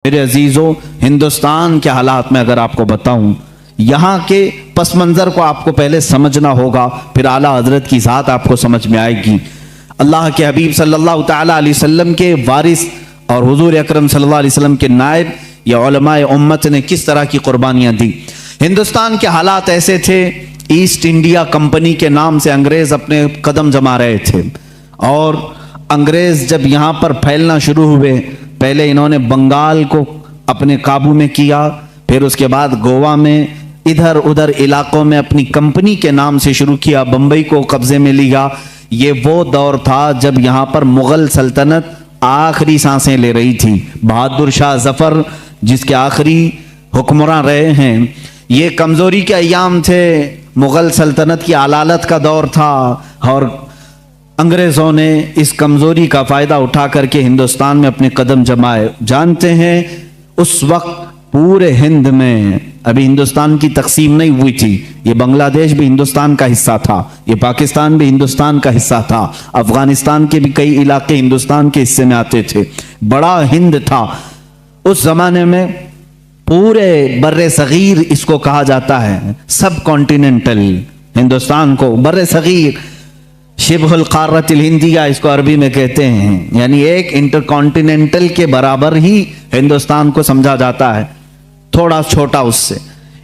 मेरे अजीजों, हिंदुस्तान के हालात में अगर आपको बताऊं, यहाँ के पस मंज़र को आपको पहले समझना होगा, फिर आला हजरत की ज़ात आपको समझ में आएगी। अल्लाह के हबीब सल्लल्लाहु ताला अलैहि वसल्लम के वारिस और हुजूर अकरम सल्लल्लाहु अलैहि वसल्लम के नायब या उलमाए उम्मत ने किस तरह की कुर्बानियाँ दी। हिंदुस्तान के हालात ऐसे थे, ईस्ट इंडिया कंपनी के नाम से अंग्रेज़ अपने कदम जमा रहे थे और अंग्रेज़ जब यहाँ पर फैलना शुरू हुए, पहले इन्होंने बंगाल को अपने काबू में किया, फिर उसके बाद गोवा में, इधर उधर इलाकों में अपनी कंपनी के नाम से शुरू किया, बंबई को कब्जे में लिया। ये वो दौर था जब यहाँ पर मुग़ल सल्तनत आखिरी सांसें ले रही थी। बहादुर शाह जफ़र जिसके आखिरी हुक्मरान रहे हैं, ये कमज़ोरी के अयाम थे, मुग़ल सल्तनत की आलालत का दौर था और अंग्रेज़ों ने इस कमज़ोरी का फ़ायदा उठा करके हिंदुस्तान में अपने कदम जमाए। जानते हैं उस वक्त पूरे हिंद में, अभी हिंदुस्तान की तकसीम नहीं हुई थी, ये बांग्लादेश भी हिंदुस्तान का हिस्सा था, ये पाकिस्तान भी हिंदुस्तान का हिस्सा था, अफ़गानिस्तान के भी कई इलाके हिंदुस्तान के हिस्से में आते थे, बड़ा हिंद था उस ज़माने में। पूरे बर्रे सगीर इसको कहा जाता है, सब कॉन्टिनेंटल हिंदुस्तान को बर्रे सगीर, शिबहुल क़ारतिल हिंदिया इसको अरबी में कहते हैं, यानी एक इंटरकॉन्टिनेंटल के बराबर ही हिंदुस्तान को समझा जाता है, थोड़ा छोटा उससे।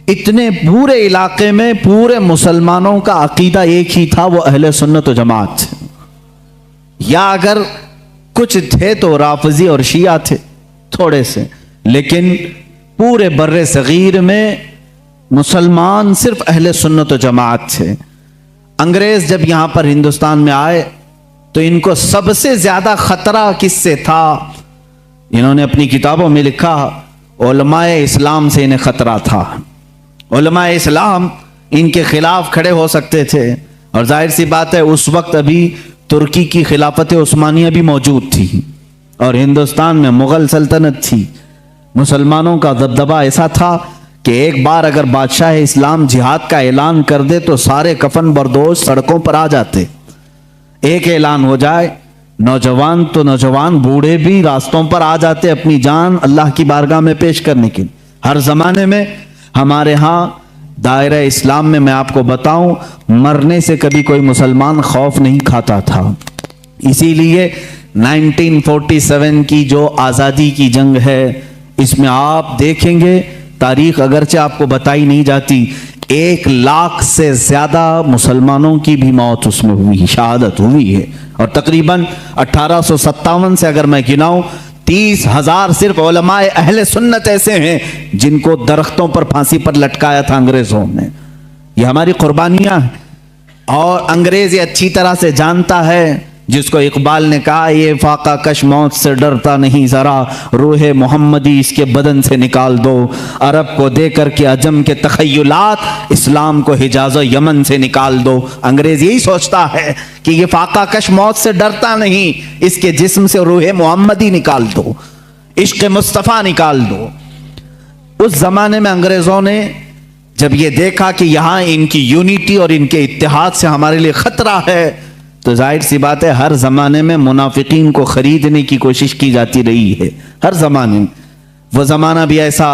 इतने पूरे इलाके में पूरे मुसलमानों का अकीदा एक ही था, वो अहले सुन्नत व जमात, या अगर कुछ थे तो राफिज़ी और शिया थे थोड़े से, लेकिन पूरे बर्रे सगीर में मुसलमान सिर्फ अहले सुन्नत व जमात थे। अंग्रेज जब यहां पर हिंदुस्तान में आए तो इनको सबसे ज्यादा खतरा किससे था? इन्होंने अपनी किताबों में लिखा, उलमाए इस्लाम से इन्हें खतरा था। उलमाए इस्लाम इनके खिलाफ खड़े हो सकते थे और जाहिर सी बात है उस वक्त अभी तुर्की की खिलाफत उस्मानिया भी मौजूद थी और हिंदुस्तान में मुग़ल सल्तनत थी। मुसलमानों का दबदबा ऐसा था कि एक बार अगर बादशाह इस्लाम जिहाद का ऐलान कर दे तो सारे कफन बरदोश सड़कों पर आ जाते। एक ऐलान हो जाए, नौजवान तो नौजवान, बूढ़े भी रास्तों पर आ जाते अपनी जान अल्लाह की बारगाह में पेश करने के लिए। हर जमाने में हमारे यहाँ दायरा इस्लाम में मैं आपको बताऊं, मरने से कभी कोई मुसलमान खौफ नहीं खाता था। इसीलिए 1947 की जो आज़ादी की जंग है, इसमें आप देखेंगे, तारीख अगरचे आपको बताई नहीं जाती, 1 लाख से ज्यादा मुसलमानों की भी मौत उसमें हुई, शहादत हुई है। और तकरीबन 1857 से अगर मैं गिनाऊं, 30,000 सिर्फ उलमाए अहले सुन्नत ऐसे हैं जिनको दरख्तों पर फांसी पर लटकाया था अंग्रेजों ने। ये हमारी कुर्बानियां हैं और अंग्रेज ये अच्छी तरह से जानता है, जिसको इकबाल ने कहा, ये फाका कश मौत से डरता नहीं जरा, रूहे मोहम्मदी इसके बदन से निकाल दो, अरब को दे करके अजम के तखय्युलात, इस्लाम को हिजाज़ यमन से निकाल दो। अंग्रेज यही सोचता है कि ये फाका कश मौत से डरता नहीं, इसके जिस्म से रूहे मोहम्मदी निकाल दो, इश्क मुस्तफ़ा निकाल दो। उस जमाने में अंग्रेजों ने जब ये देखा कि यहाँ इनकी यूनिटी और इनके इत्तेहाद से हमारे लिए खतरा है, तो जाहिर सी बात है हर जमाने में मुनाफिकीन को खरीदने की कोशिश की जाती रही है। हर जमाने में वो जमाना भी ऐसा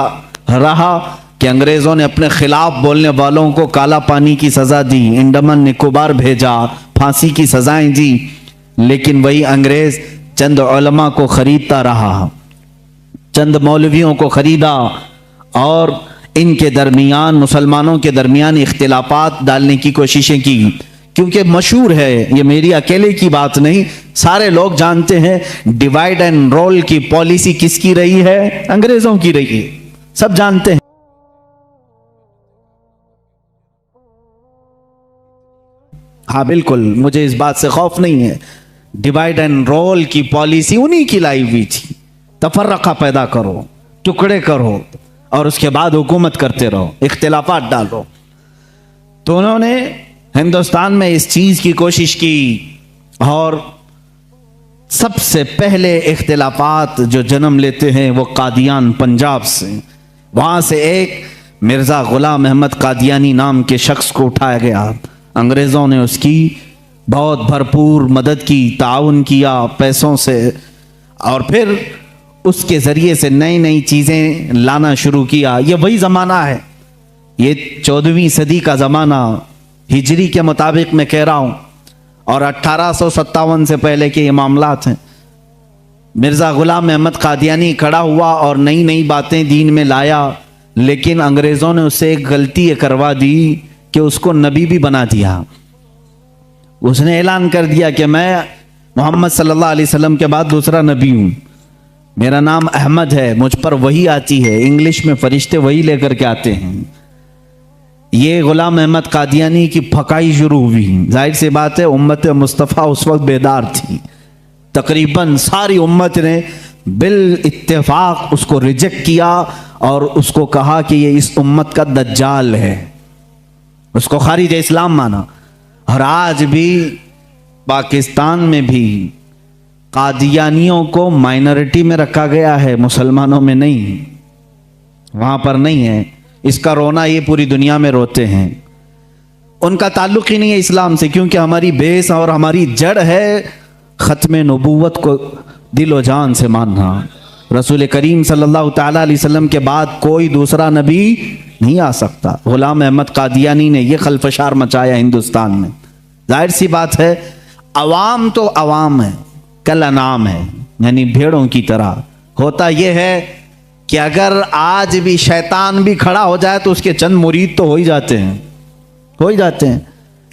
रहा कि अंग्रेजों ने अपने खिलाफ बोलने वालों को काला पानी की सजा दी, अंडमान निकोबार भेजा, फांसी की सजाएं दी, लेकिन वही अंग्रेज चंद उलमा को खरीदता रहा, चंद मौलवियों को खरीदा और इनके दरमियान, मुसलमानों के दरमियान इख्तिलाफात डालने की कोशिशें की। क्योंकि मशहूर है, ये मेरी अकेले की बात नहीं, सारे लोग जानते हैं डिवाइड एंड रोल की पॉलिसी किसकी रही है? अंग्रेजों की रही है, सब जानते हैं। हाँ बिल्कुल, मुझे इस बात से खौफ नहीं है, डिवाइड एंड रोल की पॉलिसी उन्हीं की लाई हुई थी। तफर्रका पैदा करो, टुकड़े करो और उसके बाद हुकूमत करते रहो, इख्तिलाफात डालो। तो उन्होंने हिंदुस्तान में इस चीज की कोशिश की और सबसे पहले इख्तिलाफात जो जन्म लेते हैं वो कादियान पंजाब से, वहां से एक मिर्जा गुलाम अहमद कादियानी नाम के शख्स को उठाया गया। अंग्रेजों ने उसकी बहुत भरपूर मदद की, ताउन किया पैसों से, और फिर उसके ज़रिए से नई नई चीज़ें लाना शुरू किया। ये वही ज़माना है, ये 14वीं सदी का ज़माना, हिजरी के मुताबिक मैं कह रहा हूँ, और 1857 से पहले के ये मामलात हैं। मिर्ज़ा ग़ुलाम अहमद कादियानी खड़ा हुआ और नई नई बातें दीन में लाया, लेकिन अंग्रेज़ों ने उससे एक गलती ये करवा दी कि उसको नबी भी बना दिया। उसने ऐलान कर दिया कि मैं मोहम्मद सल्लल्लाहु अलैहि वसल्लम के बाद दूसरा नबी हूँ, मेरा नाम अहमद है, मुझ पर वही आती है, इंग्लिश में फरिश्ते वही लेकर के आते हैं। ये ग़ुलाम अहमद कादियानी की फकाई शुरू हुई। जाहिर सी बात है, उम्मत मुस्तफ़ा उस वक्त बेदार थी, तकरीबन सारी उम्मत ने बिल इत्तेफाक उसको रिजेक्ट किया और उसको कहा कि ये इस उम्मत का दज्जाल है, उसको खारिज इस्लाम माना। और आज भी पाकिस्तान में भी कादियानियों को माइनॉरिटी में रखा गया है, मुसलमानों में नहीं, वहां पर नहीं है। इसका रोना ये पूरी दुनिया में रोते हैं। उनका ताल्लुक ही नहीं है इस्लाम से, क्योंकि हमारी बेस और हमारी जड़ है ख़त्म नबूवत को दिलो जान से मानना। रसूल करीम सल्लल्लाहु ताला अलैहि वसल्लम के बाद कोई दूसरा नबी नहीं आ सकता। ग़ुलाम अहमद कादियानी ने यह खलफशार मचाया हिंदुस्तान में। जाहिर सी बात है, अवाम तो अवाम है, कल अनाम है, यानी भेड़ों की तरह। होता यह है कि अगर आज भी शैतान भी खड़ा हो जाए तो उसके चंद मुरीद तो हो ही जाते हैं, हो ही जाते हैं।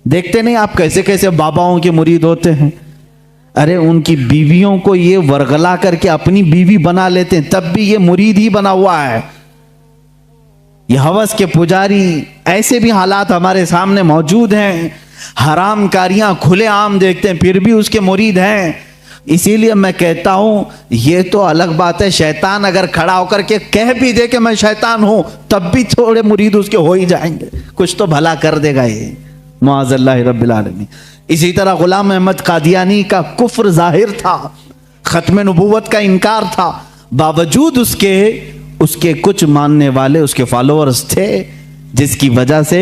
देखते नहीं आप कैसे कैसे बाबाओं के मुरीद होते हैं। अरे उनकी बीवियों को ये वरगला करके अपनी बीवी बना लेते हैं, तब भी ये मुरीद ही बना हुआ है। ये हवस के पुजारी, ऐसे भी हालात हमारे सामने मौजूद हैं। हराम कारियां खुलेआम देखते हैं, फिर भी उसके मुरीद हैं। इसीलिए मैं कहता हूं, ये तो अलग बात है, शैतान अगर खड़ा होकर के कह भी दे कि मैं शैतान हूं, तब भी थोड़े मुरीद उसके हो ही जाएंगे, कुछ तो भला कर देगा ये, मुआज़ल्लाहि रब्बिल आलमीन। इसी तरह ग़ुलाम अहमद कादियानी का कुफ्र जाहिर था, ख़त्म नबूवत का इनकार था, बावजूद उसके कुछ मानने वाले उसके फॉलोअर्स थे, जिसकी वजह से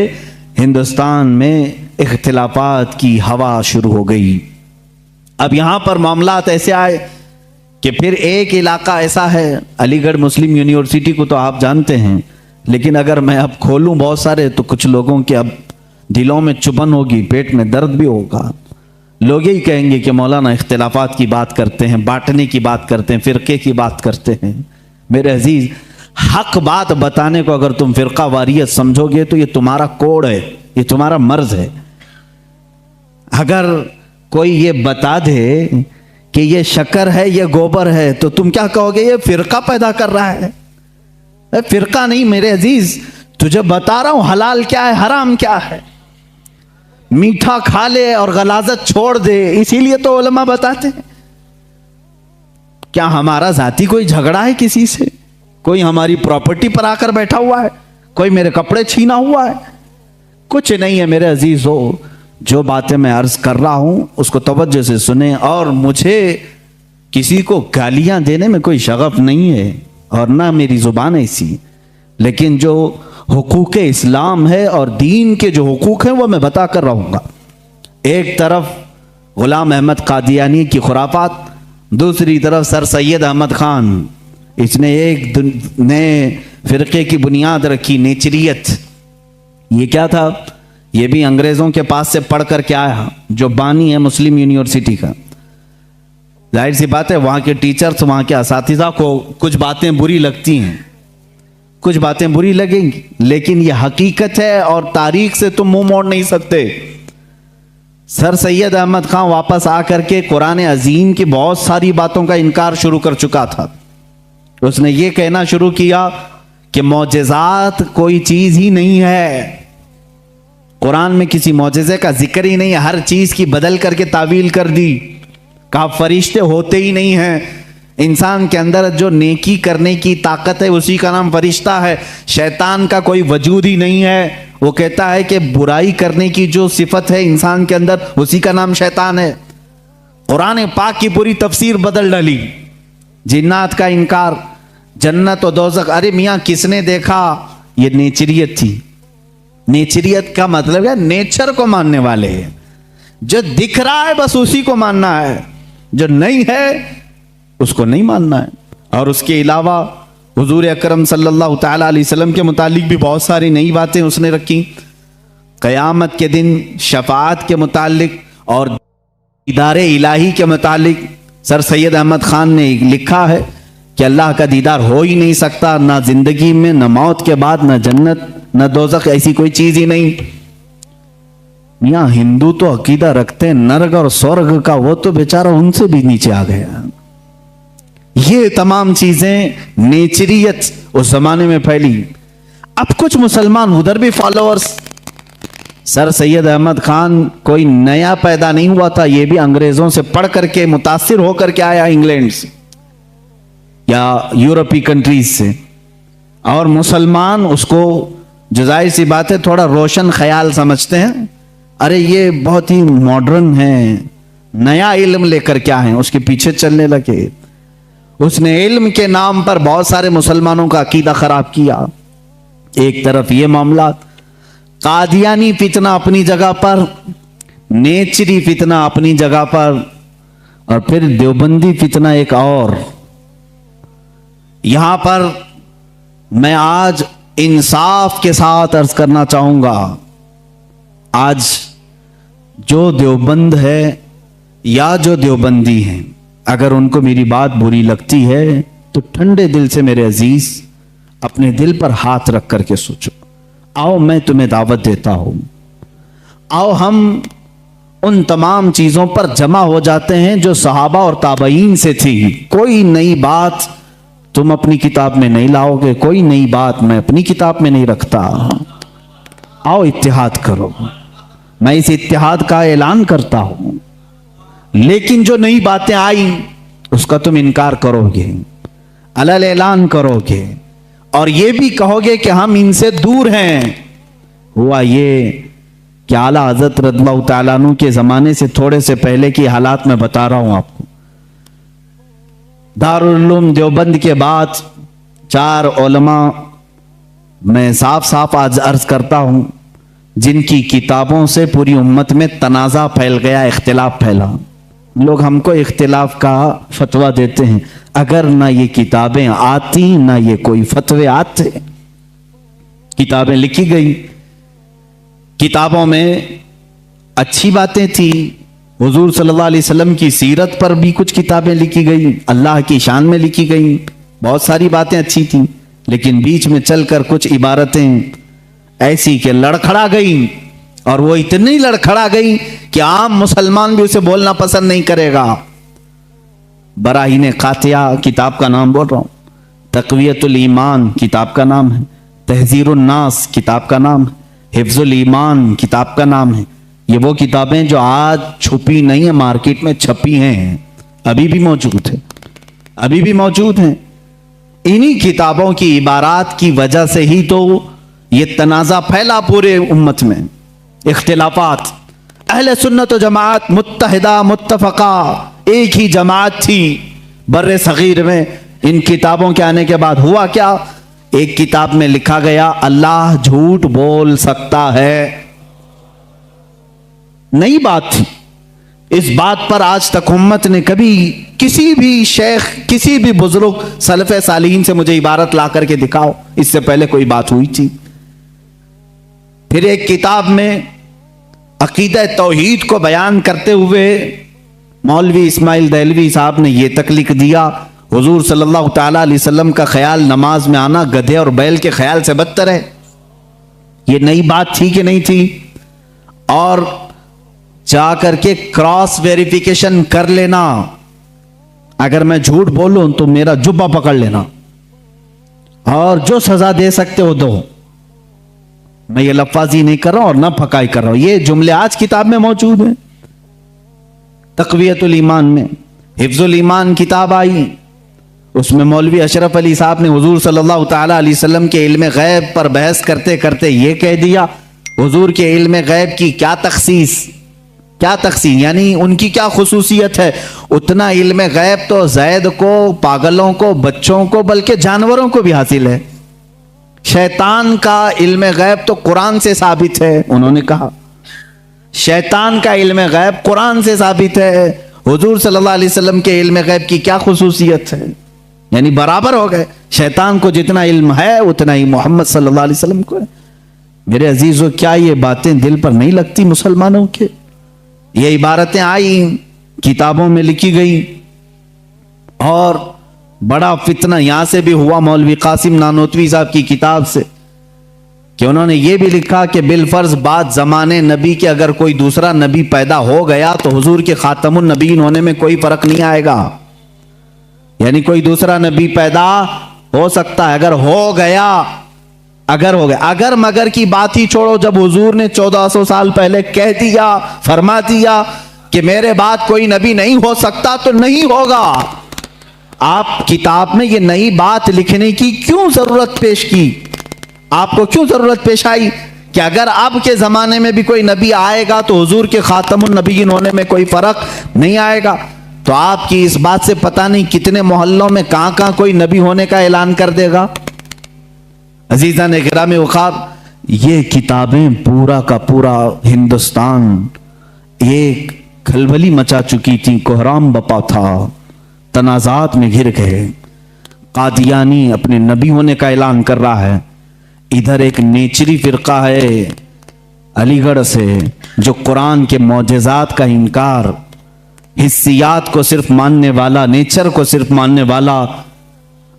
हिंदुस्तान में इख्तिलाफात की हवा शुरू हो गई। अब यहाँ पर मामलात ऐसे आए कि फिर एक इलाका ऐसा है, अलीगढ़ मुस्लिम यूनिवर्सिटी को तो आप जानते हैं, लेकिन अगर मैं अब खोलूं बहुत सारे तो कुछ लोगों के अब दिलों में चुभन होगी, पेट में दर्द भी होगा। लोग यही कहेंगे कि मौलाना इख्तिलाफात की बात करते हैं, बांटने की बात करते हैं, फ़िरके की बात करते हैं। मेरे अजीज, हक बात बताने को अगर तुम फ़िरका वारियत समझोगे तो ये तुम्हारा कोड है, ये तुम्हारा मर्ज है। अगर कोई ये बता दे कि ये शक्कर है, ये गोबर है, तो तुम क्या कहोगे? ये फ़िरका पैदा कर रहा है। फ़िरका नहीं मेरे अजीज, तुझे बता रहा हूं हलाल क्या है, हराम क्या है। मीठा खा ले और गलाजत छोड़ दे, इसीलिए तो उलमा बताते हैं। क्या हमारा जाती कोई झगड़ा है किसी से? कोई हमारी प्रॉपर्टी पर आकर बैठा हुआ है? कोई मेरे कपड़े छीना हुआ है? कुछ नहीं है मेरे अजीज हो। जो बातें मैं अर्ज कर रहा हूं उसको तवज्जो से सुने। और मुझे किसी को गालियां देने में कोई शगफ नहीं है और ना मेरी जुबान ऐसी, लेकिन जो हुकूक इस्लाम है और दीन के जो हुकूक हैं वो मैं बता कर रहूँगा। एक तरफ ग़ुलाम अहमद कादियानी की खुराफात, दूसरी तरफ सर सैयद अहमद ख़ान, इसने एक नए फ़िरक़े की बुनियाद रखी, नेचरियत। ये क्या था? ये भी अंग्रेज़ों के पास से पढ़ कर के आया, जो बानी है मुस्लिम यूनिवर्सिटी का। जाहिर सी बात है, वहाँ के टीचर्स, वहाँ के असातिज़ा को कुछ बातें बुरी लगती हैं, कुछ बातें बुरी लगेंगी, लेकिन ये हकीकत है और तारीख से तुम मुंह मोड़ नहीं सकते। सर सैयद अहमद ख़ान वापस आकर के कुरान अजीम की बहुत सारी बातों का इनकार शुरू कर चुका था। उसने ये कहना शुरू किया कि मौजज़ात कोई चीज़ ही नहीं है, कुरान में किसी मौजज़े का जिक्र ही नहीं है, हर चीज़ की बदल करके तावील कर दी। कहा फरिश्ते होते ही नहीं हैं, इंसान के अंदर जो नेकी करने की ताकत है उसी का नाम फरिश्ता है, शैतान का कोई वजूद ही नहीं है। वो कहता है कि बुराई करने की जो सिफत है इंसान के अंदर उसी का नाम शैतान है। कुरान पाक की पूरी तफसीर बदल डाली। जिन्नात का इनकार, जन्नत और दोज़ख, अरे मियाँ किसने देखा? ये नेचरियत थी। नेचरियत का मतलब है नेचर को मानने वाले हैं। जो दिख रहा है बस उसी को मानना है, जो नहीं है उसको नहीं मानना है। और उसके अलावा हुजूर अकरम सल्लल्लाहु ताला अलैहि वसल्लम के मुतालिक भी बहुत सारी नई बातें उसने रखी। क़यामत के दिन शफाअत के मुतालिक और दीदार इलाही के मुतालिक सर सैयद अहमद खान ने लिखा है कि अल्लाह का दीदार हो ही नहीं सकता, ना जिंदगी में, ना मौत के बाद, ना जन्नत, ना दोज़ख, ऐसी कोई चीज ही नहीं। मियाँ हिंदू तो अकीदा रखते हैं नरक और स्वर्ग का, वो तो बेचारा उनसे भी नीचे आ गया। ये तमाम चीजें नेचरियत उस जमाने में फैली। अब कुछ मुसलमान उधर भी फॉलोअर्स। सर सैयद अहमद खान कोई नया पैदा नहीं हुआ था, ये भी अंग्रेजों से पढ़ करके मुतासिर होकर के आया, इंग्लैंड से या यूरोपीय कंट्रीज से। और मुसलमान उसको जो जाहिर सी बात है थोड़ा रोशन ख्याल समझते हैं, अरे ये बहुत ही मॉडर्न है, नया इल्म लेकर क्या है, उसके पीछे चलने लगे। उसने इल्म के नाम पर बहुत सारे मुसलमानों का अकीदा खराब किया। एक तरफ ये मामला, कादियानी फितना अपनी जगह पर, नेचरी फितना अपनी जगह पर, और फिर देवबंदी फितना एक और। यहां पर मैं आज इंसाफ के साथ अर्ज करना चाहूंगा, आज जो देवबंद है या जो देवबंदी हैं, अगर उनको मेरी बात बुरी लगती है तो ठंडे दिल से मेरे अजीज अपने दिल पर हाथ रख करके सोचो। आओ मैं तुम्हें दावत देता हूं, आओ हम उन तमाम चीजों पर जमा हो जाते हैं जो सहाबा और ताबईन से थी। कोई नई बात तुम अपनी किताब में नहीं लाओगे, कोई नई बात मैं अपनी किताब में नहीं रखता। आओ इत्तिहाद करो, मैं इस इत्तिहाद का ऐलान करता हूं। लेकिन जो नई बातें आई उसका तुम इनकार करोगे, अलल ऐलान करोगे और ये भी कहोगे कि हम इनसे दूर हैं। हुआ ये कि आला हज़रत रज़ियल्लाहु तआला अन्हु के जमाने से थोड़े से पहले की हालात मैं बता रहा हूं आपको। दारुल उलूम देवबंद के बाद 4 उलमा मैं साफ साफ आज अर्ज करता हूं, जिनकी किताबों से पूरी उम्मत में तनाज़ा फैल गया, इख्तिलाफ फैला। लोग हमको इख्तिलाफ का फतवा देते हैं, अगर ना ये किताबें आती ना ये कोई फतवे आते। किताबें लिखी गई, किताबों में अच्छी बातें थी, हुजूर सल्लल्लाहु अलैहि वसल्लम की सीरत पर भी कुछ किताबें लिखी गई, अल्लाह की शान में लिखी गई, बहुत सारी बातें अच्छी थी। लेकिन बीच में चलकर कुछ इबारतें ऐसी कि लड़खड़ा गई, और वो इतनी लड़खड़ा गई कि आम मुसलमान भी उसे बोलना पसंद नहीं करेगा। बराहीन कातिया किताब का नाम बोल रहा हूं, तक़वियतुल ईमान किताब का नाम है, तहज़ीरुन नास किताब का नाम है, हिफ्ज़ुल ईमान किताब का नाम है। ये वो किताबें जो आज छुपी नहीं है, मार्केट में छपी हैं, अभी भी मौजूद है, अभी भी मौजूद हैं। इन्हीं किताबों की इबारात की वजह से ही तो ये तनाज़ा फैला पूरे उम्मत में, इख्तिलाफात। अहले सुन्नत व जमात मुत्तहिदा मुत्तफका एक ही जमात थी बर्रे सगीर में। इन किताबों के आने के बाद हुआ क्या, एक किताब में लिखा गया अल्लाह झूठ बोल सकता है। नई बात थी, इस बात पर आज तक उम्मत ने कभी किसी भी शेख, किसी भी बुजुर्ग सलफ़े सालीन से मुझे इबारत ला करके दिखाओ, इससे पहले कोई बात हुई थी। फिर एक किताब में अकीदा तौहीद को बयान करते हुए मौलवी इस्माइल देहलवी साहब ने यह तक लिख दिया, हुजूर सल्लल्लाहु ताला अलैहि वसल्लम का ख्याल नमाज में आना गधे और बैल के ख्याल से बदतर है। ये नई बात थी कि नहीं थी? और जा करके क्रॉस वेरिफिकेशन कर लेना, अगर मैं झूठ बोलूं तो मेरा जुब्बा पकड़ लेना और जो सजा दे सकते हो दो। मैं ये लफ्ज़ी नहीं कर रहा हूं और ना फकाई कर रहा हूं, ये जुमले आज किताब में मौजूद हैं। तक़वियतुल ईमान में हिफ्ज़ुल ईमान किताब आई, उसमें मौलवी अशरफ अली साहब ने हुजूर सल्लल्लाहु ताला अलैहि वसल्लम के इल्म गैब पर बहस करते करते ये कह दिया, हुजूर के इल्म गैब की क्या तखसीस, क्या तकसीम यानी उनकी क्या खुसूसियत है। उतना इल्म गैब तो ज़ैद को, पागलों को, बच्चों को, बल्कि जानवरों को भी हासिल है। शैतान का इल्म गैब तो कुरान से साबित है, उन्होंने कहा शैतान का इल्म गैब कुरान से साबित है। हुजूर सल्लल्लाहु अलैहि वसल्लम के इल्म गैब की क्या खुसूसियत है? यानी बराबर हो गए। शैतान को जितना इल्म है उतना ही मोहम्मद सल्लल्लाहु अलैहि वसल्लम को है। मेरे अजीजों, क्या ये बातें दिल पर नहीं लगती मुसलमानों के? ये इबारतें आई, किताबों में लिखी गई, और बड़ा फितना यहां से भी हुआ मौलवी कासिम नानोतवी साहब की किताब से, कि उन्होंने ये भी लिखा कि बिलफर्ज बाद जमाने नबी के अगर कोई दूसरा नबी पैदा हो गया तो हुजूर के खातमुन नबीन होने में कोई फर्क नहीं आएगा। यानी कोई दूसरा नबी पैदा हो सकता है, अगर हो गया, अगर मगर की बात ही छोड़ो, जब हुजूर ने 1400 साल पहले कह दिया, फरमा दिया कि मेरे बाद कोई नबी नहीं हो सकता, तो नहीं होगा। आप किताब में ये नई बात लिखने की क्यों जरूरत पेश की? आपको क्यों जरूरत पेश आई कि अगर अब के जमाने में भी कोई नबी आएगा तो हुजूर के खातमुन नबीयीन होने में कोई फर्क नहीं आएगा? तो आपकी इस बात से पता नहीं कितने मोहल्लों में कहां कहां कोई नबी होने का ऐलान कर देगा। अजीज़ान इकराम वक़ार, ये किताबें पूरा का पूरा हिंदुस्तान एक खलबली मचा चुकी थी, कोहराम बपा था, तनाज़ात में घिर गए। कादियानी अपने नबी होने का ऐलान कर रहा है, इधर एक नेचरी फिरका है अलीगढ़ से जो कुरान के मौजज़ात का इनकार, हिस्सियात को सिर्फ मानने वाला, नेचर को सिर्फ मानने वाला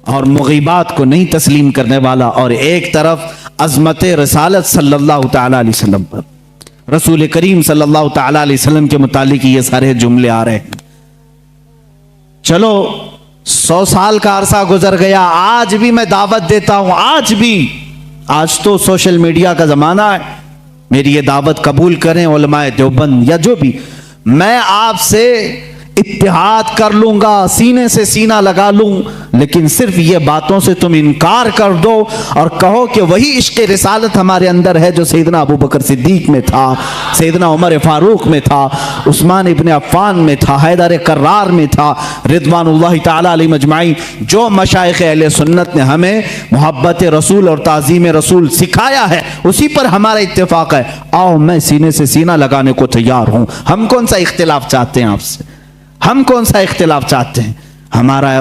और मुग़ीबात को नहीं तस्लीम करने वाला, और एक तरफ अज़मत रसालत सल्लल्लाहु तआला अलैहि वसल्लम पर, रसूल करीम सल्लल्लाहु तआला अलैहि वसल्लम के मुतालिक ये सारे जुमले आ रहे हैं। चलो 100 साल का अरसा गुजर गया, आज भी मैं दावत देता हूं, आज तो सोशल मीडिया का जमाना है, मेरी ये दावत कबूल करें उलमाए देवबंद या जो भी, मैं आपसे इत्तिहाद कर लूंगा, सीने से सीना लगा लूं, लेकिन सिर्फ ये बातों से तुम इनकार कर दो और कहो कि वही इश्क़ रिसालत हमारे अंदर है जो सैयदना अबू बकर सिद्दीक में था, सैयदना उमर फारूक में था, उस्मान इब्न अफ़्फ़ान में था, हैदर कर्रार में था, रिज़वानुल्लाहि ताला अलैहिम अजमाइन। जो मशाइख़ अहले सुन्नत ने हमें मोहब्बत रसूल और ताज़ीम रसूल सिखाया है, उसी पर हमारा इत्तेफाक है। आओ, मैं सीने से सीना लगाने को तैयार हूं। हम कौन सा इख्तिलाफ चाहते हैं आपसे? हम कौन सा इख्तिलाफ चाहते हैं? हमारा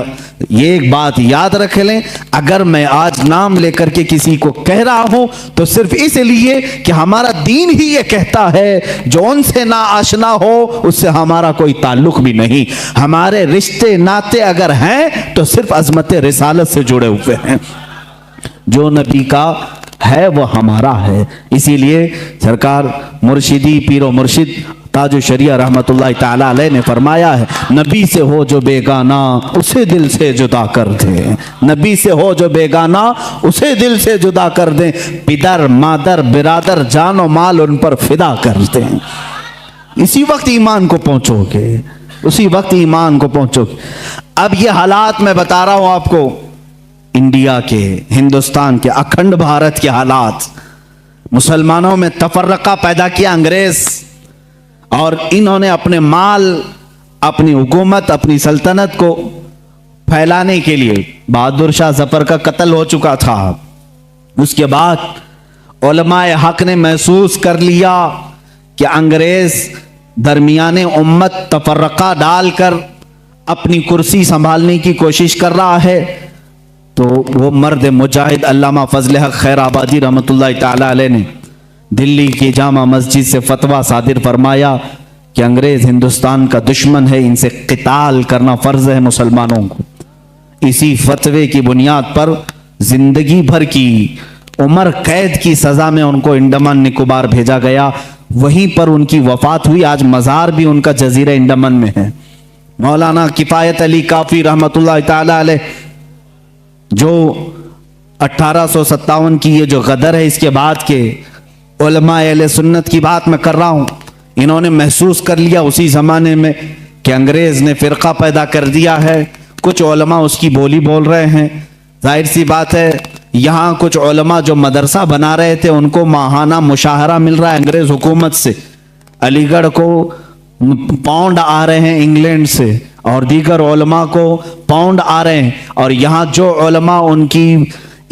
ये एक बात याद रख लें, अगर मैं आज नाम लेकर के किसी को कह रहा हूं तो सिर्फ इसलिए कि हमारा दीन ही ये कहता है, जो उनसे ना आशना हो उससे हमारा कोई ताल्लुक भी नहीं। हमारे रिश्ते नाते अगर हैं तो सिर्फ अज़मत रिसालत से जुड़े हुए हैं। जो नबी का है वो हमारा है। इसीलिए सरकार मुर्शिदी पीरो मुर्शिद ताजु शरिया रहमतुल्लाह ताला अलैह ने फरमाया है, नबी से हो जो बेगाना उसे दिल से जुदा कर दे। नबी से हो जो बेगाना उसे दिल से जुदा कर दे। पिदर मादर बिरादर जानो माल उन पर फिदा कर दे। इसी वक्त ईमान को पहुंचोगे, उसी वक्त ईमान को पहुंचोगे। अब ये हालात मैं बता रहा हूं आपको, इंडिया के, हिंदुस्तान के, अखंड भारत के हालात। मुसलमानों में तफर्रका पैदा किया अंग्रेज, और इन्होंने अपने माल, अपनी हुकूमत, अपनी सल्तनत को फैलाने के लिए, बहादुर शाह जफर का कत्ल हो चुका था। उसके बाद उलमाए हक ने महसूस कर लिया कि अंग्रेज दरमियाने उम्मत तफर्रका डालकर अपनी कुर्सी संभालने की कोशिश कर रहा है। तो वो मर्द मुजाहिद अल्लामा फजल हक खैर आबादी रहमतुल्लाह ताला अलैह ने दिल्ली की जामा मस्जिद से फतवा सादिर फरमाया कि अंग्रेज हिंदुस्तान का दुश्मन है, इनसे क़िताल करना फ़र्ज है मुसलमानों को। इसी फतवे की बुनियाद पर जिंदगी भर की उम्र कैद की सज़ा में उनको अंडमान निकोबार भेजा गया। वहीं पर उनकी वफात हुई। आज मज़ार भी उनका जजीरा अंडमान में है। मौलाना किफ़ायत अली काफ़ी रहमतुल्लाह ताला अलैह, जो 1857 की ये जो गदर है, इसके बाद के उलमाए अहले सुन्नत की बात मैं कर रहा हूं, इन्होंने महसूस कर लिया उसी जमाने में कि अंग्रेज ने फिरका पैदा कर दिया है। कुछ उलमा उसकी बोली बोल रहे हैं। जाहिर सी बात है, यहाँ कुछ उलमा जो मदरसा बना रहे थे उनको माहाना मुशाहरा मिल रहा है अंग्रेज हुकूमत से। अलीगढ़ को पाउंड आ रहे हैं इंग्लैंड से, और दीगर उलमा को पाउंड आ रहे हैं। और यहाँ जो उलमा उनकी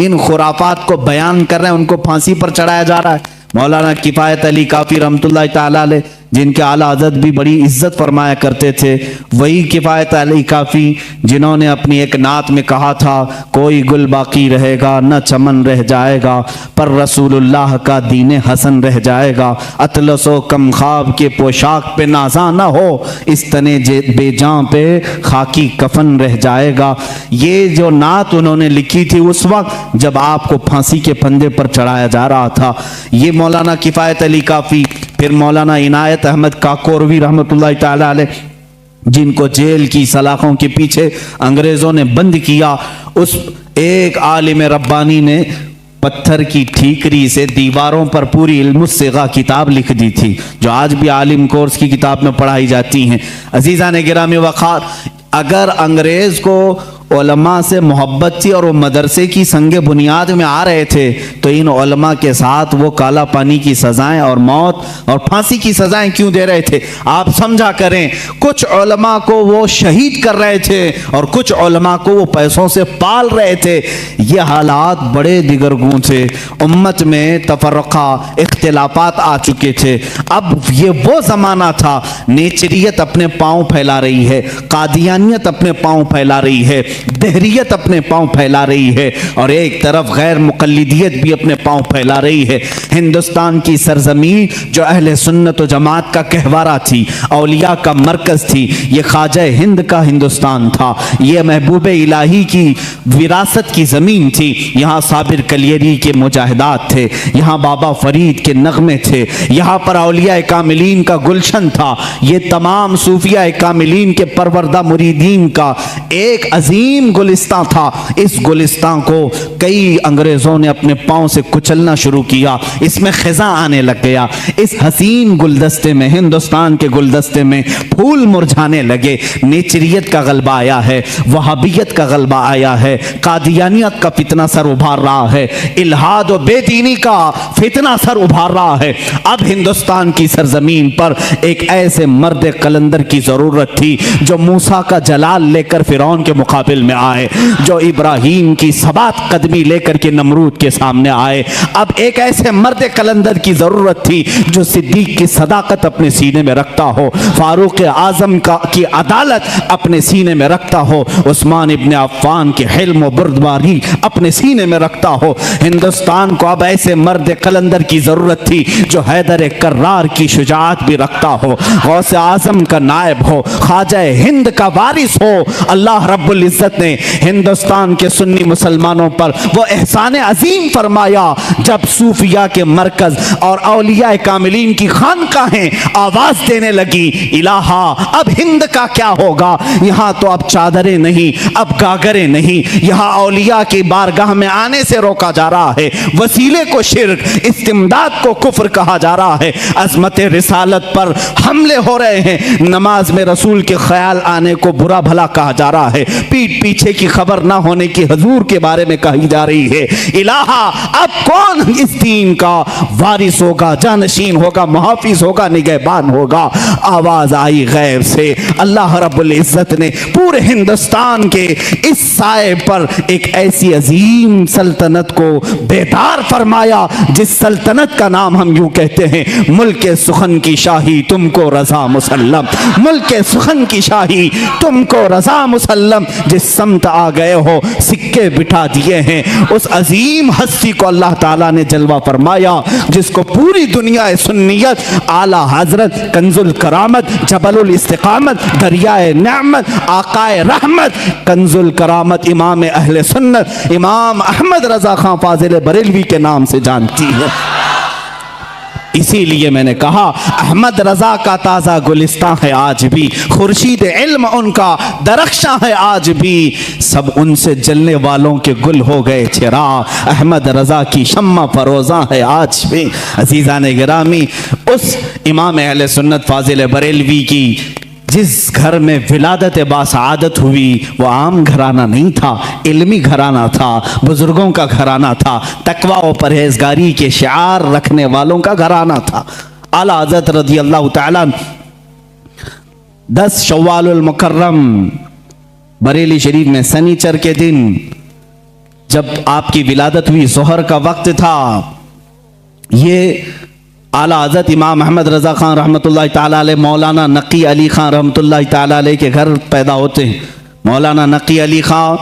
इन खुराफात को बयान कर रहे हैं उनको फांसी पर चढ़ाया जा रहा है। मौलाना किफ़ायत अली काफ़ी रहमतुल्लाह ताला अलैह जिनके आला हज़रत भी बड़ी इज्जत फरमाया करते थे, वही किफ़ायत अली काफ़ी जिन्होंने अपनी एक नात में कहा था, कोई गुल बाकी रहेगा न चमन रह जाएगा, पर रसूलुल्लाह का दीन हसन रह जाएगा। अतलसो कम ख्वाब के पोशाक पे नाजा न हो, इस तने बेजां पे खाकी कफन रह जाएगा। ये जो नात उन्होंने लिखी थी उस वक्त जब आपको फांसी के फंदे पर चढ़ाया जा रहा था। ये मौलाना किफ़ायत अली काफ़ी, फिर मौलाना इनायत अहमद काकोरवी रहमतुल्लाह ताला अलैह, जिनको जेल की सलाखों के पीछे अंग्रेज़ों ने बंद किया, उस एक आलिम रब्बानी ने पत्थर की ठीकरी से दीवारों पर पूरी इल्मुस्सिगा किताब लिख दी थी, जो आज भी आलिम कोर्स की किताब में पढ़ाई जाती हैं। अजीज़ान गिरामी वक़ार, अगर अंग्रेज़ को उलमा से मोहब्बत थी और वो मदरसे की संगे बुनियाद में आ रहे थे, तो इन उलमा के साथ वो काला पानी की सज़ाएं और मौत और फांसी की सज़ाएं क्यों दे रहे थे? आप समझा करें। कुछ उलमा को वो शहीद कर रहे थे और कुछ उलमा को वो पैसों से पाल रहे थे। ये हालात बड़े दिगरगूं थे, उम्मत में तफर्रक़ा इख्तिलाफात आ चुके थे। अब ये वो ज़माना था, नेचरियत अपने पाँव फैला रही है, कादियानियत अपने पाँव फैला रही है, दहरियत अपने पांव फैला रही है, और एक तरफ गैर मुक़ल्लिदियत भी अपने पांव फैला रही है। हिंदुस्तान की सरजमीन जो अहले सुन्नत व जमात का कहवारा थी, औलिया का मरकज थी, ये ख्वाजा हिंद का हिंदुस्तान था, ये महबूब इलाही की विरासत की ज़मीन थी। यहाँ साबिर कलियरी के मुजाहिदात थे, यहाँ बाबा फरीद के नगमे थे, यहाँ पर औलिया कामिलीन का गुलशन था। ये तमाम सूफिया कामिलीन के परवरदा मुरीदीन का एक अजीम गुलिस्तां था। इस गुलिस्तां को कई अंग्रेजों ने अपने पांव से कुचलना शुरू किया, इसमें खिजा आने लग गया। इस हसीन गुलदस्ते में, हिंदुस्तान के गुलदस्ते में फूल मुरझाने लगे। नेचरियत का गलबा आया है, वहाबियत का गलबा आया है, कादियानियत का फितना सर उभार रहा है, इल्हाद और बेदीनी का फितना सर उभार रहा है। अब हिंदुस्तान की सरजमीन पर एक ऐसे मर्द कलंदर की जरूरत थी जो मूसा का जलाल लेकर फिरौन के मुकाबिल में आए, जो इब्राहीम की सबात कदमी लेकर के नमरूद के सामने आए। अब एक ऐसे मर्द कलंदर की जरूरत थी जो सिद्दीक की सदाकत अपने सीने में रखता हो, फारूक आजम की अदालत अपने सीने में रखता हो, उस्मान इब्न अफ़्फ़ान की हिल्म व बुर्दबारी अपने सीने में रखता हो। हिंदुस्तान को अब ऐसे मर्द कलंदर की जरूरत थी जो हैदर कर्रार की शुजाअत भी रखता हो, गौस आजम का नायब हो, ख्वाजा हिंद का वारिस हो। अल्लाह रब्बुल इज्जत ने हिंदुस्तान के सुन्नी मुसलमानों पर वो एहसान अजीम फरमाया जब सूफिया के मरकज और औलिया कामिलीन की खानकाहें आवाज देने लगी, इलाहा अब हिंद का क्या होगा? यहाँ तो अब चादरें नहीं, अब गागरें नहीं, यहाँ औलिया की बारगाह में आने से रोका जा रहा है, वसीले को शिर्क, इस्तिमदाद को कुफ्र कहा जा रहा है, अजमत रिसालत पर हमले हो रहे हैं, नमाज में रसूल के ख्याल आने को बुरा भला कहा जा रहा है, पीठ पीछे की खबर ना होने की हजूर के बारे में कही जा रही है। इलाहा अब कौन इस दीन का वारिस होगा, जानशीन होगा, मुहाफिज होगा, निगहबान होगा? आवाज आई गैब से। अल्लाह रब्बुल इज्जत ने पूरे हिंदुस्तान के इस साए पर एक ऐसी अजीम सल्तनत को बेदार फरमाया जिस सल्तनत का नाम हम यूं कहते हैं, मुल्क सुखन की शाही तुमको रजा मुसल्लम, मुल्क सुखन की शाही तुमको रजा मुसल्लम। जिस समत आ गए हो सिक्के बिठा दिए हैं, उस अजीम हस्ती को अल्लाह ताला ने जलवा फरमाया जिसको पूरी दुनिया सुन्नियत, आला हजरत, कंजुल करामत, जबलुल इस्तिकामत, दरियाए नेमत, आकाए रहमत, कंजुल करामत, इमाम अहले सुन्नत, इमाम अहमद रजा खां फाजिल बरेलवी के नाम से जानती है। इसीलिए मैंने कहा अहमद रजा का ताज़ा गुलिस्तां है आज भी, खुर्शीद इल्म उनका दरख्शां है आज भी, सब उनसे जलने वालों के गुल हो गए चिराग, अहमद रजा की शम्मा फरोज़ा है आज भी। अज़ीज़ान गिरामी, उस इमाम अहले सुन्नत फाजिल बरेलवी की जिस घर में विलादत बासआदत हुई वो आम घराना नहीं था, इल्मी घराना था, बुजुर्गों का घराना था, तकवा और परहेजगारी के शिआर रखने वालों का घराना था। आला हज़रत रज़ी अल्लाह तआला 10 शव्वालुल मुकर्रम बरेली शरीफ में शनिचर के दिन जब आपकी विलादत हुई, ज़ोहर का वक्त था, ये आला हज़रत इमाम अहमद रज़ा ख़ान रहमतुल्लाहि ताला अलैह मौलाना नकी अली ख़ान रहमतुल्लाहि ताला अलैह के घर पैदा होते हैं। मौलाना नकी अली ख़ान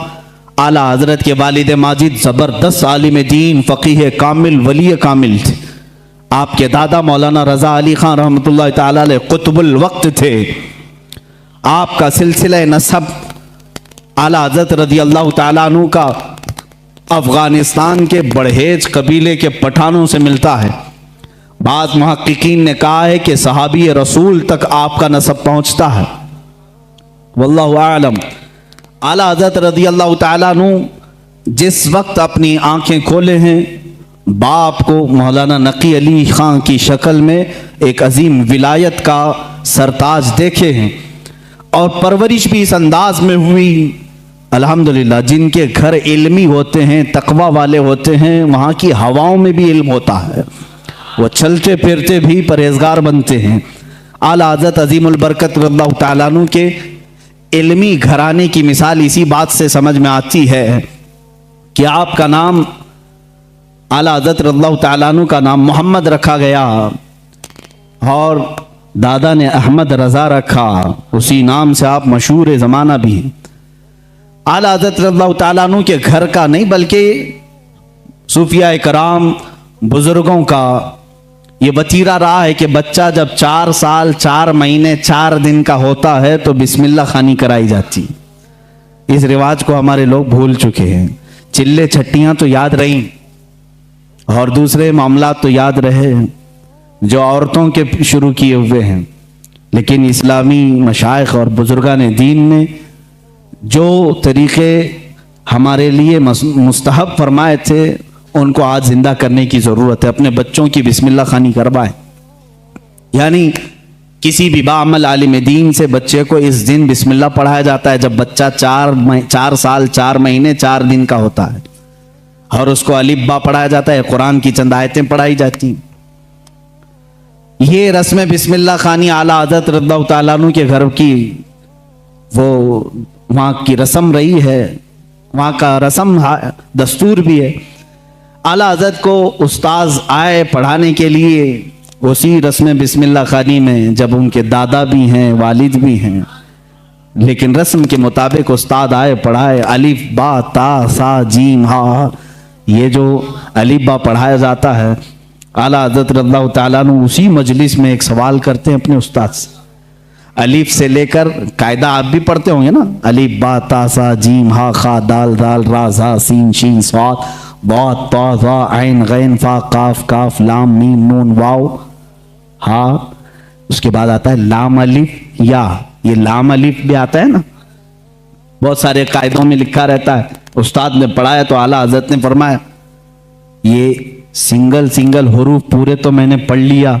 आला हज़रत के वालिद माजिद ज़बरदस्त आलिम दीन फ़क़ीह कामिल वली कामिल थे। आपके दादा मौलाना रज़ा अली ख़ान रहमतुल्लाहि ताला अलैह क़ुतबुल वक्त थे। आपका सिलसिला नसब आला हज़रत रज़ी अल्लाह ताला अन्हु का अफ़गानिस्तान के बड़हेज कबीले के पठानों से मिलता है। बाज़ मुहक्किकीन ने कहा है कि सहाबी रसूल तक आपका नसब पहुँचता है। वल्लाहु आलम। आला हज़रत रज़ी अल्लाह ताला अन्हु जिस वक्त अपनी आंखें खोले हैं, बाप को मौलाना नकी अली ख़ान की शक्ल में एक अजीम विलायत का सरताज देखे हैं और परवरिश भी इस अंदाज में हुई। अल्हम्दुलिल्लाह, जिनके घर इल्मी होते हैं, तकवा वाले होते हैं, वहाँ की हवाओं में भी इल्म होता है, वो चलते फिरते भी परहेजगार बनते हैं। आला हज़रत अजीमुल बरकत रज़ियल्लाहु ताला अन्हु के इल्मी घराने की मिसाल इसी बात से समझ में आती है कि आपका नाम आला हज़रत रज़ियल्लाहु ताला अन्हु का नाम मोहम्मद रखा गया और दादा ने अहमद रज़ा रखा, उसी नाम से आप मशहूर ज़माना भी हैं। आला हज़रत रज़ियल्लाहु ताला अन्हु के घर का नहीं बल्कि सूफिया कराम बुज़ुर्गों का ये वतीरा रहा है कि बच्चा जब 4 साल 4 महीने 4 दिन का होता है तो बिस्मिल्लाह खानी कराई जाती। इस रिवाज को हमारे लोग भूल चुके हैं। चिल्ले छट्टियाँ तो याद रहीं और दूसरे मामला तो याद रहे जो औरतों के शुरू किए हुए हैं, लेकिन इस्लामी मशाइख और बुजुर्गान दीन ने जो तरीक़े हमारे लिए मुस्तहब फरमाए थे उनको आज जिंदा करने की ज़रूरत है। अपने बच्चों की बिस्मिल्लाह खानी करवाएं। यानी किसी भी बाअमल आलिम दीन से बच्चे को इस दिन बिस्मिल्लाह पढ़ाया जाता है जब बच्चा 4 साल 4 महीने 4 दिन का होता है, और उसको अलिफ बा पढ़ाया जाता है, कुरान की चंद आयतें पढ़ाई जाती। ये रस्म बिस्मिल्लाह खानी आला हज़रत रज़ियल्लाहु ताला अन्हु के घर की वो वहाँ की रस्म रही है, वहाँ का रस्म दस्तूर भी है। आला हज़रत को उस्ताज आए पढ़ाने के लिए उसी रस्म बिस्मिल्लाह खानी में, जब उनके दादा भी हैं वालिद भी हैं, लेकिन रस्म के मुताबिक उस्ताद आए पढ़ाए। अलिफ बा ता सा जीम हा, ये जो अलिफ बा पढ़ाया जाता है, आला हज़रत रज़ियल्लाहु ताला अन्हु उसी मजलिस में एक सवाल करते हैं अपने उस्ताद से। अलिफ से लेकर कायदा आप भी पढ़ते होंगे ना, अलिफ बा ता सा जीम हा खा दाल दाल रा ज़ा सीन शीन स्वाद बहुत ता ज़ा ऐन गैन फा काफ काफ लाम मीम नून वाव हा। उसके बाद आता है लाम अलिफ या, ये लाम अलिफ भी आता है ना, बहुत सारे कायदों में लिखा रहता है। उस्ताद ने पढ़ाया तो आला हज़रत ने फरमाया ये सिंगल हुरूफ पूरे तो मैंने पढ़ लिया,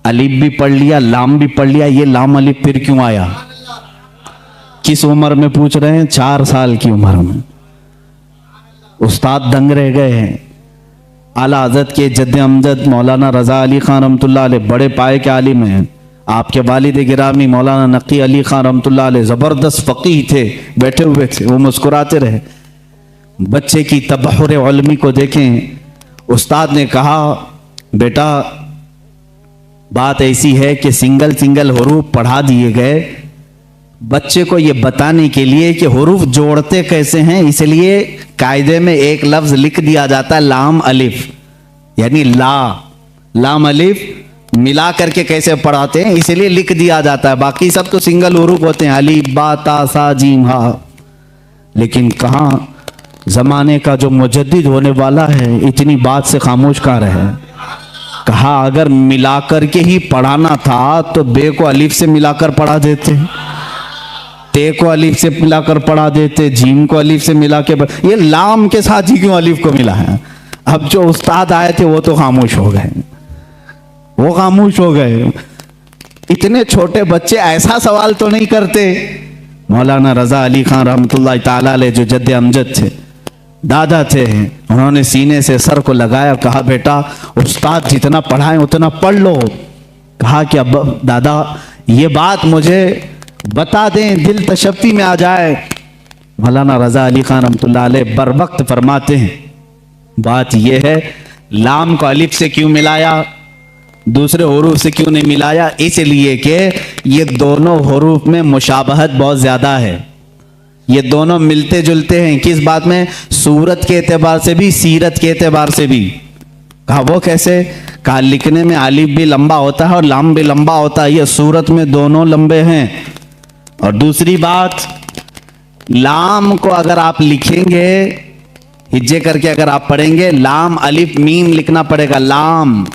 अलिफ भी पढ़ लिया, लाम भी पढ़ लिया, ये लाम अलिफ फिर क्यों आया? किस उम्र में पूछ रहे हैं? 4 साल की उम्र में। उस्ताद दंग रह गए हैं। आला हज़रत के जद्द अमजद मौलाना रज़ा अली ख़ान रहमतुल्लाह अलैह बड़े पाए के आलिम हैं। आपके वालिद गिरामी मौलाना नकी अली ख़ान रहमतुल्लाह अलैह ज़बरदस्त फ़क़ीह थे, बैठे हुए थे, वो मुस्कुराते रहे। बच्चे की तबहुर इल्मी को देखें। उस्ताद ने कहा बेटा बात ऐसी है कि सिंगल हुरूफ पढ़ा दिए गए बच्चे को ये बताने के लिए कि हुरूफ जोड़ते कैसे हैं, इसलिए कायदे में एक लफ्ज लिख दिया जाता है लाम अलिफ, यानी लाम अलिफ मिला करके कैसे पढ़ाते हैं इसलिए लिख दिया जाता है। बाकी सब तो सिंगल हुरूफ होते हैं, अलिफ बा ता सा जीम हा। लेकिन कहाँ जमाने का जो मुजद्दिद होने वाला है इतनी बात से खामोश कहाँ रहे। कहा अगर मिलाकर के ही पढ़ाना था तो बे को अलिफ से मिलाकर पढ़ा देते, ते को अलिफ से मिलाकर पढ़ा देते, जीम को अलिफ से मिला के ये लाम के साथ ही क्यों अलिफ को मिला है? अब जो उस्ताद आए थे वो तो खामोश हो गए, वो खामोश हो गए। इतने छोटे बच्चे ऐसा सवाल तो नहीं करते। मौलाना रज़ा अली ख़ान रहमतुल्लाह ताला अलैह जो जद्द अमजद थे, दादा थे, उन्होंने सीने से सर को लगाया, कहा बेटा उस्ताद जितना पढ़ाएं उतना पढ़ लो। कहा कि अब दादा ये बात मुझे बता दें, दिल तशफ़ी में आ जाए। मौलाना रज़ा अली ख़ान रहमतुल्लाह अलैह बर वक्त फरमाते हैं बात यह है लाम को अलिफ से क्यों मिलाया, दूसरे हरूफ से क्यों नहीं मिलाया? इसलिए कि ये दोनों हरूफ में मुशाबहत बहुत ज्यादा है, ये दोनों मिलते जुलते हैं। किस बात में? सूरत के एतबार से भी, सीरत के एतबार से भी। कहा वो कैसे? कहा लिखने में अलिफ भी लंबा होता है और लाम भी लंबा होता है, ये सूरत में दोनों लंबे हैं। और दूसरी बात, लाम को अगर आप लिखेंगे हिज्जे करके, अगर आप पढ़ेंगे लाम अलिफ मीम लिखना पड़ेगा, लाम।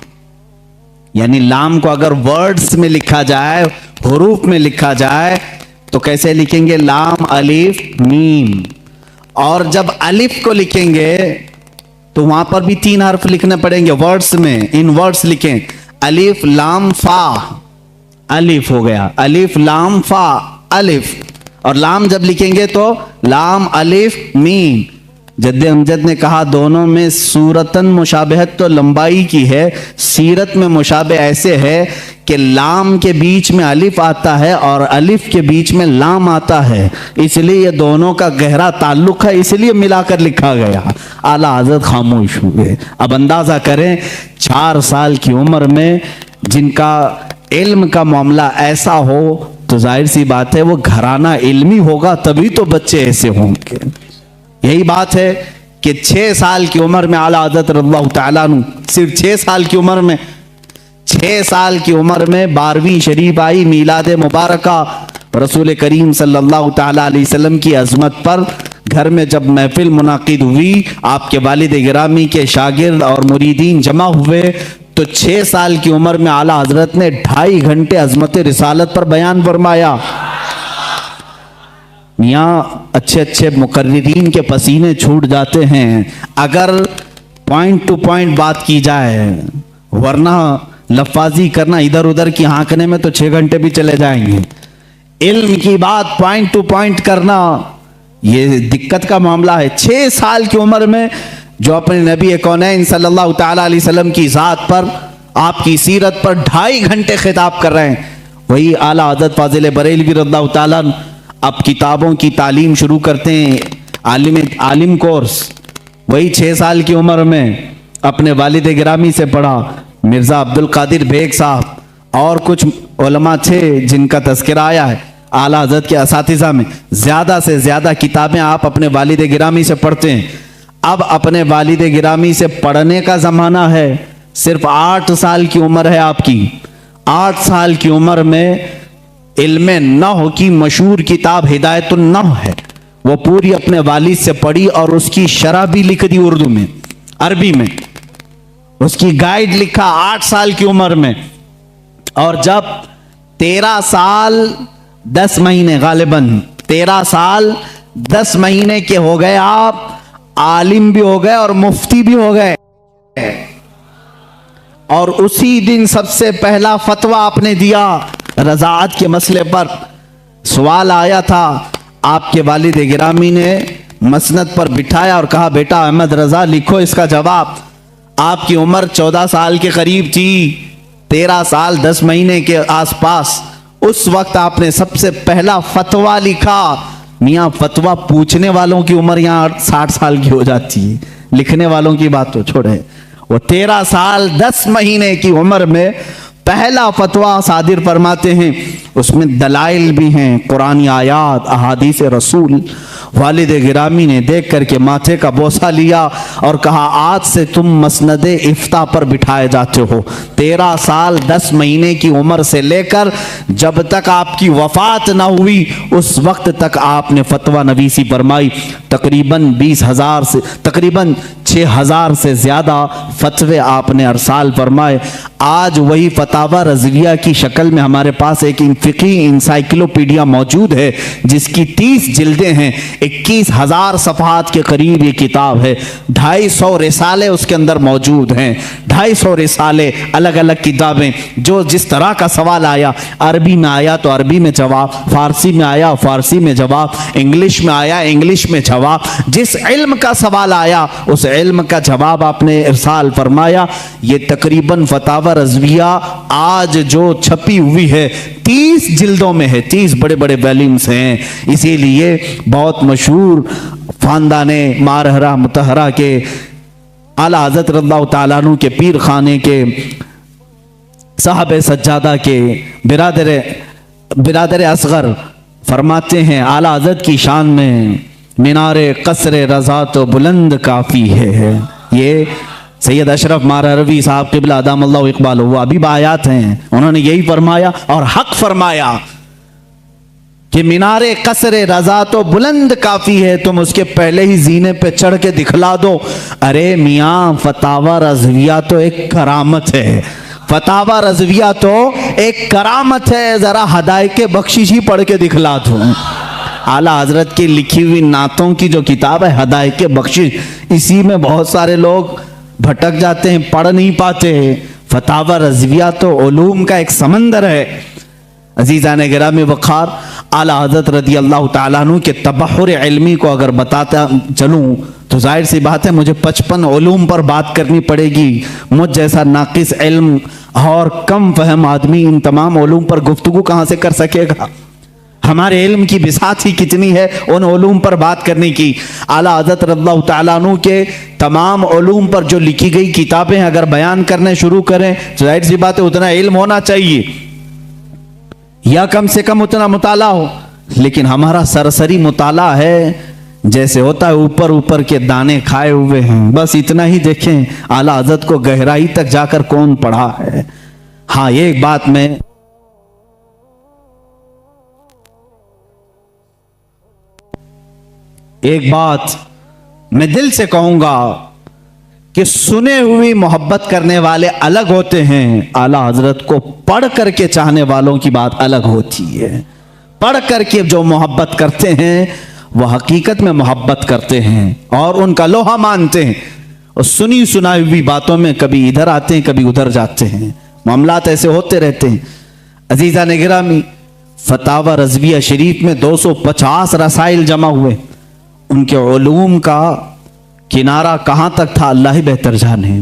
यानी लाम को अगर वर्ड्स में लिखा जाए, हुरूफ में लिखा जाए, तो कैसे लिखेंगे? लाम अलिफ मीम। और जब अलिफ को लिखेंगे तो वहां पर भी 3 हर्फ लिखने पड़ेंगे वर्ड्स में, इन वर्ड्स लिखें, अलिफ लाम फा, अलिफ हो गया, अलिफ लाम फा अलिफ। और लाम जब लिखेंगे तो लाम अलिफ मीम। जद्दे अमजद ने कहा दोनों में सूरतन मुशाबहत तो लंबाई की है, सीरत में मुशाबह ऐसे है कि लाम के बीच में अलिफ आता है और अलिफ के बीच में लाम आता है, इसलिए ये दोनों का गहरा ताल्लुक है, इसलिए मिलाकर लिखा गया। आला हज़रत खामोश हुए। अब अंदाजा करें 4 साल की उम्र में जिनका इल्म का मामला ऐसा हो तो जाहिर सी बात है वो घराना इल्मी होगा, तभी तो बच्चे ऐसे होंगे। यही बात है कि 6 साल की उम्र में आला हज़रत रज़ियल्लाहु तआला अन्हु, सिर्फ 6 साल की उम्र में, 6 साल की उम्र में 12वीं शरीफ आई, मीलाद मुबारका रसूल करीम सल्लल्लाहु तआला अलैहि वसल्लम की अजमत पर। घर में जब महफिल मुनाकिद हुई, आपके वालिद गिरामी के शागिर्द और मुरीदीन जमा हुए, तो 6 साल की उम्र में आला हजरत ने 2.5 घंटे अजमत रिसालत पर बयान फरमाया। मियाँ अच्छे अच्छे मुकर्रिरीन के पसीने छूट जाते हैं अगर पॉइंट टू पॉइंट बात की जाए, वरना लफाजी करना इधर उधर की हाँकने में तो 6 घंटे भी चले जाएंगे। इल्म की बात पॉइंट टू पॉइंट करना ये दिक्कत का मामला है। 6 साल की उम्र में जो अपने नबी कौनैन सल्लल्लाहु ताला अलैहि वसल्लम की ज़ात पर, आपकी सीरत पर 2.5 घंटे खिताब कर रहे हैं, वही आला हज़रत फाजिल बरेलवी रज़ियल्लाहु ताला अब किताबों की तालीम शुरू करते हैं, आलिम कोर्स। वही 6 साल की उम्र में अपने वालिद गिरामी से पढ़ा, मिर्ज़ा अब्दुल कादिर बेग साहब और कुछ उलमा थे जिनका तज़किरा आया है आला हज़रत के असातिज़ा में। ज़्यादा से ज़्यादा किताबें आप अपने वालिद गिरामी से पढ़ते हैं। अब अपने वालिद गिरामी से पढ़ने का ज़माना है। सिर्फ 8 साल की उम्र है आपकी। 8 साल की उम्र में इल्मे नहव की मशहूर किताब हिदायतुन नहव है, वो पूरी अपने वालिद से पढ़ी और उसकी शरह भी लिख दी उर्दू में, अरबी में, उसकी गाइड लिखा 8 साल की उम्र में। और जब 13 साल 10 महीने, गालिबन 13 साल 10 महीने के हो गए, आप आलिम भी हो गए और मुफ्ती भी हो गए। और उसी दिन सबसे पहला फतवा आपने दिया रज़ाअत के मसले पर। सवाल आया था, आपके वालिद गिरामी ने मसनद पर बिठाया और कहा बेटा अहमद रजा लिखो इसका जवाब। आपकी उम्र 14 साल के करीब थी, 13 साल 10 महीने के आसपास। उस वक्त आपने सबसे पहला फतवा लिखा। मियाँ फतवा पूछने वालों की उम्र यहाँ 60 साल की हो जाती है, लिखने वालों की बात तो छोड़े। वो 13 साल 10 महीने की उम्र में पहला फतवा सादिर फरमाते हैं। उसमें दलाइल भी हैं, कुरानी आयात, अहादीस रसूल। वालिद गिरामी ने देख करके माथे का बोसा लिया और कहा आज से तुम मसनद इफ्ता पर बिठाए जाते हो। 13 साल 10 महीने की उम्र से लेकर जब तक आपकी वफात ना हुई उस वक्त तक आपने फतवा नवीसी फरमाई। तकरीबन 20,000 से तकरीबन 6,000 से ज़्यादा फतवे आपने अरसाल फरमाए। आज वही फतावा रज़विया की शक्ल में हमारे पास एक फ़िक़ही इंसाइक्लोपीडिया मौजूद है जिसकी 30 जिल्दें हैं, 21,000 सफ़हात के करीब ये किताब है। 250 रिसाले उसके अंदर मौजूद हैं, 250 रिसाले, अलग अलग किताबें। जो जिस तरह का सवाल आया, अरबी में आया तो अरबी में जवाब, फ़ारसी में आया फ़ारसी में जवाब, इंग्लिश में आया इंग्लिश में जवाब। जिस इल्म का सवाल आया उस इल्म का जवाब आपने इरसाल फरमाया। ये तकरीबन फतावा रज़विया आज जो छपी हुई है 30 जिल्दों में है, 30 बड़े बड़े वॉल्यूम्स हैं। इसीलिए बहुत मशहूर ख़ानदाने मारहरा मुतहरा के आला हज़रत रज़ियल्लाहु ताला अन्हु के पीर खाने के साहब सज्जादा के बिरादर असगर फरमाते हैं आला हज़रत की शान में मीनारे कसरे रज़ा तो बुलंद काफ़ी है। ये सैयद अशरफ मारवी साहब क़िबला अदामल्लाहु इक़बालहु वो अभी आयात हैं, उन्होंने यही फरमाया और हक फरमाया कि मीनारे कसरे रज़ा तो बुलंद काफ़ी है, तुम उसके पहले ही जीने पे चढ़ के दिखला दो। अरे मियाँ फतावा रज़विया तो एक करामत है, फतावा रज़विया तो एक करामत है, ज़रा हदायके बख्शिश ही पढ़ के दिखला दो। आला हज़रत की लिखी हुई नातों की जो किताब है हदायके बख्शिश, इसी में बहुत सारे लोग भटक जाते हैं, पढ़ नहीं पाते हैं। फतावा रज़विया तो उलूम का एक समंदर है। अजीज़ान गिरामी वक़ार, आला हज़रत रज़ी अल्लाह ताला अन्हु के तबहुर इल्मी को अगर बताता चलूँ तो जाहिर सी बात है मुझे 55 उलूम पर बात करनी पड़ेगी। मुझ जैसा नाकिस इल्म और कम फहम आदमी इन तमाम उलूम पर गुफ्तगू कहाँ से कर सकेगा। हमारे इल्म की बिसात ही कितनी है उन उलूम पर बात करने की। आला हज़रत रज़ियल्लाहु ताला अन्हु के तमाम उलूम पर जो लिखी गई किताबें अगर बयान करने शुरू करें तो जाहिर सी बात है उतना इल्म होना चाहिए या कम से कम उतना मुताला हो, लेकिन हमारा सरसरी मुताला है जैसे होता है ऊपर ऊपर के दाने खाए हुए हैं, बस इतना ही देखें। आला हज़रत को गहराई तक जाकर कौन पढ़ा है। हाँ, एक बात मैं दिल से कहूंगा कि सुने हुई मोहब्बत करने वाले अलग होते हैं, आला हज़रत को पढ़ करके चाहने वालों की बात अलग होती है। पढ़ करके जो मोहब्बत करते हैं वह हकीकत में मोहब्बत करते हैं और उनका लोहा मानते हैं, और सुनी सुनाई हुई बातों में कभी इधर आते हैं कभी उधर जाते हैं, मामलात ऐसे होते रहते हैं। अजीज़ा ने गिरामी, फतावा रज़विया शरीफ में 250 रसाइल जमा हुए, उनके उलूम का किनारा कहाँ तक था अल्लाह ही बेहतर जाने।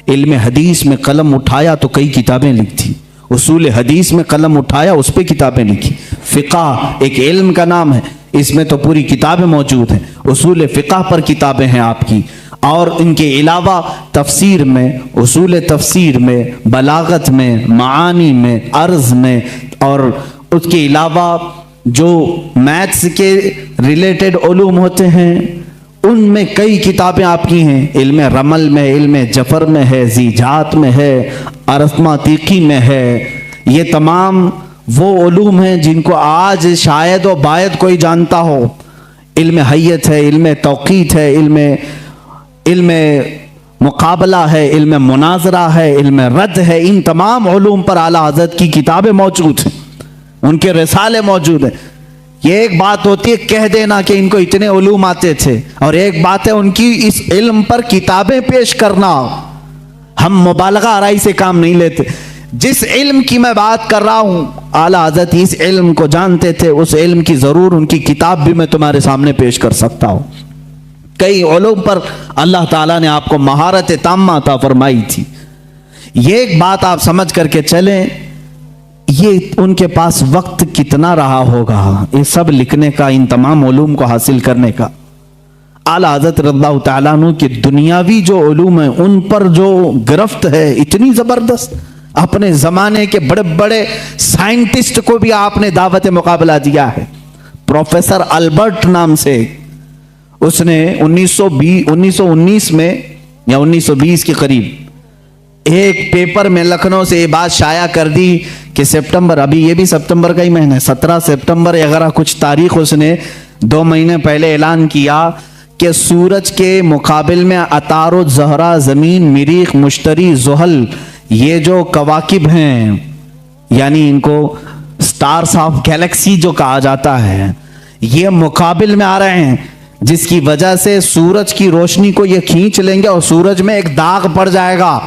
इल्म हदीस में कलम उठाया तो कई किताबें लिखी, उसूल हदीस में कलम उठाया उस पर किताबें लिखी। फ़िक़्ह एक इल्म का नाम है, इसमें तो पूरी किताबें मौजूद हैं, उसूल फ़िक़्ह पर किताबें हैं आपकी, और इनके अलावा तफसीर में, उसूल तफसीर में, बलागत में, मानी में, अर्ज़ में, और उसके अलावा जो मैथ्स के रिलेटेड उलूम होते हैं उनमें कई किताबें आपकी हैं। इल्म रमल में, इल्म जफर में है, ज़ीजात में है, अरस्मातीकी में है। ये तमाम वो उलूम हैं जिनको आज शायद व बायद कोई जानता हो। इल्म हय्यत है, इल्म तौक़ीत है, इल्म मुकाबला है, इल्म मुनाजरा है, इल्म रद्द है। इन तमाम उलूम पर आला हज़रत की किताबें मौजूद हैं, उनके रिसाले मौजूद हैं। ये एक बात होती है कह देना कि इनको इतने उलूम आते थे, और एक बात है उनकी इस इल्म पर किताबें पेश करना। हम मुबालगा आराई से काम नहीं लेते। जिस इल्म की मैं बात कर रहा हूं, आला हज़रत इस इल्म को जानते थे, उस इल्म की जरूर उनकी किताब भी मैं तुम्हारे सामने पेश कर सकता हूं। कई उलूम पर अल्लाह ताला ने आपको महारत ताम्मा अता फरमाई थी। ये एक बात आप समझ करके चलें, ये उनके पास वक्त कितना रहा होगा ये सब लिखने का, इन तमाम उलूम को हासिल करने का। आला हज़रत रज़ियल्लाहु ताला अन्हु की दुनियावी जो उलूम है उन पर जो गिरफ्त है इतनी ज़बरदस्त, अपने ज़माने के बड़े बड़े साइंटिस्ट को भी आपने दावत मुकाबला दिया है। प्रोफेसर अल्बर्ट नाम से, उसने 1919 में या 1920 के करीब एक पेपर में लखनऊ से ये बात शाया कर दी कि सितंबर, अभी ये भी सितंबर का ही महीना है, 17 सितंबर वगैरह कुछ तारीख उसने 2 महीने पहले ऐलान किया कि सूरज के मुकाबिल में अतारो ज़हरा, ज़मीन, मरीख, मुश्तरी, ज़ुहल, ये जो कवाकिब हैं, यानी इनको स्टार्स ऑफ गैलेक्सी जो कहा जाता है, ये मुकाबिल में आ रहे हैं, जिसकी वजह से सूरज की रोशनी को ये खींच लेंगे और सूरज में एक दाग पड़ जाएगा।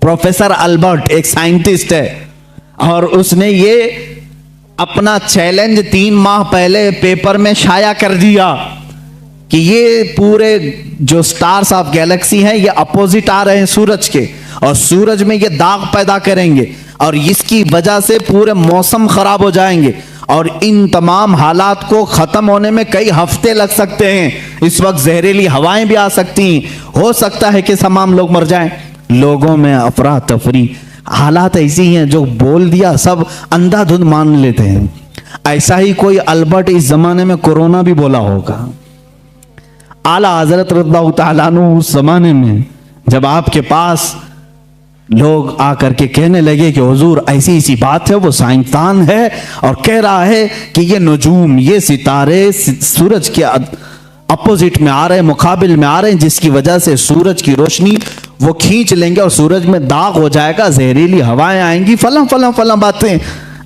प्रोफेसर अल्बर्ट एक साइंटिस्ट है और उसने ये अपना चैलेंज 3 माह पहले पेपर में शाया कर दिया कि ये पूरे जो स्टार्स ऑफ गैलेक्सी हैं ये अपोजिट आ रहे हैं सूरज के, और सूरज में ये दाग पैदा करेंगे और इसकी वजह से पूरे मौसम खराब हो जाएंगे और इन तमाम हालात को ख़त्म होने में कई हफ्ते लग सकते हैं। इस वक्त जहरीली हवाएं भी आ सकती हैं, हो सकता है कि तमाम लोग मर जाएं। लोगों में अफरा तफरी, हालात ऐसी हैं जो बोल दिया सब अंधाधुंध मान लेते हैं। ऐसा ही कोई अल्बर्ट इस जमाने में कोरोना भी बोला होगा। आला हजरत रज़ियल्लाहु ताला अन्हु उस जमाने में जब आपके पास लोग आकर के कहने लगे कि हुजूर ऐसी ऐसी बात है, वो साइंसदान है और कह रहा है कि ये नजूम, ये सितारे सूरज के अपोजिट में आ रहे हैं, मुकाबिल में आ रहे हैं, जिसकी वजह से सूरज की रोशनी वो खींच लेंगे और सूरज में दाग हो जाएगा, जहरीली हवाएं आएंगी, फला फला फला बातें।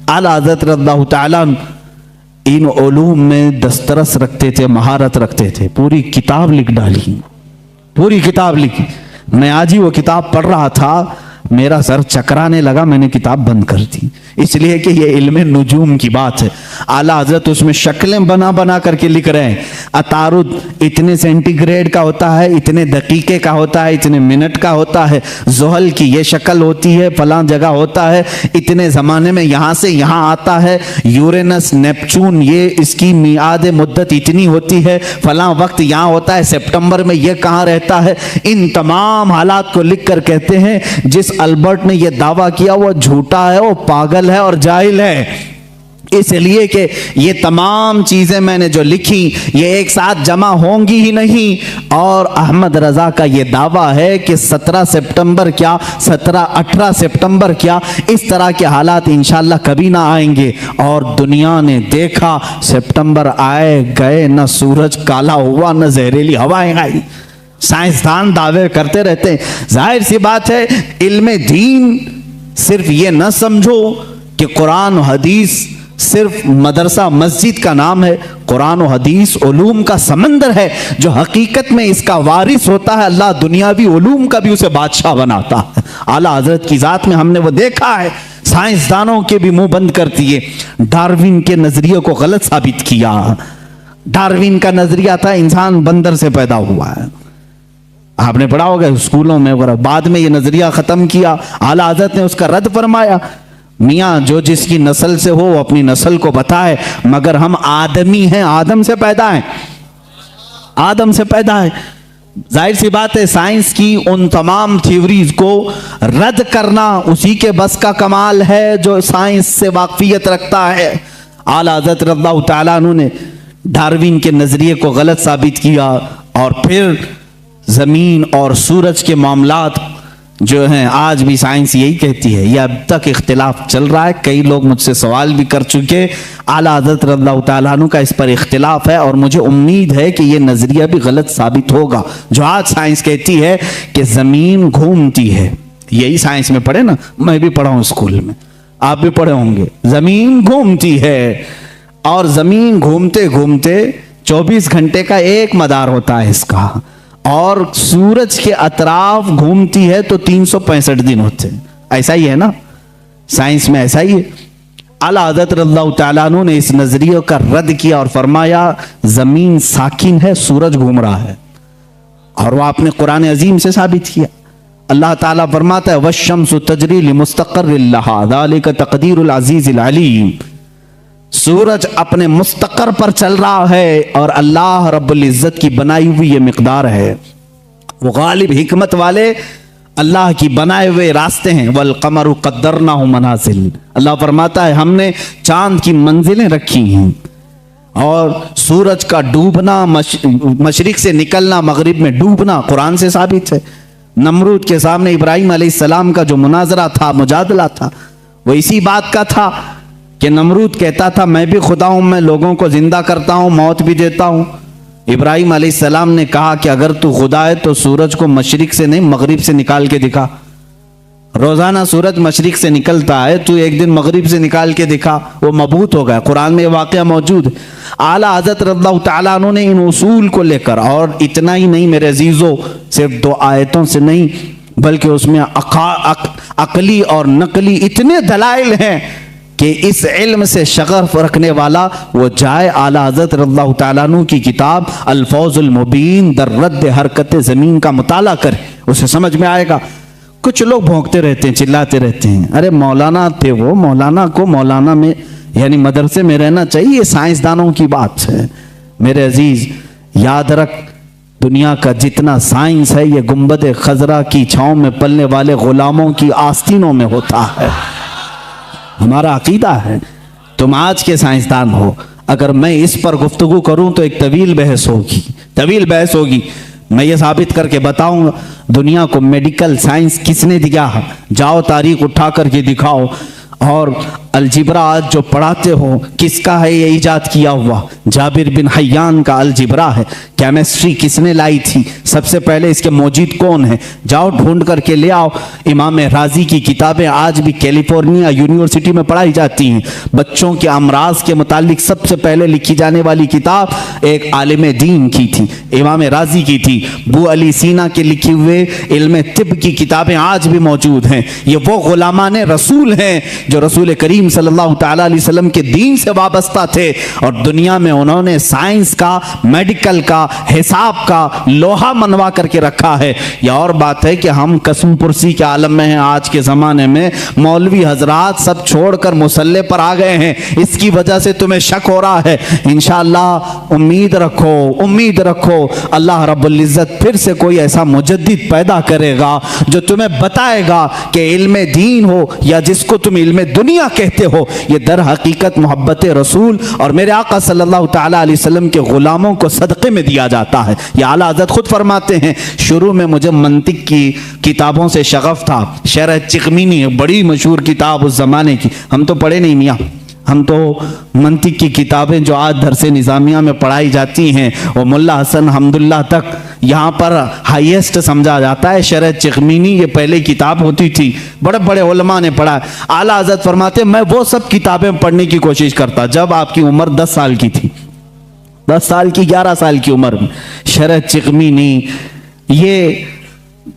आला हज़रत रज़ियल्लाहु ताला इन उलूम में दस्तरस रखते थे, महारत रखते थे, पूरी किताब लिख डाली, पूरी किताब लिखी। मैं आज ही वो किताब पढ़ रहा था, मेरा सर चकराने लगा, मैंने किताब बंद कर दी, इसलिए कि ये इल्म नुजूम की बात है। आला हजरत उसमें शक्लें बना बना करके लिख रहे हैं, अतारुद इतने सेंटीग्रेड का होता है, इतने दकीके का होता है, इतने मिनट का होता है, ज़ुहल की ये शक्ल होती है, फलां जगह होता है, इतने ज़माने में यहाँ से यहाँ आता है, यूरेनस नेपचून ये इसकी मियाद मुद्दत इतनी होती है, फलां वक्त यहाँ होता है, सितंबर में ये कहाँ रहता है। इन तमाम हालात को लिख कर कहते हैं जिस अल्बर्ट ने यह दावा किया वो झूठा है, वो पागल है और जाहिल है, इसलिए कि ये तमाम चीजें मैंने जो लिखी ये एक साथ जमा होंगी ही नहीं। और अहमद रजा का ये दावा है कि 17 सितंबर क्या, 17-18 सितंबर क्या, इस तरह के हालात इंशाल्लाह कभी ना आएंगे। और दुनिया ने देखा, सितंबर आए गए, न सूरज काला हुआ न जहरीली हवाएं आई। साइंसदान दावे करते रहते हैं। जाहिर सी बात है, इल्म दीन सिर्फ ये न समझो कि कुरान और हदीस सिर्फ मदरसा मस्जिद का नाम है। कुरान और हदीस उलूम का समंदर है, जो हकीकत में इसका वारिस होता है। अल्लाह दुनियावी उलूम का भी उसे बादशाह बनाता है। आला हजरत की जात में हमने वो देखा है। साइंसदानों के भी मुंह बंद कर दिए, डार्विन के नजरिए को गलत साबित किया। डार्विन का नजरिया था इंसान बंदर से पैदा हुआ है, आपने पढ़ा होगा स्कूलों में वगैरह। बाद में ये नजरिया खत्म किया, आला हज़रत ने उसका रद्द फरमाया, मियाँ जो जिसकी नस्ल से हो वो अपनी नस्ल को बताए, मगर हम आदमी हैं, आदम से पैदा हैं, आदम से पैदा है। जाहिर सी बात है, साइंस की उन तमाम थ्योरीज को रद्द करना उसी के बस का कमाल है जो साइंस से वाकफियत रखता है। आला हज़रत रज़ियल्लाहु ताला अन्हु ने डार्विन के नजरिए को गलत साबित किया और फिर जमीन और सूरज के मामलात जो हैं आज भी साइंस यही कहती है। यह अब तक इख्तिलाफ चल रहा है, कई लोग मुझसे सवाल भी कर चुके। आला हज़रत रज़ियल्लाहु ताला अन्हु का इस पर इख्तिलाफ है और मुझे उम्मीद है कि यह नजरिया भी गलत साबित होगा। जो आज साइंस कहती है कि जमीन घूमती है, यही साइंस में पढ़े ना, मैं भी पढ़ा हूं स्कूल में, आप भी पढ़े होंगे। जमीन घूमती है और जमीन घूमते घूमते 24 घंटे का एक मदार होता है इसका, और सूरज के अतराफ घूमती है तो 365 दिन होते हैं। ऐसा ही है ना, साइंस में ऐसा ही है। आला हज़रत रज़ियल्लाहु ताला अन्हु ने इस नजरिए का रद्द किया और फरमाया जमीन साकिन है, सूरज घूम रहा है, और वो आपने कुरान अजीम से साबित किया। अल्लाह ताला फरमाता है वश्शम्सु तजरी लिमुस्तक़र्रिन लहा ज़ालिका तक़दीरुल अज़ीज़िल अलीम। सूरज अपने मुस्तकर पर चल रहा है और अल्लाह रब्बुल इज्जत की बनाई हुई ये मिकदार है। वो गालिब हिकमत वाले अल्लाह की बनाए हुए रास्ते हैं। वल क़मरु क़द्दरनाहु मनाज़िल, अल्लाह फरमाता है हमने चांद की मंजिलें रखी हैं, और सूरज का डूबना, मशरिक से निकलना, मगरिब में डूबना कुरान से साबित है। नमरूद के सामने इब्राहिम अलैहिस्सलाम का जो मुनाजरा था, मुजादला था, वो इसी बात का था कि नमरूद कहता था मैं भी खुदा हूं, मैं लोगों को जिंदा करता हूं, मौत भी देता हूं। इब्राहिम अलैहिस्सलाम ने कहा कि अगर तू खुदा है तो सूरज को मशरिक से नहीं मगरिब से निकाल के दिखा। रोजाना सूरज मशरिक से निकलता है, तू एक दिन मगरिब से निकाल के दिखा। वो मबूत हो गया, कुरान में वाक़या मौजूद है। आला हज़रत रज़ियल्लाहु ताला अन्हु ने इन उसूल को लेकर, और इतना ही नहीं मेरे अजीजों, सिर्फ 2 आयतों से नहीं बल्कि उसमें अकली और नकली इतने दलाइल हैं कि इस इल्म से शगफ रखने वाला वो जाए आला हज़रत रज़ियल्लाहु ताला अन्हु की किताब अल-फौज़ुल मुबीन दर रद्द हरकत ज़मीन का मुताला करे, उसे समझ में आएगा। कुछ लोग भौंकते रहते हैं, चिल्लाते रहते हैं, अरे मौलाना थे वो, मौलाना को मौलाना में यानी मदरसे में रहना चाहिए, साइंसदानों की बात है। मेरे अजीज याद रख, दुनिया का जितना साइंस है ये गुंबद खजरा की छांव में पलने वाले गुलामों की आस्तीनों में होता है। हमारा अकीदा है। तुम आज के साइंसदान हो, अगर मैं इस पर गुफ्तगू करूं तो एक तवील बहस होगी। मैं ये साबित करके बताऊंगा दुनिया को मेडिकल साइंस किसने दिया है, जाओ तारीख उठा करके दिखाओ। और अलजिब्रा आज जो पढ़ाते हो किसका है ये इजाद किया हुआ? जाबिर बिन हयान का अलजिब्रा है। केमिस्ट्री किसने लाई थी? सबसे पहले इसके मौजूद कौन है? जाओ ढूंढ करके ले आओ। इमाम राजी की किताबें आज भी कैलिफोर्निया यूनिवर्सिटी में पढ़ाई जाती हैं। बच्चों के अमराज के मुतालिक सबसे पहले लिखी जाने वाली किताब एक आलिम दीन की थी, इमाम राजी की थी। बू अली सीना के लिखे हुए इल्म तिब की किताबें आज भी मौजूद हैं। ये वो गुलामान रसूल हैं जो रसूल करीम सल्लल्लाहु तआला अलैहि वसल्लम के दीन से वाबस्ता थे, और दुनिया में उन्होंने साइंस का, मेडिकल का, हिसाब का लोहा मनवा करके रखा है। यह और बात है कि हम कसम पुरसी के आलम में हैं। आज के ज़माने में मौलवी हजरात सब छोड़कर मुसल्ले पर आ गए हैं। इसकी वजह से तुम्हें शक हो रहा है। इंशाअल्लाह उम्मीद रखो अल्लाह रब्बुल इज़्ज़त फिर से कोई ऐसा मुजद्दिद पैदा करेगा जो तुम्हें बताएगा कि इल्म दीन हो या जिसको तुम इल्म दुनिया कहते हो, ये दर हकीकत मोहब्बत रसूल और मेरे आका सल्लल्लाहु तआला अलैहि वसल्लम के गुलामों को सदक़े में दिया जाता है। ये आला हज़रत खुद फरमाते हैं, शुरू में मुझे मंतिक की किताबों से शगफ था। शरह चिकमीनी बड़ी मशहूर किताब उस ज़माने की, हम तो पढ़े नहीं मियाँ, हम तो मंतिक की किताबें जो आज दरसे निज़ामिया में पढ़ाई जाती हैं वो मुल्ला हसन हम्दुल्लाह तक यहाँ पर हाईएस्ट समझा जाता है। शरह चिकमीनी ये पहले किताब होती थी, बड़े बड़े उलमा ने पढ़ा। आला हज़रत फरमाते मैं वो सब किताबें पढ़ने की कोशिश करता जब आपकी उम्र 10 साल की थी, 10 साल की 11 साल की उम्र में शरह चिकमीनी ये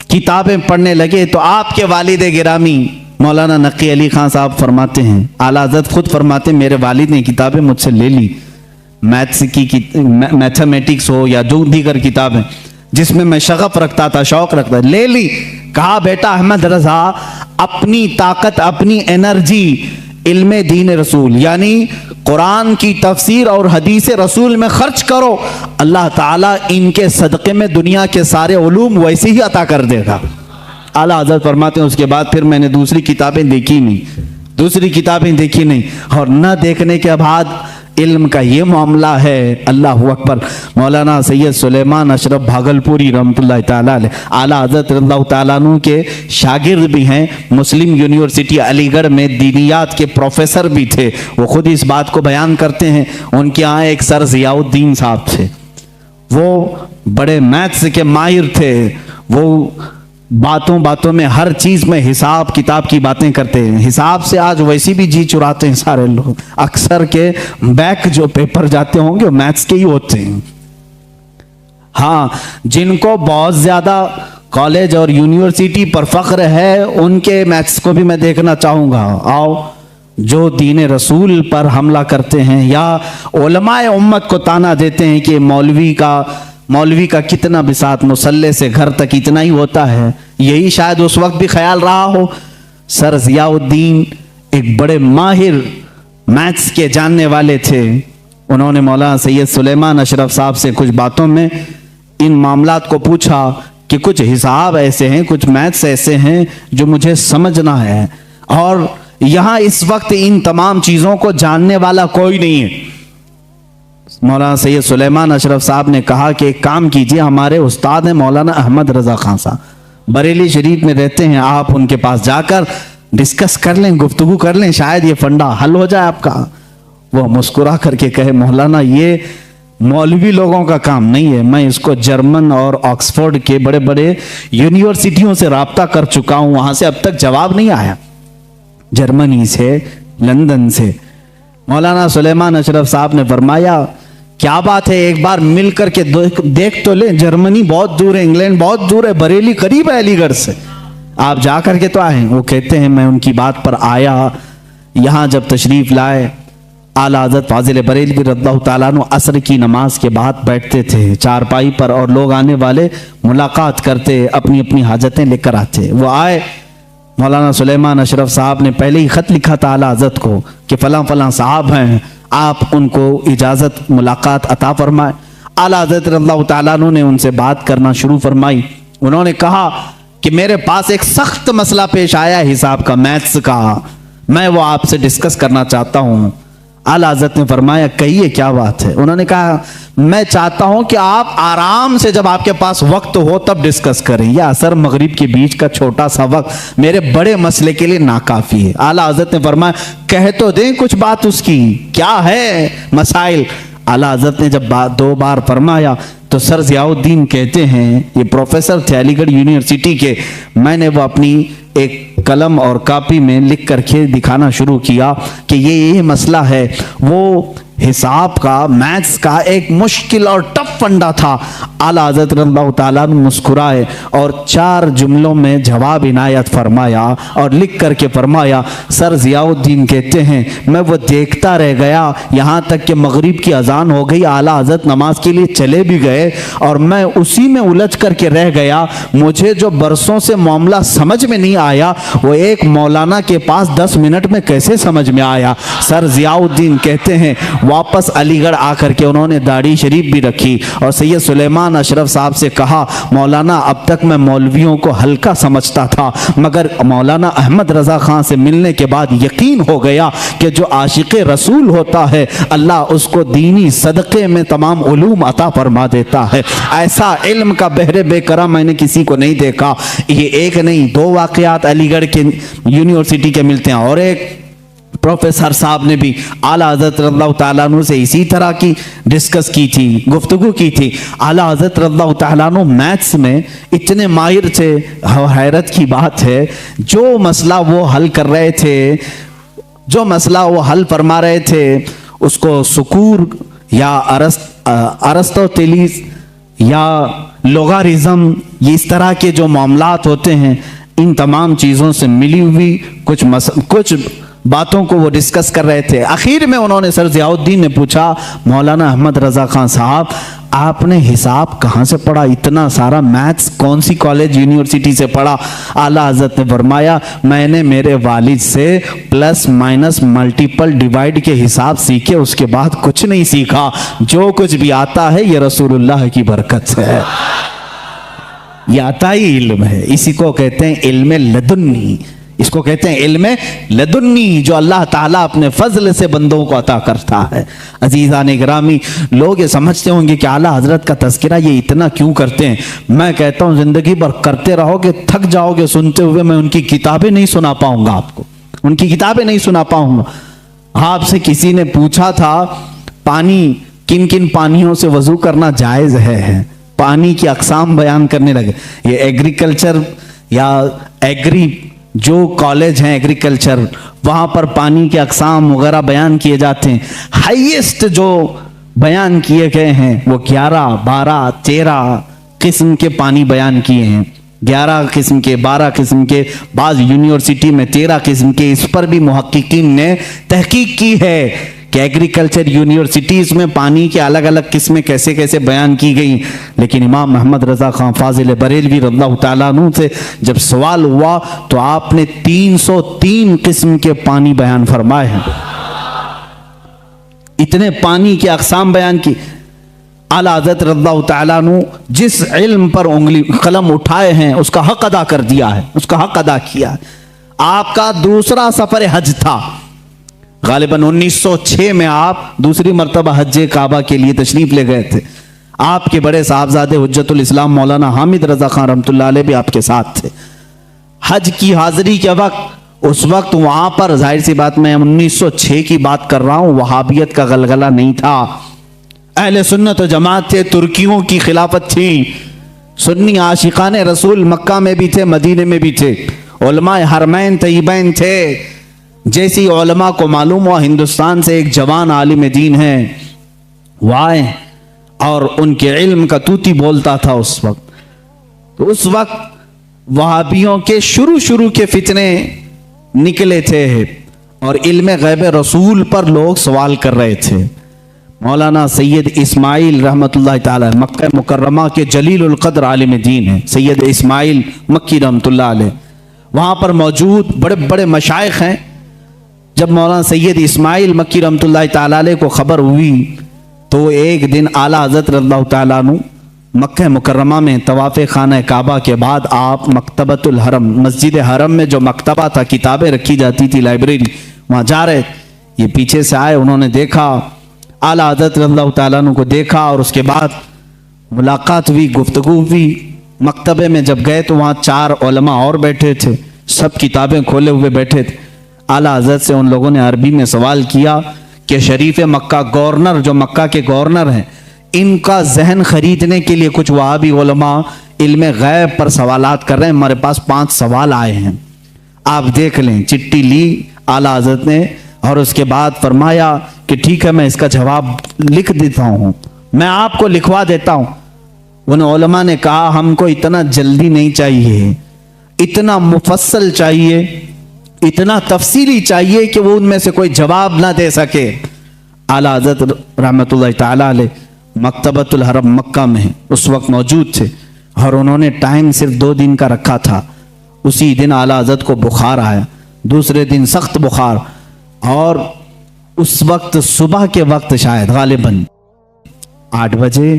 किताबें पढ़ने लगे तो आपके वालिद गिरामी मौलाना नकी अली खान साहब फरमाते हैं, आला हज़रत खुद फरमाते हैं मेरे वालिद ने किताबें मुझसे ले ली, मैथ्स की मैथमेटिक्स हो या जो दीगर किताबें जिसमें मैं शगफ रखता था, शौक रखता था, ले ली। कहा बेटा अहमद रजा अपनी ताकत, अपनी एनर्जी इल्म दीन रसूल यानी कुरान की तफसीर और हदीस रसूल में खर्च करो, अल्लाह ताला इनके सदक़े में दुनिया के सारे उलूम वैसे ही अता कर देगा। आला हज़रत फरमाते हैं उसके बाद फिर मैंने दूसरी किताबें देखी नहीं, और न देखने के बाद इल्म का ये मामला है। अल्लाह अकबर। मौलाना सैयद सुलेमान अशरफ भागलपुरी रहमतुल्लाह ताला अलैह आला हज़रत रज़ियल्लाहु ताला अन्हु के शागिर्द भी हैं, मुस्लिम यूनिवर्सिटी अलीगढ़ में दीनियात के प्रोफेसर भी थे। वो खुद इस बात को बयान करते हैं। उनके यहाँ एक सर ज़ियाउद्दीन साहब थे, वो बड़े मैथ्स के माहिर थे। वो बातों में हर चीज में हिसाब किताब की बातें करते हैं। हिसाब से आज वैसी भी जी चुराते हैं सारे लोग। अक्सर के बैक जो पेपर जाते होंगे वो मैथ्स के ही होते हैं। हाँ, जिनको बहुत ज्यादा कॉलेज और यूनिवर्सिटी पर फख्र है उनके मैथ्स को भी मैं देखना चाहूंगा। आओ, जो दीन रसूल पर हमला करते हैं या उलमाए उम्मत को ताना देते हैं कि मौलवी का कितना बिसात मुसल्ले से घर तक इतना ही होता है, यही शायद उस वक्त भी ख्याल रहा हो। सर ज़ियाउद्दीन एक बड़े माहिर मैथ्स के जानने वाले थे। उन्होंने मौलाना सैयद सुलेमान अशरफ साहब से कुछ बातों में इन मामलात को पूछा कि कुछ हिसाब ऐसे हैं, कुछ मैथ्स ऐसे हैं जो मुझे समझना है, और यहाँ इस वक्त इन तमाम चीज़ों को जानने वाला कोई नहीं है। मौलाना सैयद सुलेमान अशरफ साहब ने कहा कि एक काम कीजिए, हमारे उस्ताद हैं मौलाना अहमद रजा खान साहब, बरेली शरीफ में रहते हैं, आप उनके पास जाकर डिस्कस कर लें, गुफ्तगू कर लें, शायद ये फंडा हल हो जाए आपका। वो मुस्कुरा करके कहे, मौलाना ये मौलवी लोगों का काम नहीं है, मैं इसको जर्मन और ऑक्सफोर्ड के बड़े बड़े यूनिवर्सिटियों से राब्ता कर चुका हूं, वहां से अब तक जवाब नहीं आया, जर्मनी से, लंदन से। मौलाना सुलेमान अशरफ साहब ने फरमाया, क्या बात है, एक बार मिल करके देख तो ले, जर्मनी बहुत दूर है, इंग्लैंड बहुत दूर है, बरेली करीब है अलीगढ़ से, आप जा करके तो आए। वो कहते हैं मैं उनकी बात पर आया, यहाँ जब तशरीफ लाए, आला हज़रत फाजिल बरेलवी रज़ियल्लाहु ताला अन्हु असर की नमाज के बाद बैठते थे चारपाई पर, और लोग आने वाले मुलाकात करते, अपनी अपनी हाजतें लेकर आते। वो आए, मौलाना सुलेमान अशरफ साहब ने पहले ही ख़त लिखा था आला हज़रत को कि फ़लाँ फ़लाँ साहब हैं, आप उनको इजाज़त मुलाकात अता फरमाएं। आला हज़रत रज़ियल्लाहु ताला अन्हु ने उनसे बात करना शुरू फरमाई। उन्होंने कहा कि मेरे पास एक सख्त मसला पेश आया हिसाब का, मैथ्स का, मैं वो आपसे डिस्कस करना चाहता हूँ। आला हज़रत ने फरमाया कहिए क्या बात है। उन्होंने कहा मैं चाहता हूं कि आप आराम से जब आपके पास वक्त हो तब डिस्कस करें, यह असर मगरिब के बीच का छोटा सा वक्त मेरे बड़े मसले के लिए नाकाफी है। आला हज़रत ने फरमाया कह तो दें कुछ बात उसकी, क्या है मसाइल। आला हज़रत ने जब दो बार फरमाया तो सर ज़ियाउद्दीन कहते हैं, ये प्रोफेसर थे अलीगढ़ यूनिवर्सिटी के, मैंने वो अपनी एक कलम और कॉपी में लिख करके दिखाना शुरू किया कि ये मसला है। वो हिसाब का, मैथ्स का एक मुश्किल और टफ फंडा था। आला हज़रत रज़ियल्लाहु ताला अन्हु मुस्कुराए और 4 जुमलों में जवाब इनायत फरमाया और लिख करके फरमाया सर ज़ियाउद्दीन कहते हैं मैं वो देखता रह गया यहाँ तक कि मगरिब की अजान हो गई, आला हज़रत नमाज के लिए चले भी गए और मैं उसी में उलझ करके रह गया। मुझे जो बरसों से मामला समझ में नहीं आया वो एक मौलाना के पास 10 मिनट में कैसे समझ में आया। सर ज़ियाउद्दीन कहते हैं वापस अलीगढ़ आकर के उन्होंने दाढ़ी शरीफ भी रखी और सैयद सुलेमान अशरफ साहब से कहा मौलाना अब तक मैं मौलवियों को हल्का समझता था, मगर मौलाना अहमद रज़ा खान से मिलने के बाद यकीन हो गया कि जो आशिक़ रसूल होता है अल्लाह उसको दीनी सदक़े में तमाम उलूम अता फरमा देता है। ऐसा इल्म का बहरे बेकरा मैंने किसी को नहीं देखा। ये एक नहीं 2 वाक़यात अलीगढ़ के यूनिवर्सिटी के मिलते हैं और एक प्रोफेसर साहब ने भी आला हज़रत रज़ियल्लाहु ताला अन्हु से इसी तरह की डिस्कस की थी, गुफ्तगू की थी। आला हज़रत रज़ियल्लाहु ताला अन्हु मैथ्स में इतने माहिर थे, हैरत की बात है जो मसला वो हल कर रहे थे, जो मसला वो हल फरमा रहे थे उसको सुकूर या अरस्तोतेलिस या लोगारिज्म, ये इस तरह के जो मामलात होते हैं इन तमाम चीज़ों से मिली हुई कुछ बातों को वो डिस्कस कर रहे थे। आखिर में उन्होंने सर ज़ियाउद्दीन ने पूछा मौलाना अहमद रज़ा खान साहब आपने हिसाब कहाँ से पढ़ा, इतना सारा मैथ्स कौन सी कॉलेज यूनिवर्सिटी से पढ़ा। आला हज़रत ने फरमाया मैंने मेरे वालिद से प्लस माइनस मल्टीपल डिवाइड के हिसाब सीखे, उसके बाद कुछ नहीं सीखा। जो कुछ भी आता है ये रसूलुल्लाह की बरकत से है, ये आता ही इल्म है। इसी को कहते हैं इल्म लदुन्नी, इसको कहते हैं इल्म लदुन्नी जो अल्लाह ताला अपने फजल से बंदों को अता करता है। अजीज़ान इकरामी, लोग ये समझते होंगे कि आला हज़रत का तज़किरा ये इतना क्यों करते हैं। मैं कहता हूँ ज़िंदगी भर करते रहोगे, थक जाओगे सुनते हुए। मैं उनकी किताबें नहीं सुना पाऊंगा आपको, उनकी किताबें नहीं सुना पाऊंगा। आपसे किसी ने पूछा था पानी किन किन पानियों से वजू करना जायज़ है, पानी की अक़साम बयान करने लगे। ये एग्रीकल्चर या एग्री जो कॉलेज हैं एग्रीकल्चर, वहाँ पर पानी के अक़साम वगैरह बयान किए जाते हैं। हाईएस्ट जो बयान किए गए हैं वो 11, 12, 13 किस्म के पानी बयान किए हैं। 11 किस्म के, 12 किस्म के, बाज़ यूनिवर्सिटी में 13 किस्म के। इस पर भी मुहक्किकीन ने तहकीक की है कि एग्रीकल्चर यूनिवर्सिटीज़ में पानी के अलग अलग किस्में कैसे कैसे बयान की गई। लेकिन इमाम अहमद रज़ा खान फाजिल बरेलवी रज़ियल्लाहु ताला अन्हु से जब सवाल हुआ तो आपने 303 किस्म के पानी बयान फरमाए हैं। इतने पानी के अक़साम बयान की। आला हज़रत रज़ियल्लाहु ताला अन्हु जिस इल्म पर उंगली कलम उठाए हैं उसका हक अदा कर दिया है, उसका हक अदा किया है। आपका दूसरा सफ़र हज था, गालिबन 1906 में आप दूसरी मरतबा हज्जे काबा के लिए तशरीफ ले गए थे। आपके बड़े साहबजादे हुज्जतुल इस्लाम मौलाना हामिद रज़ा खान रहमतुल्लाह अलैह भी आपके साथ थे। हज की हाजिरी के वक्त, उस वक्त वहां पर जाहिर सी बात मैं 1906 की बात कर रहा हूं, वहाबियत का गलगला नहीं था। अहले सुन्नत व जमात थे, तुर्कियों की खिलाफत थी, सुन्नी आशिकान रसूल मक्का में भी थे, मदीने में भी थे, उलमाए हरमैन तय्यबैन थे। जैसी उलमा को मालूम हुआ हिंदुस्तान से एक जवान आलिम दीन है वो आए और उनके इल्म का तूती बोलता था उस वक्त। तो उस वक्त वहाबियों के शुरू के फितने निकले थे और इल्म गैब रसूल पर लोग सवाल कर रहे थे। मौलाना सैयद इस्माइल रहमतुल्लाह ताला मक्का मुकर्रमा के जलीलुल कद्र आलिम दीन है, सैयद इस्माइल मक्की रहमतुल्लाह अलैह, वहाँ पर मौजूद बड़े बड़े मशाइख हैं। जब मौलाना सैयद इस्माइल मक्की रहमतुल्लाह ताला अलैह को खबर हुई तो एक दिन आला हज़रत रज़ियल्लाहु ताला अन्हु मक्का मुकर्रमा में तवाफ़े खाना काबा के बाद आप मकतबतुल हरम, मस्जिद हरम में जो मकतबा था, किताबें रखी जाती थी, लाइब्रेरी, वहाँ जा रहे। ये पीछे से आए, उन्होंने देखा, आला हज़रत रज़ियल्लाहु ताला अन्हु को देखा और उसके बाद मुलाकात हुई, गुफ्तगू हुई। मकतबे में जब गए तो वहाँ 4 उलमा और बैठे थे, सब किताबें खोले हुए बैठे थे। आला हज़रत से उन लोगों ने अरबी में सवाल किया कि शरीफ मक्का गवर्नर, जो मक्का के गवर्नर हैं, इनका जहन खरीदने के लिए कुछ वहाबी उलमा इल्म गैब पर सवालात कर रहे हैं, हमारे पास 5 सवाल आए हैं, आप देख लें। चिट्ठी ली आला हज़रत ने और उसके बाद फरमाया कि ठीक है, मैं इसका जवाब लिख देता हूँ, मैं आपको लिखवा देता हूँ। उन उलमा ने कहा हमको इतना जल्दी नहीं चाहिए, इतना मुफस्सल चाहिए, इतना तफसीली चाहिए कि वो उनमें से कोई जवाब ना दे सके। आला हज़रत रहमतुल्लाह ताला अलैह मकतबतुल हरम मक्का में उस वक्त मौजूद थे और उन्होंने टाइम सिर्फ 2 दिन का रखा था। उसी दिन आला हज़रत को बुखार आया, दूसरे दिन सख्त बुखार, और उस वक्त सुबह के वक्त शायद गालिबन 8 बजे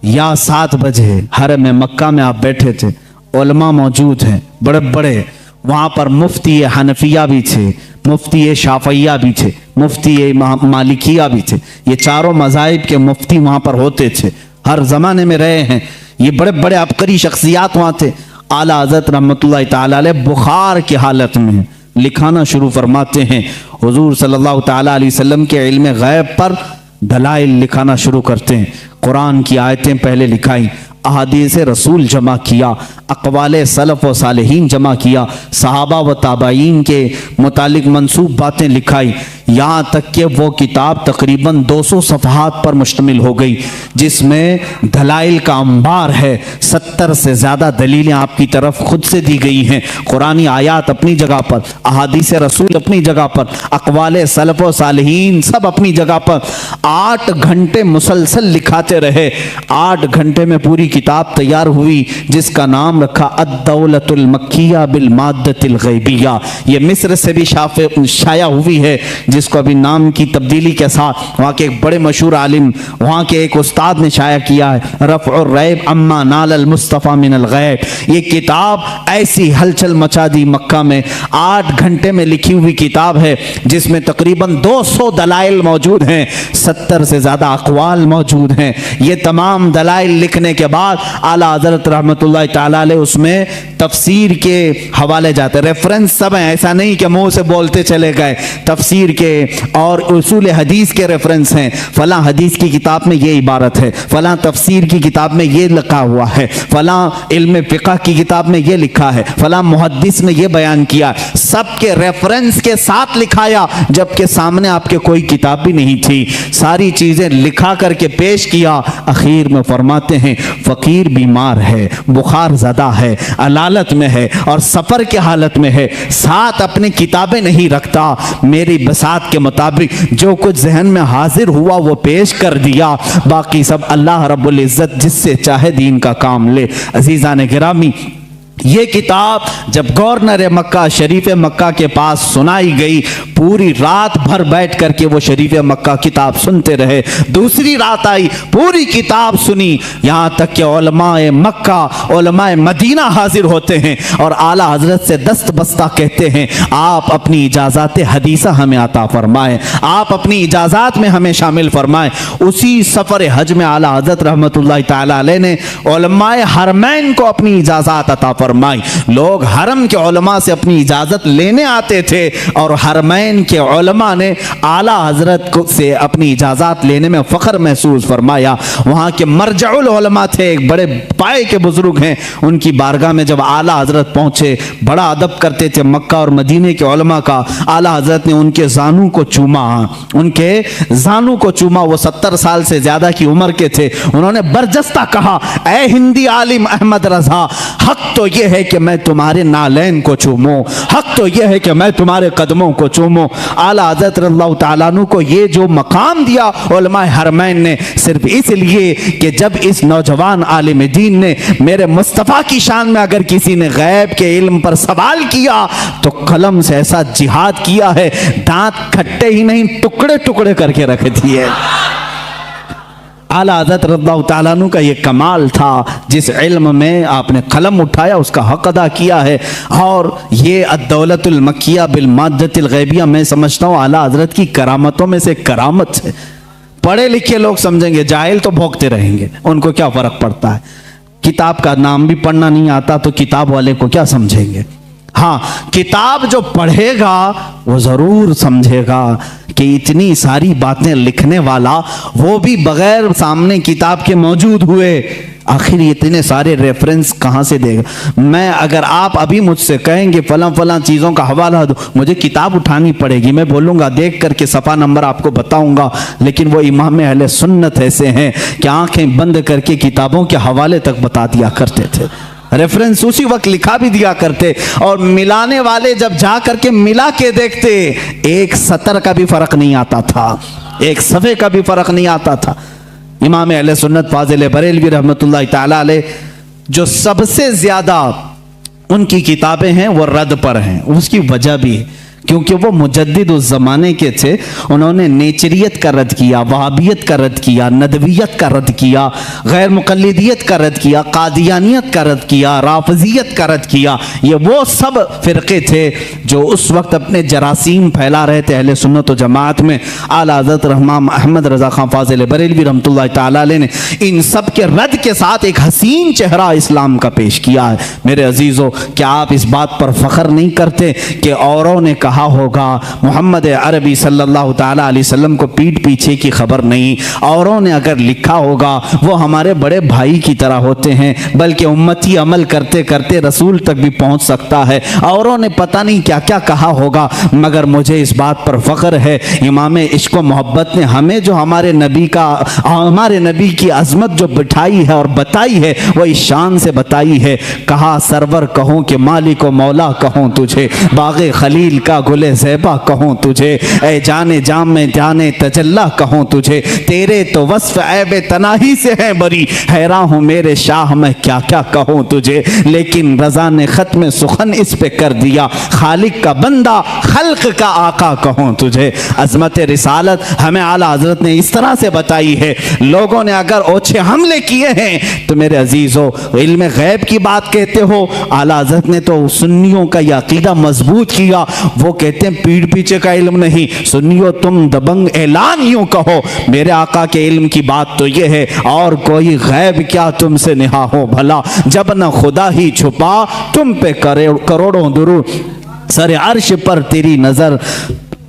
या 7 बजे हरम मक्का में आप बैठे थे, उलमा मौजूद हैं बड़े बड़े, वहाँ पर मुफ्ती हनफिया भी थे, मुफ्ती शाफिया भी थे, मुफ्ती मालिकिया भी थे। ये चारों मज़ाहिब के मुफ्ती वहाँ पर होते थे, हर ज़माने में रहे हैं। ये बड़े बड़े अबकरी शख्सियात वहाँ थे। आला हज़रत रहमतुल्लाह ताला अलैह बुखार की हालत में लिखाना शुरू फरमाते हैं। हुजूर सल्लल्लाहु ताला अलैहि वसल्लम के इल्म गैब पर दलाइल लिखाना शुरू करते हैं। कुरान की आयतें पहले लिखाई, अहादीस रसूल जमा किया, अक़वाले सलफ़ व सालिहीन जमा किया, सहाबा व ताबाईन के मुतालिक मंसूब बातें लिखाई, यहाँ तक कि वो किताब तकरीबन 200 सफ़हात पर मुश्तमिल हो गई, जिसमें दलाइल का अंबार है। 70 से ज़्यादा दलीलें आपकी तरफ खुद से दी गई हैं। कुरानी आयात अपनी जगह पर, अहादीस रसूल अपनी जगह पर, अक़वाले सलफ़ व सालिहीन सब अपनी जगह पर। 8 घंटे मुसलसल लिखाते रहे। 8 घंटे में पूरी किताब तैयार हुई, जिसका नाम रखा अद-दौलतुल मक्किया बिल माद्दतिल गैबिया। ये मिस्र से भी शाया हुई है, जिसको अभी नाम की तब्दीली के साथ वहाँ के एक बड़े मशहूर आलिम, वहाँ के एक उस्ताद ने शाया किया है, रफ़उर रैब अम्मा नालल मुस्तफ़ा मिनल गैब। ये किताब ऐसी हलचल मचा दी मक्का में। 8 घंटे में लिखी हुई किताब है, जिसमें तकरीबन 200 दलाइल मौजूद हैं, 70 से ज़्यादा अक़वाल मौजूद हैं। ये तमाम दलाइल लिखने के बाद आला हज़रत रहमतुल्लाह ताला अलैह उसमें तफसीर के हवाले जाते, रेफरेंस सब हैं, ऐसा नहीं कि मुंह से बोलते चले गए। तफसीर के और उसूल हदीस के रेफरेंस हैं, फलां हदीस की किताब में ये इबारत है, फलां तफसीर की किताब में ये लिखा हुआ है, फलां इल्म फ़िक़्ह की किताब में ये लिखा है, फलां मुहद्दिस ने ये बयान किया। सबके रेफरेंस के साथ लिखाया, जबकि सामने आपके कोई किताब भी नहीं थी। सारी चीज़ें लिखा करके पेश किया। आखिर में फरमाते हैं फ़कीर बीमार है, बुखार ज़दा है, अलालत में है और सफ़र के हालत में है, साथ अपनी किताबें नहीं रखता। मेरी बसात के मुताबिक जो कुछ जहन में हाजिर हुआ वो पेश कर दिया, बाकी सब अल्लाह रब्बुल इज़्ज़त जिससे चाहे दीन का काम ले। अज़ीज़ान गिरामी, ये किताब जब गवर्नर मक्का शरीफ मक्का के पास सुनाई गई, पूरी रात भर बैठ करके वो शरीफ मक्का किताब सुनते रहे। दूसरी रात आई, पूरी किताब सुनी, यहाँ तक कि उलमाए मक्का उलमाए मदीना हाजिर होते हैं और आला हजरत से दस्त बस्ता कहते हैं, आप अपनी इजाज़ात हदीसा हमें अता फरमाएं, आप अपनी इजाज़ात में हमें शामिल फरमाएं। उसी सफ़र हज में आला हजरत रहमतुल्लाह ताला अलैह ने उलमाए हरमैन को अपनी इजाज़ात अता फरमाई। लोग हरम के उलमा से अपनी इजाजत लेने आते थे और हरमैन के उलमा ने आला हजरत को से अपनी इजाजत लेने में फख्र महसूस फरमाया। वहाँ के मरजउल उलमा थे, एक बड़े पाए के बुजुर्ग हैं, उनकी बारगाह में जब आला हजरत पहुंचे, बड़ा अदब करते थे मक्का और मदीने के उलमा का। आला हजरत ने उनके जानू को चूमा, उनके जानू को चूमा। वो 70 साल से ज्यादा की उम्र के थे। उन्होंने बरजस्ता कहा, ए हिंदी आलिम अहमद रजा, हक तो यह है कि मैं तुम्हारे नालैन को चूमूं, हक तो यह है कि मैं तुम्हारे कदमों को चूमूं। आला हज़रत रज़ियल्लाहु ताला अन्हु को ये जो मकाम दिया उलमा हरमैन ने, सिर्फ इसलिए कि जब इस नौजवान आलिम दीन ने मेरे मुस्तफ़ा की शान में अगर किसी ने गैब के इल्म पर सवाल किया तो कलम से ऐसा जिहाद किया है, दांत खट्टे ही नहीं टुकड़े टुकड़े करके रख दिए। आला हज़रत रज़ियल्लाहु ताला अन्हु का ये कमाल था, जिस इल्म में आपने कलम उठाया उसका हक अदा किया है। और ये अद्दौलतुल मक्किया बिल माद्दतिल गैबिया मैं समझता हूँ आला हज़रत की करामतों में से करामत है। पढ़े लिखे लोग समझेंगे, जाहिल तो भोंकते रहेंगे, उनको क्या फर्क पड़ता है। किताब का नाम भी पढ़ना नहीं आता तो किताब वाले को क्या समझेंगे। हाँ, किताब जो पढ़ेगा वो जरूर समझेगा कि इतनी सारी बातें लिखने वाला वो भी बगैर सामने किताब के मौजूद हुए आखिर इतने सारे रेफरेंस कहाँ से देगा। मैं अगर आप अभी मुझसे कहेंगे फलां चीज़ों का हवाला दो, मुझे किताब उठानी पड़ेगी, मैं बोलूँगा देख करके सफ़ा नंबर आपको बताऊँगा। लेकिन वो इमाम अहले सुन्नत ऐसे हैं कि आंखें बंद करके किताबों के हवाले तक बता दिया करते थे, रेफरेंस उसी वक्त लिखा भी दिया करते। और मिलाने वाले जब जा करके मिला के देखते, एक सतर का भी फर्क नहीं आता था, एक सफ़े का भी फर्क नहीं आता था। इमाम अहले सुन्नत फाजिल बरेलवी रहमतुल्लाह ताला अलैह जो सबसे ज्यादा उनकी किताबें हैं वो रद पर हैं, उसकी वजह भी है क्योंकि वो मुजद्दिद उस ज़माने के थे। उन्होंने नेचरियत का रद्द किया, वहाबियत का रद्द किया, नदवियत का रद्द किया, गैर मुक़ल्लिदियत का रद्द किया, कादियानियत का रद्द किया, राफ़िज़ियत का रद्द किया। ये वो सब फ़िरक़े थे जो उस वक्त अपने जरासीम फैला रहे थे अहले सुन्नत व जमात में। आला हज़रत रहमान अहमद रज़ा ख़ान फ़ाज़िल बरेलवी रहमतुल्लाह ताला अलैह ने इन सब के रद्द के साथ एक हसीन चेहरा इस्लाम का पेश किया है। मेरे अजीज़ों, क्या आप इस बात पर फ़ख्र नहीं करते कि औरों ने कहा होगा मोहम्मद अरबी सल्लल्लाहु ताला अलैहि वसल्लम को पीठ पीछे की खबर नहीं, औरों ने अगर लिखा होगा वो हमारे बड़े भाई की तरह होते हैं, बल्कि उम्मती अमल करते करते रसूल तक भी पहुंच सकता है। औरों ने पता नहीं क्या क्या कहा होगा, मगर मुझे इस बात पर फ़ख्र है इमाम इश्क व मोहब्बत ने हमें जो हमारे नबी की अजमत जो बिठाई है और बताई है वो इस शान से बताई है। कहा सरवर कहूँ कि मालिक व मौला कहूँ तुझे, बाग़े खलील का गुले ज़ैबा कहूँ तुझे, ए जाने जाम में जाने तजल्ला कहूँ तुझे, तेरे तो वस्फ़ ऐब तनाही से है बरी, हैरान हूँ मेरे शाह मैं क्या क्या कहूँ तुझे। लेकिन रज़ा ने ख़त्म सुखन इस पे कर दिया, खालिक का बंदा खल्क का आका कहूँ तुझे। अज़मत रिसालत हमें आला हज़रत ने इस तरह से बताई है। लोगों ने अगर ओछे हमले किए हैं तो मेरे अजीज़ों, इल्म गैब की बात कहते हो, आला हज़रत ने तो सुन्नियों का यह अक़ीदा मजबूत किया। वो कहते हैं पीठ पीछे का इल्म नहीं, सुनियो तुम दबंग ऐलान यूं कहो, मेरे आका के इल्म की बात तो ये है और कोई गैब क्या तुमसे निहा हो भला, जब न खुदा ही छुपा तुम पे करोड़ों दुरूद, सरे अर्श पर तेरी नजर,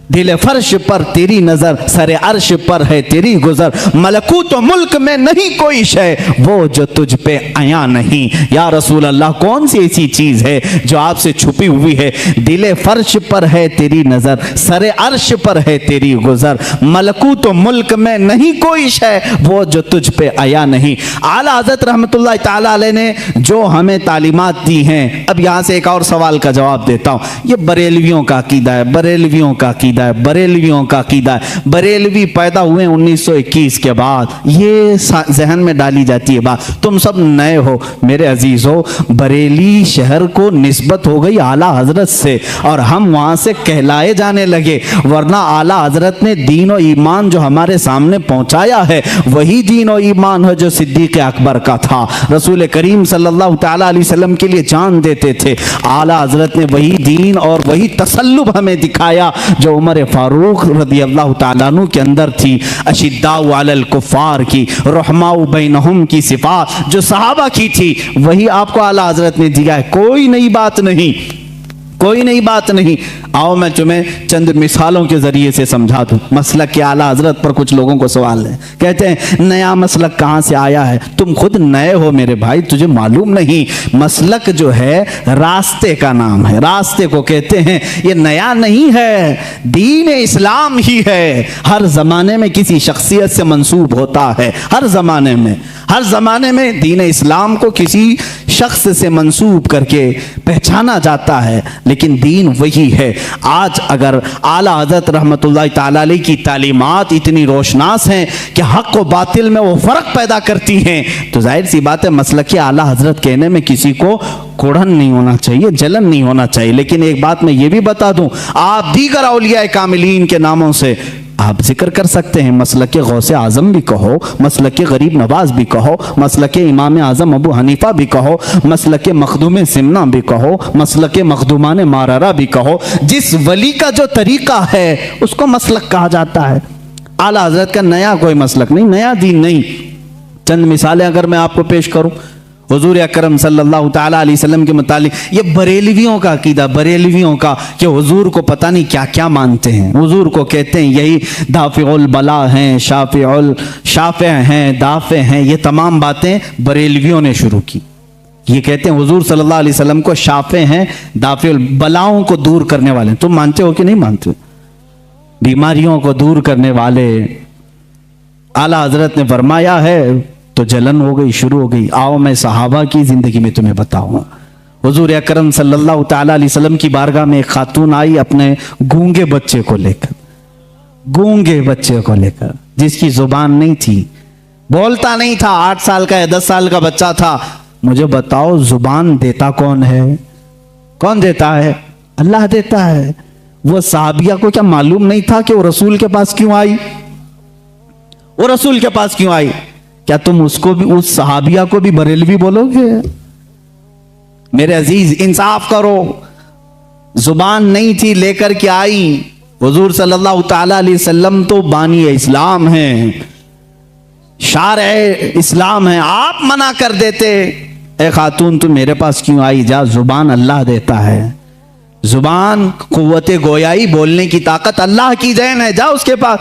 दिल फर्श पर तेरी नजर, सरे अर्श पर है तेरी गुजर, मलकूत मुल्क में नहीं कोई शय वो जो तुझ पे आया नहीं। या रसूल अल्लाह, कौन सी ऐसी चीज है जो आपसे छुपी हुई है। दिल फर्श पर है तेरी नजर, सरे अर्श पर है तेरी गुजर, मलकूत मुल्क में नहीं कोई शय वो जो तुझ पे आया नहीं। आला हज़रत रहमतुल्लाह ताला अलैह ने जो हमें तालीमात दी हैं। अब यहाँ से एक और सवाल का जवाब देता हूँ। ये बरेलवियों का अकीदा है, बरेलवियों का अकीदा है, बरेलवियों का अकीदा है। बरेलवी पैदा हुए 1921 के बाद, ये जहन में डाली जाती है बात। तुम सब नए हो मेरे अजीजों, बरेली शहर को निस्बत हो गई आला हजरत से और हम वहां से कहलाए जाने लगे, वरना आला हजरत ने दीन और ईमान जो हमारे सामने पहुंचाया है वही दीन और ईमान है जो सिद्दीक अकबर का था। रसूल करीम सल्लल्लाहु ताला अलैहि वसल्लम के लिए जान देते थे। आला हजरत ने वही दीन और वही तसल्लुब हमें दिखाया जो उमर फारूक रज़ी अल्लाह ताला अन्हु के अंदर थी। अशिद्दाउ अलल कुफ़ार की, रहमाउ बैनहुम की सिफात जो सहाबा की थी वही आपको आला हजरत ने दिया है। कोई नई बात नहीं, कोई नई बात नहीं। आओ मैं तुम्हें चंद मिसालों के जरिए से समझा दूं। मसलक के आला हजरत पर कुछ लोगों को सवाल है, कहते हैं नया मसलक कहाँ से आया है। तुम खुद नए हो मेरे भाई, तुझे मालूम नहीं। मसलक जो है रास्ते का नाम है, रास्ते को कहते हैं। ये नया नहीं है, दीन इस्लाम ही है। हर जमाने में किसी शख्सियत से मंसूब होता है, हर जमाने में, हर जमाने में दीन इस्लाम को किसी शख्स से मंसूब करके पहचाना जाता है, लेकिन दीन वही है। आज अगर आला हज़रत रहमतुल्लाह ताला अलैह की तालीमात इतनी रोशनास हैं कि हक़ व बातिल में वो फ़र्क पैदा करती हैं, तो जाहिर सी बात है मसलक आला हज़रत कहने में किसी को कुढ़न नहीं होना चाहिए, जलन नहीं होना चाहिए। लेकिन एक बात मैं ये भी बता दूं, आप दीगर औलिया कामिलीन के नामों से आप जिक्र कर सकते हैं, मसलक गौसे आजम भी कहो, मसलक गरीब नवाज भी कहो, मसलक इमाम आजम अबू हनीफा भी कहो, मसलक मखदूम सिमना भी कहो, मसलक मखदूमान मारारा भी कहो। जिस वली का जो तरीका है उसको मसलक कहा जाता है। आला हजरत का नया कोई मसलक नहीं, नया दीन नहीं। चंद मिसालें अगर मैं आपको पेश करूं हुजूर अकरम सल्लल्लाहु ताला अलैहि वसल्लम के मुतालिक, ये बरेलवियों का अकीदा, बरेलवियों का कि हुजूर को पता नहीं क्या क्या मानते हैं। हुजूर को कहते हैं यही दाफिउल बला हैं, शाफे हैं, दाफे हैं, ये तमाम बातें बरेलवियों ने शुरू की। ये कहते हैं हुजूर सल्लल्लाहु अलैहि वसल्लम को शाफे हैं, दाफिउल बलाओं को दूर करने वाले। तुम मानते हो कि नहीं मानते? बीमारियों को दूर करने वाले। आला हजरत ने फरमाया है तो जलन हो गई, शुरू हो गई। आओ मैं सहाबा की जिंदगी में तुम्हें बताऊं। हुजूर अकरम सल्लल्लाहु ताला अलैहि वसल्लम की बारगाह में एक खातून आई अपने गूंगे बच्चे को लेकर, गूंगे बच्चे को लेकर, जिसकी जुबान नहीं थी, बोलता नहीं था, 8 साल का या 10 साल का बच्चा था। मुझे बताओ जुबान देता कौन है? कौन देता है? अल्लाह देता है। वो साहबिया को क्या मालूम नहीं था कि वो रसूल के पास क्यों आई? वो रसूल के पास क्यों आई? क्या तुम उसको भी, उस सहाबिया को भी बरेलवी बोलोगे? मेरे अजीज इंसाफ करो। जुबान नहीं थी, लेकर के आई। हुजूर सल्लल्लाहु ताला अलैहि वसल्लम तो बानी इस्लाम हैं, शारे इस्लाम हैं, आप मना कर देते। ए खातून तुम मेरे पास क्यों आई? जा, जुबान अल्लाह देता है। जुबान कुव्वते गोयाई, बोलने की ताकत अल्लाह की देन है, जा उसके पास।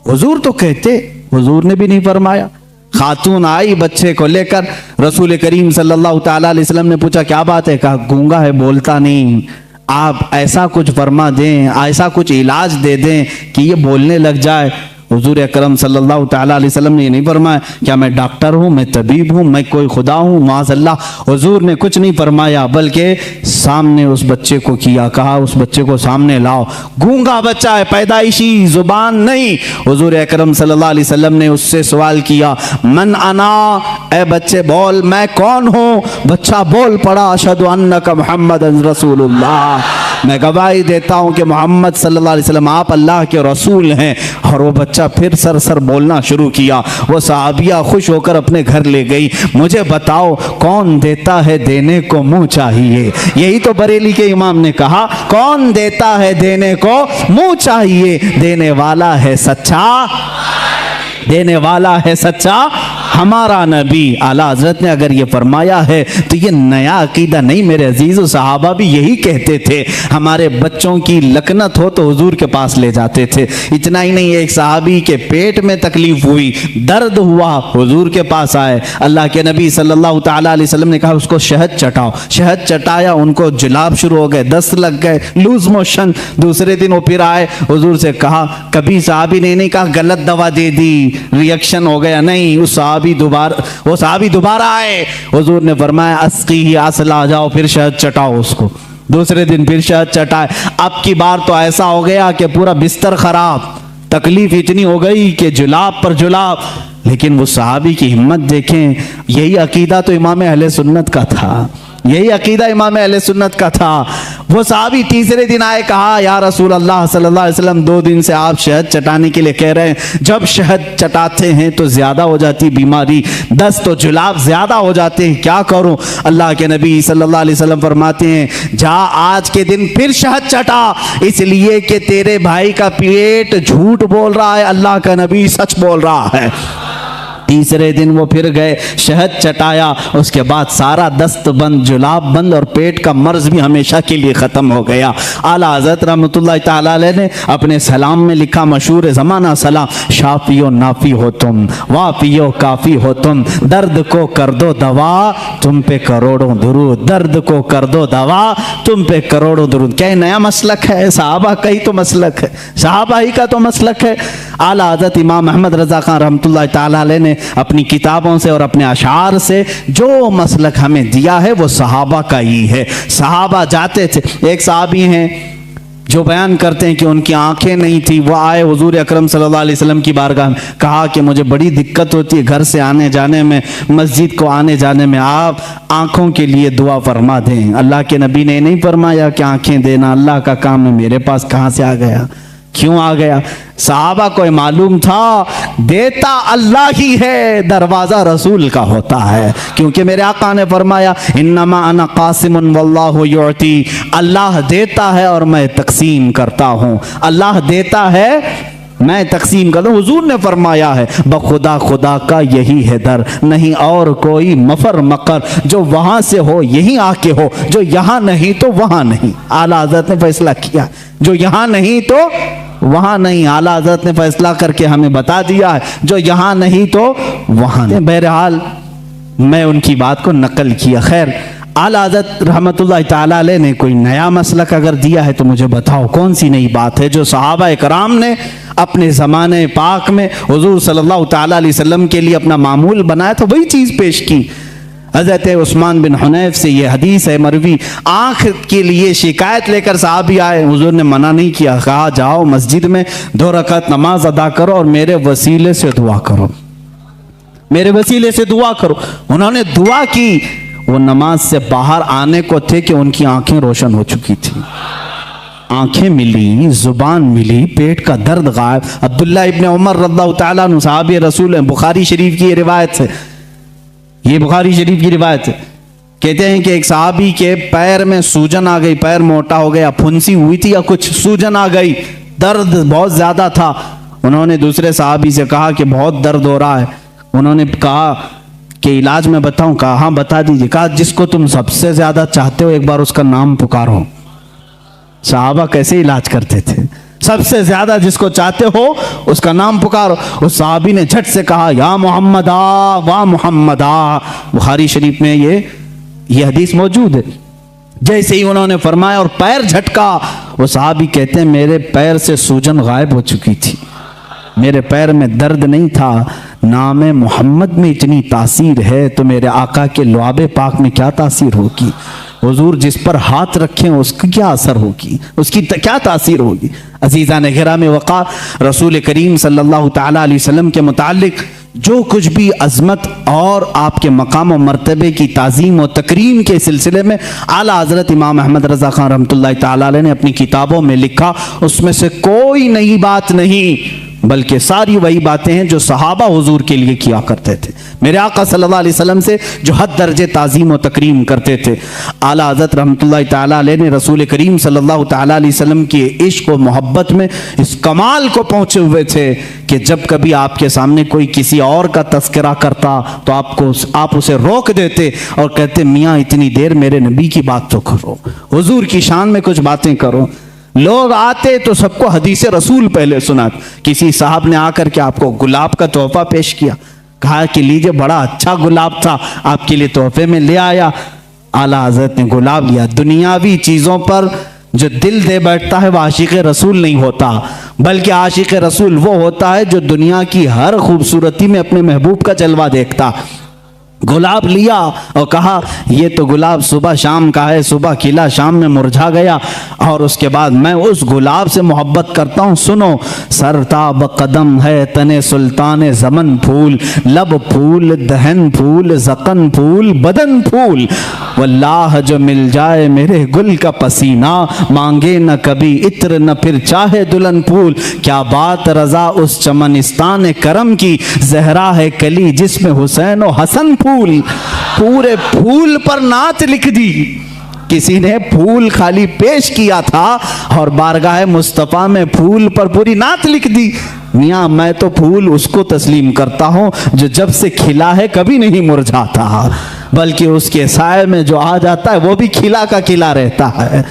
हुजूर तो कहते, हुजूर ने भी नहीं फरमाया। खातून आई बच्चे को लेकर, रसूल करीम सल्लल्लाहु ताला अलैहि वसल्लम ने पूछा क्या बात है? कहा गूंगा है, बोलता नहीं। आप ऐसा कुछ फरमा दें, ऐसा कुछ इलाज दे दें कि ये बोलने लग जाए। हुजूर अकरम सल्लल्लाहु ताला अलैहि वसल्लम ने ये नहीं फरमाया क्या मैं डॉक्टर हूँ, मैं तबीब हूँ, मैं कोई खुदा हूँ, माज़अल्लाह। हुजूर ने कुछ नहीं फरमाया, बल्कि सामने उस बच्चे को किया, कहा उस बच्चे को सामने लाओ। गूंगा बच्चा है, पैदाइशी, जुबान नहीं। हुजूर अकरम सल्लल्लाहु अलैहि वसल्लम ने उससे सवाल किया, मन अना, ए बच्चे बोल मैं कौन हूँ? बच्चा बोल पड़ा, अशहदु अन्नका मुहम्मदन रसूलुल्लाह, मैं गवाही देता हूँ कि मोहम्मद सल्लल्लाहु अलैहि वसल्लम आप अल्लाह के रसूल हैं। और वो बच्चा फिर सर बोलना शुरू किया। वो सहाबिया खुश होकर अपने घर ले गई। मुझे बताओ कौन देता है देने को मुंह चाहिए? यही तो बरेली के इमाम ने कहा, कौन देता है देने को मुंह चाहिए? देने वाला है सच्चा, देने वाला है सच्चा हमारा नबी। आला हजरत ने अगर ये फरमाया है तो ये नया अकीदा नहीं मेरे अजीज़ों। सहाबा भी यही कहते थे, हमारे बच्चों की लकनत हो तो हुजूर के पास ले जाते थे। इतना ही नहीं, एक सहाबी के पेट में तकलीफ हुई, दर्द हुआ, हुजूर के पास आए। अल्लाह के नबी सल्लल्लाहु ताला अलैहि वसल्लम ने कहा उसको शहद चटाओ। शहद चटाया, उनको जुलाब शुरू हो गए, दस्त लग गए, लूज मोशन। दूसरे दिन वो फिर आए, हुजूर से कहा, कभी सहाबी ने नहीं कहा गलत दवा दे दी, रिएक्शन हो गया, नहीं। वो सहाबी दोबारा आए, हुजूर ने फरमाया अस्की ही असला, जाओ फिर शहद चटाओ उसको। दूसरे दिन फिर शहद चटाए। अब की बार तो ऐसा हो गया कि पूरा बिस्तर खराब, तकलीफ इतनी हो गई कि जुलाब पर जुलाब। लेकिन वो सहाबी की हिम्मत देखें। यही अकीदा तो इमाम अहले सुन्नत का था, यही अकीदा इमाम अहले सुन्नत का था। वो सहाबी तीसरे दिन आए, कहा या रसूल अल्लाह सल्लल्लाहु अलैहि वसल्लम 2 दिन से आप शहद चटाने के लिए कह रहे हैं, जब शहद चटाते हैं तो ज्यादा हो जाती बीमारी, दस्त तो जुलाब ज्यादा हो जाते हैं, क्या करूं? अल्लाह के नबी सल्लल्लाहु अलैहि वसल्लम फरमाते हैं, जा आज के दिन फिर शहद चटा, इसलिए कि तेरे भाई का पेट झूठ बोल रहा है, अल्लाह का नबी सच बोल रहा है। तीसरे दिन वो फिर गए, शहद चटाया, उसके बाद सारा दस्त बंद, जुलाब बंद और पेट का मर्ज भी हमेशा के लिए ख़त्म हो गया। आला हज़रत रहमतुल्लाह ताला अलैह ने अपने सलाम में लिखा, मशहूर ज़माना सलाम, शाफियो नाफी हो तुम, वाफियो काफ़ी हो तुम, दर्द को कर दो दवा तुम पे करोड़ों दुरूद, दर्द को कर दो दवा तुम पे करोड़ों दुरूद। क्या नया मसलक है? सहाबा का ही तो मसलक है, सहाबा ही का तो मसलक है। आला हज़रत इमाम अहमद रज़ा खान रहमतुल्लाह ताला अलैह ने अपनी किताबों से और अपने अशार से जो मसलक हमें दिया है वो सहाबा का ही है। सहाबा जाते थे, एक सहाबी हैं जो बयान करते हैं कि उनकी आंखें नहीं थी, वो आए हुजूर अकरम सल्लल्लाहु अलैहि वसल्लम की बारगाह में, कहा कि मुझे बड़ी दिक्कत होती है घर से आने जाने में, मस्जिद को आने जाने में, आप आंखों के लिए दुआ फरमा दें। अल्लाह के नबी ने नहीं फरमाया कि आंखें देना अल्लाह का काम है, मेरे पास कहाँ से आ गया? क्यों आ गया? सहाबा को मालूम था देता अल्लाह ही है, दरवाजा रसूल का होता है, क्योंकि मेरे आका ने फरमाया इन्नमा अना कासिमुन वल्लाहु युअती, अल्लाह देता है और मैं तकसीम करता हूँ। अल्लाह देता है, मैं तकसीम करता हूँ। हुजूर ने फरमाया है बखुदा खुदा का यही है दर, नहीं और कोई मफर मकर, जो वहां से हो यहीं आके हो, जो यहाँ नहीं तो वहां नहीं। आला हज़रत ने फैसला किया, जो यहाँ नहीं तो वहां नहीं। आला हज़रत ने फैसला करके हमें बता दिया है, जो यहाँ नहीं तो वहां नहीं। बहरहाल मैं उनकी बात को नकल किया। खैर, आला हज़रत रहमतुल्लाह ताला अलैह ने कोई नया मसलक अगर दिया है तो मुझे बताओ कौन सी नई बात है जो सहाबा इकराम ने अपने ज़माने पाक में हुजूर सल्लल्लाहु ताला अलैहि वसल्लम के लिए अपना मामूल बनाया था, वही चीज़ पेश की। हज़रत उस्मान बिन हुनैफ से ये हदीस है मरवी, आँख के लिए शिकायत लेकर साहबी आए, हुजूर ने मना नहीं किया, कहा जाओ मस्जिद में 2 रकात नमाज अदा करो और मेरे वसीले से दुआ करो, मेरे वसीले से दुआ करो। उन्होंने दुआ की, वो नमाज से बाहर आने को थे कि उनकी आंखें रोशन हो चुकी थी। आंखें मिली, जुबान मिली, पेट का दर्द गायब। अब्दुल्ला इब्न उमर रज़ियल्लाहु ताला अन्हु सहाबी रसूल हैं, बुखारी शरीफ की ये रिवायत है, ये बुखारी शरीफ की रिवायत है। कहते हैं कि एक सहाबी के पैर में सूजन आ गई, पैर मोटा हो गया, फुंसी हुई थी या कुछ, सूजन आ गई, दर्द बहुत ज्यादा था। उन्होंने दूसरे सहाबी से कहा कि बहुत दर्द हो रहा है। उन्होंने कहा कि इलाज में बताऊं? कहा हाँ बता दीजिए। कहा जिसको तुम सबसे ज्यादा चाहते हो एक बार उसका नाम पुकारो। सहाबा कैसे इलाज करते थे? सबसे ज्यादा जिसको चाहते हो उसका नाम पुकारो। उस सहाबी ने झट से कहा या मोहम्मदा वा मोहम्मदा। बुखारी शरीफ में ये हदीस मौजूद है। जैसे ही उन्होंने फरमाया और पैर झटका, वो सहाबी कहते हैं मेरे पैर से सूजन गायब हो चुकी थी, मेरे पैर में दर्द नहीं था। नाम मोहम्मद में इतनी तासीर है तो मेरे आका के लुआबे पाक में क्या तासीर होगी? हुजूर जिस पर हाथ रखें उसकी क्या असर होगी, उसकी क्या तासीर होगी? अजीज़ा ने गिराम वक़ार, रसूल करीम सल्लल्लाहु ताला अलैहि वसल्लम के मुतालिक जो कुछ भी अज़मत और आपके मकाम और मर्तबे की ताज़ीम और तकरीम के सिलसिले में आला हज़रत इमाम अहमद रज़ा ख़ान रहमतुल्लाहि ताला अलैह ने अपनी किताबों में लिखा, उसमें से कोई नई बात नहीं, बल्कि सारी वही बातें हैं जो सहाबा हुजूर के लिए किया करते थे, मेरे आका सल्लल्लाहु अलैहि वसल्लम से जो हद दर्जे ताज़ीम और तकरीम करते थे। आला हज़रत रहमतुल्लाहि ताला अलैह ने रसूल करीम सल्लल्लाहु ताला अलैहि वसल्लम के इश्क और मोहब्बत में इस कमाल को पहुँचे हुए थे कि जब कभी आपके सामने कोई किसी और का तस्करा करता तो आप उसे रोक देते और कहते मियाँ इतनी देर मेरे नबी की बात तो करो, हुजूर की शान में कुछ बातें करो। लोग आते तो सबको हदीस रसूल पहले सुनाते। किसी साहब ने आकर के आपको गुलाब का तोहफा पेश किया, कहा कि लीजिए बड़ा अच्छा गुलाब था, आपके लिए तोहफे में ले आया। आला हज़रत ने गुलाब लिया। दुनियावी चीज़ों पर जो दिल दे बैठता है वह आशिक़ रसूल नहीं होता, बल्कि आशिक़ रसूल वो होता है जो दुनिया की हर खूबसूरती में अपने महबूब का जलवा देखता। गुलाब लिया और कहा ये तो गुलाब सुबह शाम का है, सुबह खिला शाम में मुरझा गया, और उसके बाद मैं उस गुलाब से मोहब्बत करता हूँ। सुनो, सरताब कदम है तने सुल्तान ज़मन फूल, लब फूल दहन फूल ज़क़न फूल बदन फूल, वल्लाह जो मिल जाए मेरे गुल का पसीना, मांगे न कभी इत्र न फिर चाहे दुल्हन फूल। क्या बात रज़ा उस चमनिस्तान करम की, जहरा है कली जिसमें हुसैन और हसन फूल। पूरे फूल पर नात लिख दी। किसी ने फूल खाली पेश किया था और बारगाह मुस्तफ़ा में फूल पर पूरी नात लिख दी। मियाँ मैं तो फूल उसको तस्लीम करता हूँ जो जब से खिला है कभी नहीं मुरझाता, बल्कि उसके साए में जो आ जाता है वो भी खिला का खिला रहता है।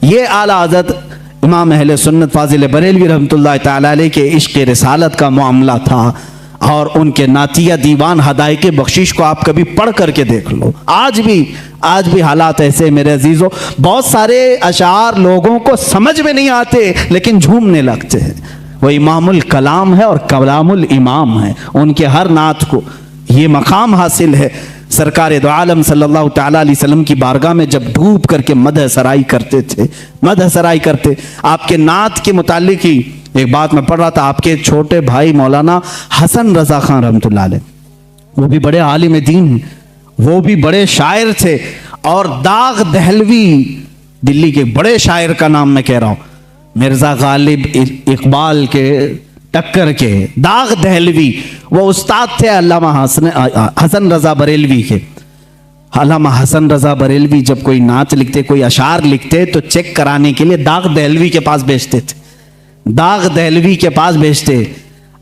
ये आला हज़रत इमाम अहले सुन्नत फाजिल बरेलवी रहमतुल्लाहि ताला अलैह के इश्क़ रिसालत का मामला था। और उनके नातिया दीवान हदायक़ बख्शिश को आप कभी पढ़ करके देख लो। आज भी हालात ऐसे मेरे अजीज़ों, बहुत सारे अशार लोगों को समझ में नहीं आते लेकिन झूमने लगते हैं। वो इमामुल कलाम है और कलामुल इमाम है, उनके हर नात को ये मकाम हासिल है। सरकार दो आलम सल्लल्लाहु ताला अलैहि वसल्लम की बारगाह में जब डूब करके मदह सराई करते थे, मदह सराई करते। आपके नात के मुतालिक ही एक बात मैं पढ़ रहा था, आपके छोटे भाई मौलाना हसन रज़ा ख़ान रहमतुल्लाह अलैह, वो भी बड़े आलिम दीन हैं, वो भी बड़े शायर थे। और दाग दहलवी, दिल्ली के बड़े शायर का नाम मैं कह रहा हूँ, मिर्ज़ा गालिब इकबाल के टक्कर के, दाग दहलवी वो उस्ताद थे अल्लामा हसन रजा बरेलवी के। अल्लामा हसन रजा बरेलवी जब कोई नाच लिखते, कोई अशार लिखते तो चेक कराने के लिए दाग दहलवी के पास भेजते थे, दाग दहलवी के पास भेजते।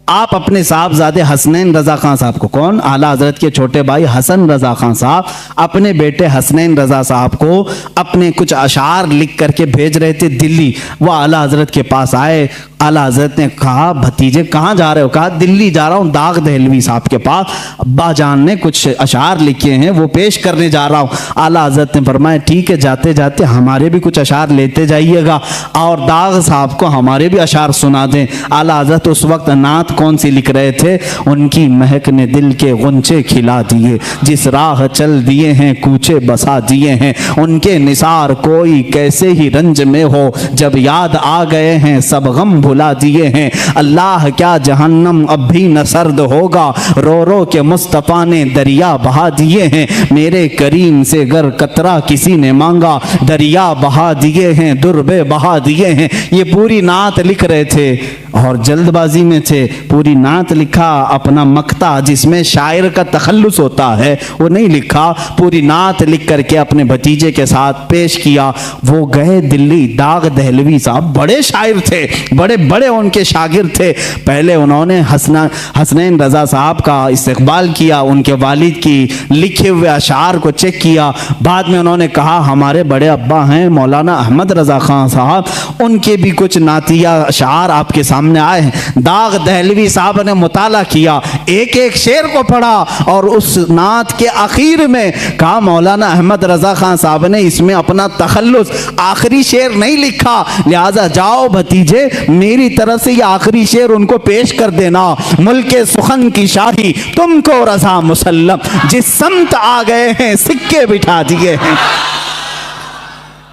आप अपने साहबजादे हसनैन रजा खान साहब को, कौन, आला हजरत के छोटे भाई हसन रजा खान साहब, अपने बेटे हसनैन रजा साहब को अपने कुछ अशार लिख करके भेज रहे थे दिल्ली। वो आला हजरत के पास आए, आला हजरत ने कहा भतीजे कहाँ जा रहे हो? कहा दिल्ली जा रहा हूँ दाग दहलवी साहब के पास, अब्बा जान ने कुछ अशार लिखे हैं वो पेश करने जा रहा हूँ। आला हजरत ने फरमाया ठीक है, जाते जाते हमारे भी कुछ अशार लेते जाइएगा और दाग साहब को हमारे भी अशार सुना दें। आला हजरत उस वक्त नात कौन सी लिख रहे थे? उनकी महक ने दिल के गुंचे खिला दिए, जिस राह चल दिए हैं कूचे बसा दिए हैं, उनके निसार कोई कैसे ही रंज में हो, जब याद आ गए हैं सब गम भुला दिए हैं। अल्लाह क्या जहन्नम अब भी न सर्द होगा, रो रो के मुस्तफ़ा ने दरिया बहा दिए हैं, मेरे करीम से गर कतरा किसी ने मांगा, दरिया बहा दिए हैं दुर्बे बहा दिए हैं। ये पूरी नात लिख रहे थे और जल्दबाजी में थे। पूरी नात लिखा, अपना मक्ता जिसमें शायर का तखल्लुस होता है वो नहीं लिखा, पूरी नात लिख करके अपने भतीजे के साथ पेश किया। वो गए दिल्ली, दाग दहलवी साहब बड़े शायर थे, बड़े बड़े उनके शागिर्द थे। पहले उन्होंने हसनैन रजा साहब का इस्तकबाल किया, उनके वालिद की लिखे हुए अशार को चेक किया। बाद में उन्होंने कहा हमारे बड़े अब्बा हैं मौलाना अहमद रजा खान साहब, उनके भी कुछ नातिया अशार आपके सामने आए हैं। दाग दहलवी साहब ने मुताला किया, एक एक शेर को पढ़ा और उस नात के आखिर में कहा मौलाना अहमद रजा खान साहब ने इसमें अपना तखल्लुस आखिरी शेर नहीं लिखा, लिहाजा जाओ भतीजे मेरी तरफ से ये आखिरी शेर उनको पेश कर देना। मुल्के सुखन की शाही तुमको रजा मुसल्लम, जिस समत आ गए हैं सिक्के बिठा दिए हैं।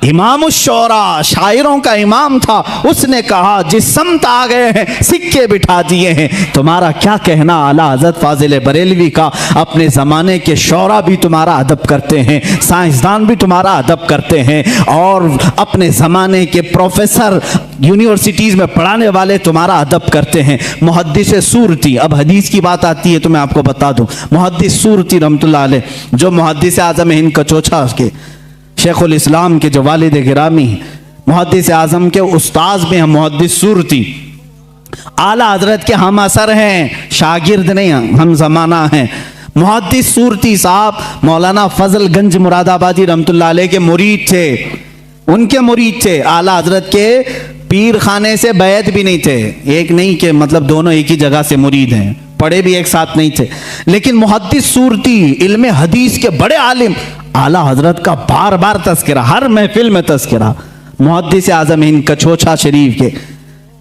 इमाम शोरा, शायरों का इमाम था, उसने कहा जिस समत आ गए हैं सिक्के बिठा दिए हैं। तुम्हारा क्या कहना आला हज़रत फाजिल बरेलवी का? अपने ज़माने के शोरा भी तुम्हारा अदब करते हैं, साइंसदान भी तुम्हारा अदब करते हैं और अपने ज़माने के प्रोफेसर यूनिवर्सिटीज़ में पढ़ाने वाले तुम्हारा अदब करते हैं। मुहद्दिस सूरती, अब हदीस की बात आती है तो मैं आपको बता दूँ, मुहद्दिस सूरती रहमतुल्लाह अलैह जो मुहद्दिस आज़म हिंद कचोछा के शेखुल इस्लाम के जो वालिद गिरामी मुहद्दिस आज़म के उस्ताद में हैं, मुहद्दिस सूरती आला हजरत के हम असर हैं, शागिर्द नहीं हम ज़माना हैं। मुहद्दिस सूरती साहब मौलाना फजल गंज मुरादाबादी रहमतुल्लाह अलैह के मुरीद थे, उनके मुरीद थे। आला हजरत के पीर खाने से बैत भी नहीं थे, एक नहीं के मतलब दोनों एक ही जगह से मुरीद हैं, पढ़े भी एक साथ नहीं थे। लेकिन मुहद्दिस सूरती इल्म हदीस के बड़े आलिम, आला हजरत का बार बार तस्करा, हर महफिल में तस्करा। मुहद्दिस आज़म हिंद कचोछा शरीफ के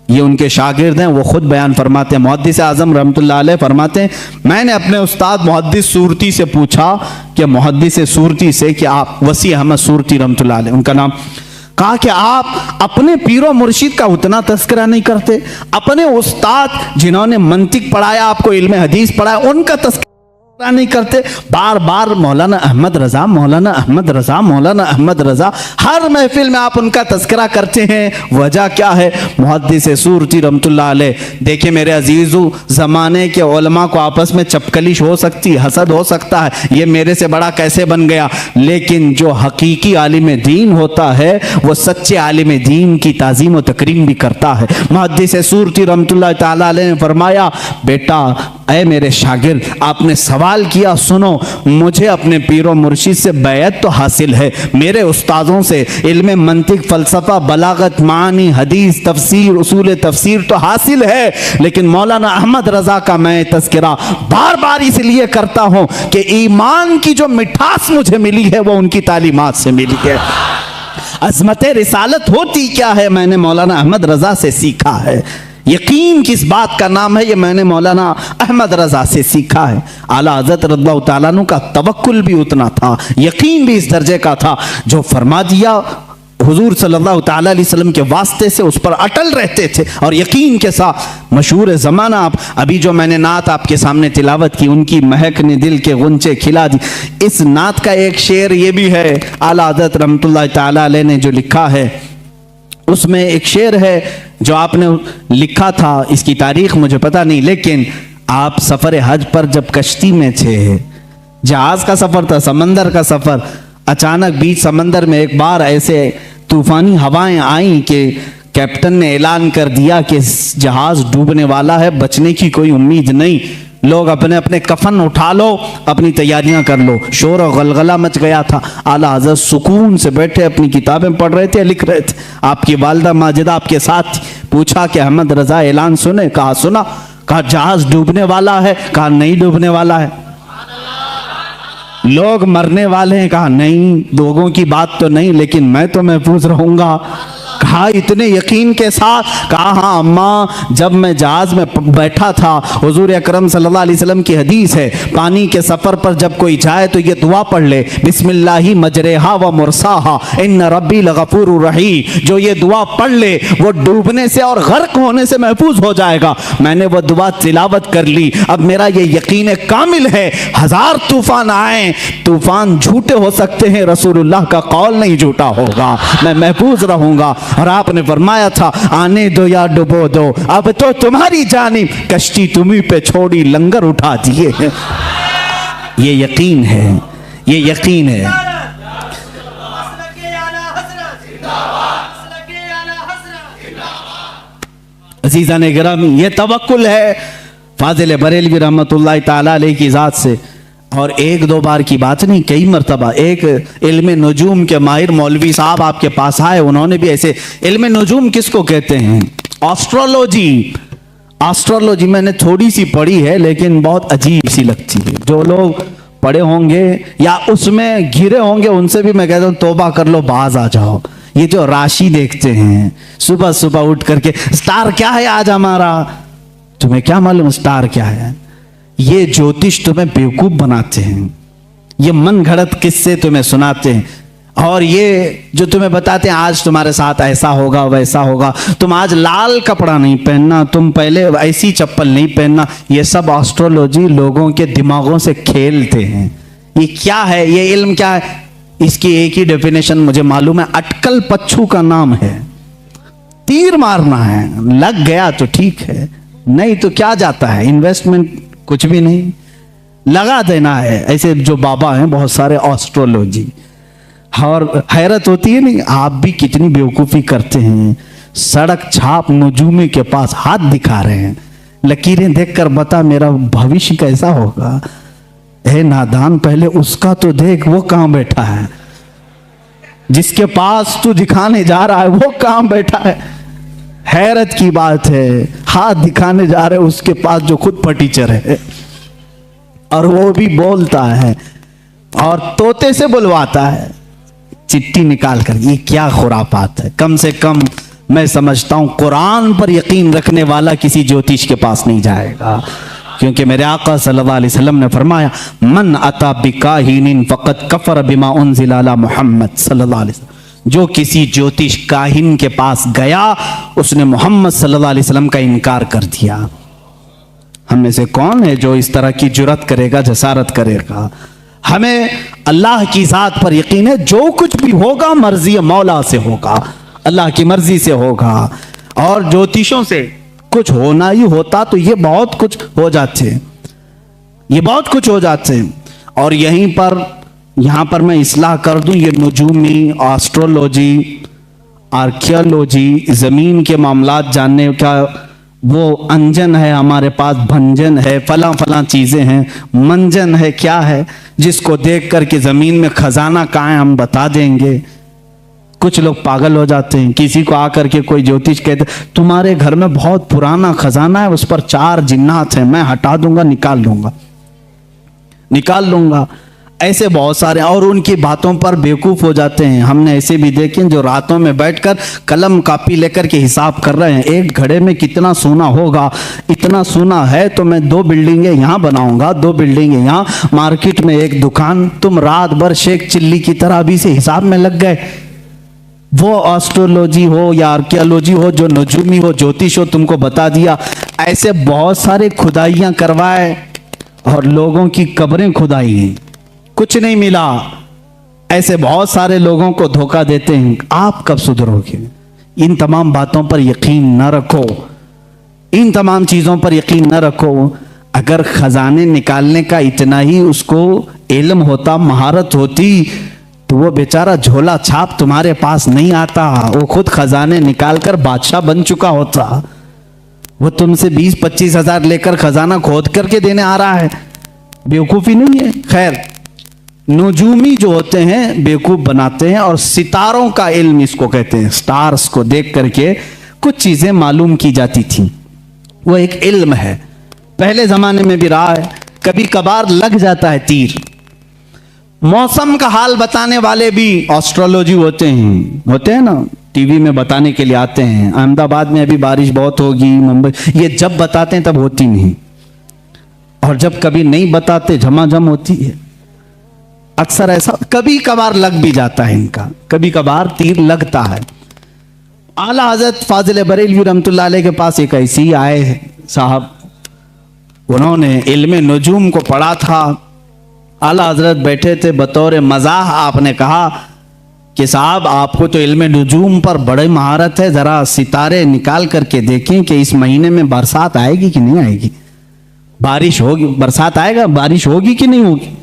ये उनके शागिर्द हैं, वो खुद बयान फरमाते हैं। मुहद्दिस आज़म रहमतुल्लाह अलैह फरमाते हैं मैंने अपने उस्ताद मुहद्दिस सूरती से पूछा कि मुहद्दिस सूरती से कि आप वसी अहमद सूरती रहमतुल्लाह अलैह उनका नाम, कहा कि आप अपने पीरो मुर्शिद का उतना तस्करा नहीं करते, अपने उस्ताद जिन्होंने मंतिक पढ़ाया, आपको इल्म हदीस पढ़ाया, उनका तस्करा नहीं करते। बार बार मौलाना अहमद रजा, मौलाना अहमद रजा, मौलाना अहमद रजा, हर महफिल में आप उनका तस्करा करते हैं। वजह क्या है? मुहद्दिस सूरती रहमतुल्लाह अलैह, देखिए मेरे अजीजों, ज़माने के उलमा को आपस में चपकलिश हो सकती है, हसद हो सकता है, ये मेरे से बड़ा कैसे बन गया, लेकिन जो हकीकी आलिम दीन होता है वो सच्चे आलिम दीन की ताज़ीम व तकरीम भी करता है। मुहद्दिस सूरती रहमतुल्लाह ताला अलैह ने फरमाया बेटा ऐ मेरे शागिर्द, आपने सवाल किया, सुनो, मुझे अपने पीरो मुर्शिद से बैत तो हासिल है, मेरे उस्तादों से इल्म मंतिक, फलसफा, बलागत, मानी, हदीस, तफसीर, उसूल तफसीर तो हासिल है, लेकिन मौलाना अहमद रजा का मैं तस्करा बार बार इसलिए करता हूं कि ईमान की जो मिठास मुझे मिली है वो उनकी तालीमात से मिली है। अज़मत रिसालत होती क्या है मैंने मौलाना अहमद रजा से सीखा है। यकीन किस बात का नाम है, ये मैंने मौलाना अहमद रजा से सीखा है। आला हज़रत रज़ियल्लाहु ताला अन्हु का तवक्कुल भी उतना था, यकीन भी इस दर्जे का था, जो फरमा दिया हुजूर सल्लल्लाहु ताला अलैहि वसल्लम के वास्ते से उस पर अटल रहते थे और यकीन के साथ। मशहूर ज़माना आप अभी जो मैंने नात आपके सामने तिलावत की, उनकी महक ने दिल के गुंचे खिला दी, इस नात का एक शेर ये भी है, आला हज़रत रहमतुल्लाह ताला अलैह ने जो लिखा है उसमें एक शेर है जो आपने लिखा था, इसकी तारीख मुझे पता नहीं, लेकिन आप सफर हज पर जब कश्ती में थे, जहाज का सफर था, समंदर का सफर, अचानक बीच समंदर में एक बार ऐसे तूफानी हवाएं आई कि कैप्टन ने ऐलान कर दिया कि जहाज डूबने वाला है, बचने की कोई उम्मीद नहीं, लोग अपने अपने कफन उठा लो, अपनी तैयारियां कर लो। शोर और गलगला मच गया था। आला हज़रत सुकून से बैठे अपनी किताबें पढ़ रहे थे, लिख रहे थे। आपकी वालिदा माजिदा आपके साथ पूछा कि अहमद रजा ऐलान सुने? कहा सुना। कहा जहाज डूबने वाला है? कहा नहीं डूबने वाला है। लोग मरने वाले हैं? कहा नहीं, लोगों की बात तो नहीं, लेकिन मैं तो महफूज रहूंगा। कहा इतने यकीन के साथ? कहा हाँ अम्मा, जब मैं जहाज में बैठा था, हुजूर अकरम सल्लल्लाहु अलैहि वसल्लम की हदीस है, पानी के सफर पर जब कोई जाए तो ये दुआ पढ़ ले, बिस्मिल्लाहि मजरेहा व मुरसाहा इन्न रब्बी लगफूरुर रहीम। जो ये दुआ पढ़ ले वो डूबने से और गर्क होने से महफूज हो जाएगा। मैंने वो दुआ तिलावत कर ली। अब मेरा ये यकीन कामिल है, 1000 तूफान आए, तूफान झूठे हो सकते हैं, रसूलुल्लाह का कौल नहीं झूठा होगा, मैं महफूज रहूंगा। और आपने फरमाया था आने दो या डुबो दो, अब तो तुम्हारी जानिब कश्ती तुम्ही पे छोड़ी, लंगर उठा दिए हैं। ये यकीन है, ये यकीन है। अजीज़ान गिरामी, ये तवक्कुल है फाजिल बरेलवी रहमतुल्लाह ताला अलैह की ज़ात से। और एक दो बार की बात नहीं, कई मरतबा। एक इल्म नजूम के माहिर मौलवी साहब आपके पास आए, उन्होंने भी ऐसे, इल्म नजूम किसको कहते हैं? एस्ट्रोलॉजी। एस्ट्रोलॉजी मैंने थोड़ी सी पढ़ी है, लेकिन बहुत अजीब सी लगती है। जो लोग पढ़े होंगे या उसमें घिरे होंगे उनसे भी मैं कहता हूँ तौबा कर लो, बाज आ जाओ। ये जो राशि देखते हैं सुबह सुबह उठ करके, स्टार क्या है आज हमारा, तुम्हें क्या मालूम स्टार क्या है? ये ज्योतिष तुम्हें बेवकूफ बनाते हैं, ये मन घड़त किस्से तुम्हें सुनाते हैं, और ये जो तुम्हें बताते हैं आज तुम्हारे साथ ऐसा होगा वैसा होगा, तुम आज लाल कपड़ा नहीं पहनना, तुम पहले ऐसी चप्पल नहीं पहनना, ये सब एस्ट्रोलॉजी लोगों के दिमागों से खेलते हैं। ये क्या है? ये इल्म क्या है? इसकी एक ही डेफिनेशन मुझे मालूम है, अटकल पच्छू का नाम है। तीर मारना है, लग गया तो ठीक है, नहीं तो क्या जाता है, इन्वेस्टमेंट कुछ भी नहीं, लगा देना है। ऐसे जो बाबा हैं बहुत सारे एस्ट्रोलॉजी, और हैरत होती है नहीं, आप भी कितनी बेवकूफ़ी करते हैं। सड़क छाप नजूमी के पास हाथ दिखा रहे हैं, लकीरें देखकर बता मेरा भविष्य कैसा होगा। हे नादान, पहले उसका तो देख, वो कहाँ बैठा है, जिसके पास तू दिखाने जा रहा है वो कहाँ बैठा है। हैरत की बात है, हाथ दिखाने जा रहे उसके पास जो खुद फटीचर है, और वो भी बोलता है और तोते से बुलवाता है चिट्ठी निकाल कर। ये क्या खुरापात है। कम से कम मैं समझता हूं कुरान पर यकीन रखने वाला किसी ज्योतिष के पास नहीं जाएगा, क्योंकि मेरे आका सल्लल्लाहु अलैहि वसल्लम ने फरमाया मन अता बिकाहिनिन फक़द कफ़र बिमा उन्ज़िला अला मुहम्मद सल्लल्लाहु अलैहि वसल्लम। जो किसी ज्योतिष काहिन के पास गया उसने मोहम्मद सल्लल्लाहु अलैहि वसल्लम का इनकार कर दिया। हम में से कौन है जो इस तरह की जुर्रत करेगा, जसारत करेगा? हमें अल्लाह की ज़ात पर यकीन है, जो कुछ भी होगा मर्जी मौला से होगा, अल्लाह की मर्जी से होगा। और ज्योतिषों से कुछ होना ही होता तो ये बहुत कुछ हो जाते, ये बहुत कुछ हो जाते। और यहीं पर यहाँ पर मैं इस्लाह कर दूं, ये नजूमी, एस्ट्रोलॉजी, आर्कियोलॉजी, ज़मीन के मामलात जानने का वो अंजन है हमारे पास, भंजन है, फला फला चीज़ें हैं, मंजन है, क्या है, जिसको देख कर के ज़मीन में खजाना कहाँ है हम बता देंगे। कुछ लोग पागल हो जाते हैं, किसी को आकर के कोई ज्योतिष कहते तुम्हारे घर में बहुत पुराना खजाना है, उस पर 4 जिन्नात हैं, मैं हटा दूंगा, निकाल लूंगा। ऐसे बहुत सारे, और उनकी बातों पर बेवकूफ हो जाते हैं। हमने ऐसे भी देखे जो रातों में बैठकर कलम कापी लेकर के हिसाब कर रहे हैं, एक घड़े में कितना सोना होगा, इतना सोना है तो मैं 2 बिल्डिंगें यहाँ बनाऊंगा, 2 बिल्डिंगें यहाँ, मार्केट में एक दुकान। तुम रात भर शेख चिल्ली की तरह अभी से हिसाब में लग गए। वो एस्ट्रोलॉजी हो या आर्कियोलॉजी हो, जो नजूमी हो, ज्योतिष हो, तुमको बता दिया। ऐसे बहुत सारे खुदाइयाँ करवाए और लोगों की कब्रें खुदाई, कुछ नहीं मिला। ऐसे बहुत सारे लोगों को धोखा देते हैं। आप कब सुधरोगे? इन तमाम बातों पर यकीन न रखो, इन तमाम चीज़ों पर यकीन न रखो। अगर खजाने निकालने का इतना ही उसको इल्म होता, महारत होती, तो वो बेचारा झोला छाप तुम्हारे पास नहीं आता, वो खुद खजाने निकालकर बादशाह बन चुका होता। वो तुमसे 20-25 हजार लेकर खजाना खोद करके देने आ रहा है, बेवकूफ़ी नहीं है। खैर, नुजूमी जो होते हैं बेवकूफ़ बनाते हैं, और सितारों का इल्म इसको कहते हैं। स्टार्स को देख करके कुछ चीज़ें मालूम की जाती थी, वो एक इल्म है, पहले ज़माने में भी रहा है। कभी कभार लग जाता है तीर। मौसम का हाल बताने वाले भी एस्ट्रोलॉजी होते हैं ना, टीवी में बताने के लिए आते हैं। अहमदाबाद में अभी बारिश बहुत होगी, मुंबई, ये जब बताते हैं तब होती नहीं, और जब कभी नहीं बताते झमाझम होती है। अक्सर ऐसा कभी कभार लग भी जाता है इनका, कभी कभार तीर लगता है। आला हजरत फाजिल बरेलवी रहमतुल्लाह अलैह के पास एक ऐसी आए साहब, उन्होंने इल्म नजूम को पढ़ा था। आला हजरत बैठे थे, बतौर मजाह आपने कहा कि साहब आपको तो इल्म नजूम पर बड़ी महारत है, ज़रा सितारे निकाल करके देखें कि इस महीने में बरसात आएगी कि नहीं आएगी, बारिश होगी, बरसात आएगा, बारिश होगी कि नहीं होगी।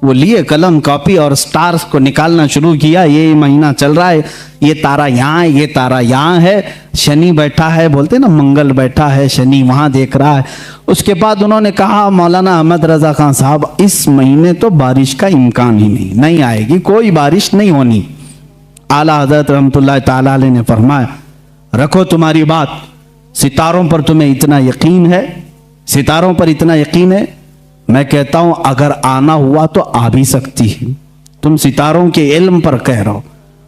वो लिए कलम कॉपी और स्टार्स को निकालना शुरू किया। ये महीना चल रहा है, ये तारा यहाँ है, ये तारा यहाँ है, शनि बैठा है, बोलते ना मंगल बैठा है, शनि वहाँ देख रहा है। उसके बाद उन्होंने कहा, मौलाना अहमद रजा खान साहब, इस महीने तो बारिश का इम्कान ही नहीं आएगी, कोई बारिश नहीं होनी। आला हज़रत रहमतुल्लाह ताला अलैह ने फरमाया, रखो तुम्हारी बात, सितारों पर तुम्हें इतना यकीन है, सितारों पर इतना यकीन है, मैं कहता हूं अगर आना हुआ तो आ भी सकती है, तुम सितारों के इल्म पर कह रहे हो।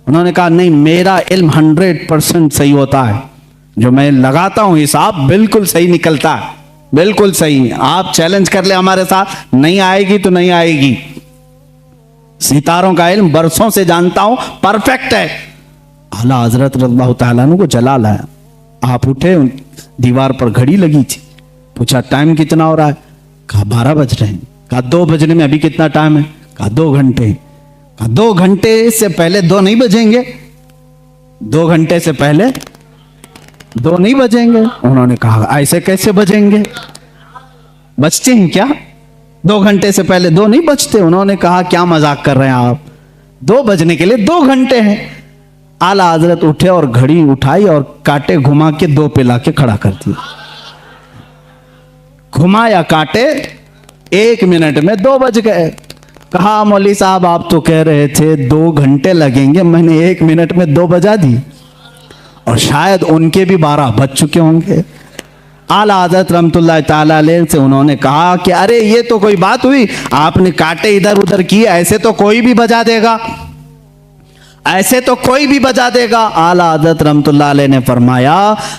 उन्होंने कहा नहीं, मेरा इल्म 100% सही होता है, जो मैं लगाता हूं हिसाब बिल्कुल सही निकलता है, बिल्कुल सही। आप चैलेंज कर ले हमारे साथ, नहीं आएगी तो नहीं आएगी। सितारों का इल्म बरसों से जानता हूं, परफेक्ट है। आला हजरत रज़ियल्लाहु तआला अन्हु को जला लाया। आप उठे, दीवार पर घड़ी लगी थी, पूछा टाइम कितना हो रहा है, कहा 12 बज रहे हैं। कहा 2 बजने में अभी कितना टाइम है, कहा 2 घंटे। कहा 2 घंटे से पहले 2 नहीं बजेंगे, 2 घंटे से पहले 2 नहीं बजेंगे। उन्होंने कहा ऐसे कैसे बजेंगे, बजते हैं क्या, 2 घंटे से पहले 2 नहीं बजते। उन्होंने कहा क्या मजाक कर रहे हैं आप, 2 बजने के लिए 2 घंटे हैं। आला हजरत उठे और घड़ी उठाई और कांटे घुमा के 2 पे लाके खड़ा कर दिया। घुमाया कांटे, 1 मिनट में 2 बज गए। कहा मौली साहब आप तो कह रहे थे 2 घंटे लगेंगे, मैंने 1 मिनट में 2 बजा दी, और शायद उनके भी 12 बज चुके होंगे। आला हज़रत रहमतुल्लाह ताला अलैह से उन्होंने कहा कि अरे ये तो कोई बात हुई, आपने कांटे इधर उधर किए, ऐसे तो कोई भी बजा देगा, ऐसे तो कोई भी बजा देगा। आला हज़रत रहमतुल्लाह अलैह ने फरमाया,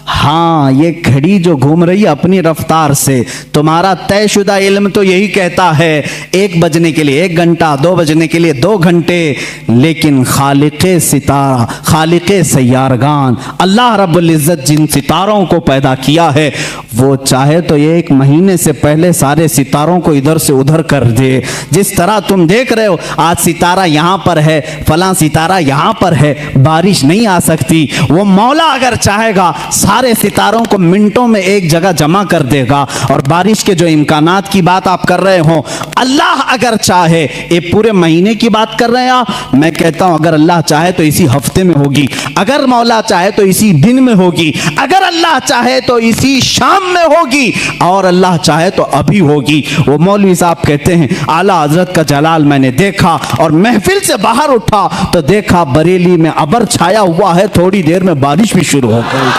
हाँ ये घड़ी जो घूम रही है अपनी रफ्तार से, तुम्हारा तयशुदा इल्म तो यही कहता है 1 बजने के लिए 1 घंटा, 2 बजने के लिए 2 घंटे, लेकिन खालिक़े सितारा, खालिक़े सय्यारगान, अल्लाह रब्बुल इज़्ज़त जिन सितारों को पैदा किया है, वो चाहे तो 1 महीने से पहले सारे सितारों को इधर से उधर कर दे। जिस तरह तुम देख रहे हो आज सितारा यहाँ पर है, फलां सितारा यहाँ पर है, बारिश नहीं आ सकती। वो मौला अगर चाहेगा सारे सितारों को मिनटों में एक जगह जमा कर देगा। और बारिश के जो इम्कानात की बात आप कर रहे हो, अल्लाह अगर चाहे, ये पूरे महीने की बात कर रहे हैं आप, मैं कहता हूं अगर अल्लाह चाहे तो इसी हफ्ते में होगी, अगर मौला चाहे तो इसी दिन में होगी, अगर अल्लाह चाहे तो इसी शाम में होगी, और अल्लाह चाहे तो अभी होगी। वो मौलवी साहब कहते हैं आला हजरत का जलाल मैंने देखा, और महफिल से बाहर उठा तो देखा बरेली में अबर छाया हुआ है, थोड़ी देर में बारिश भी शुरू हो गई,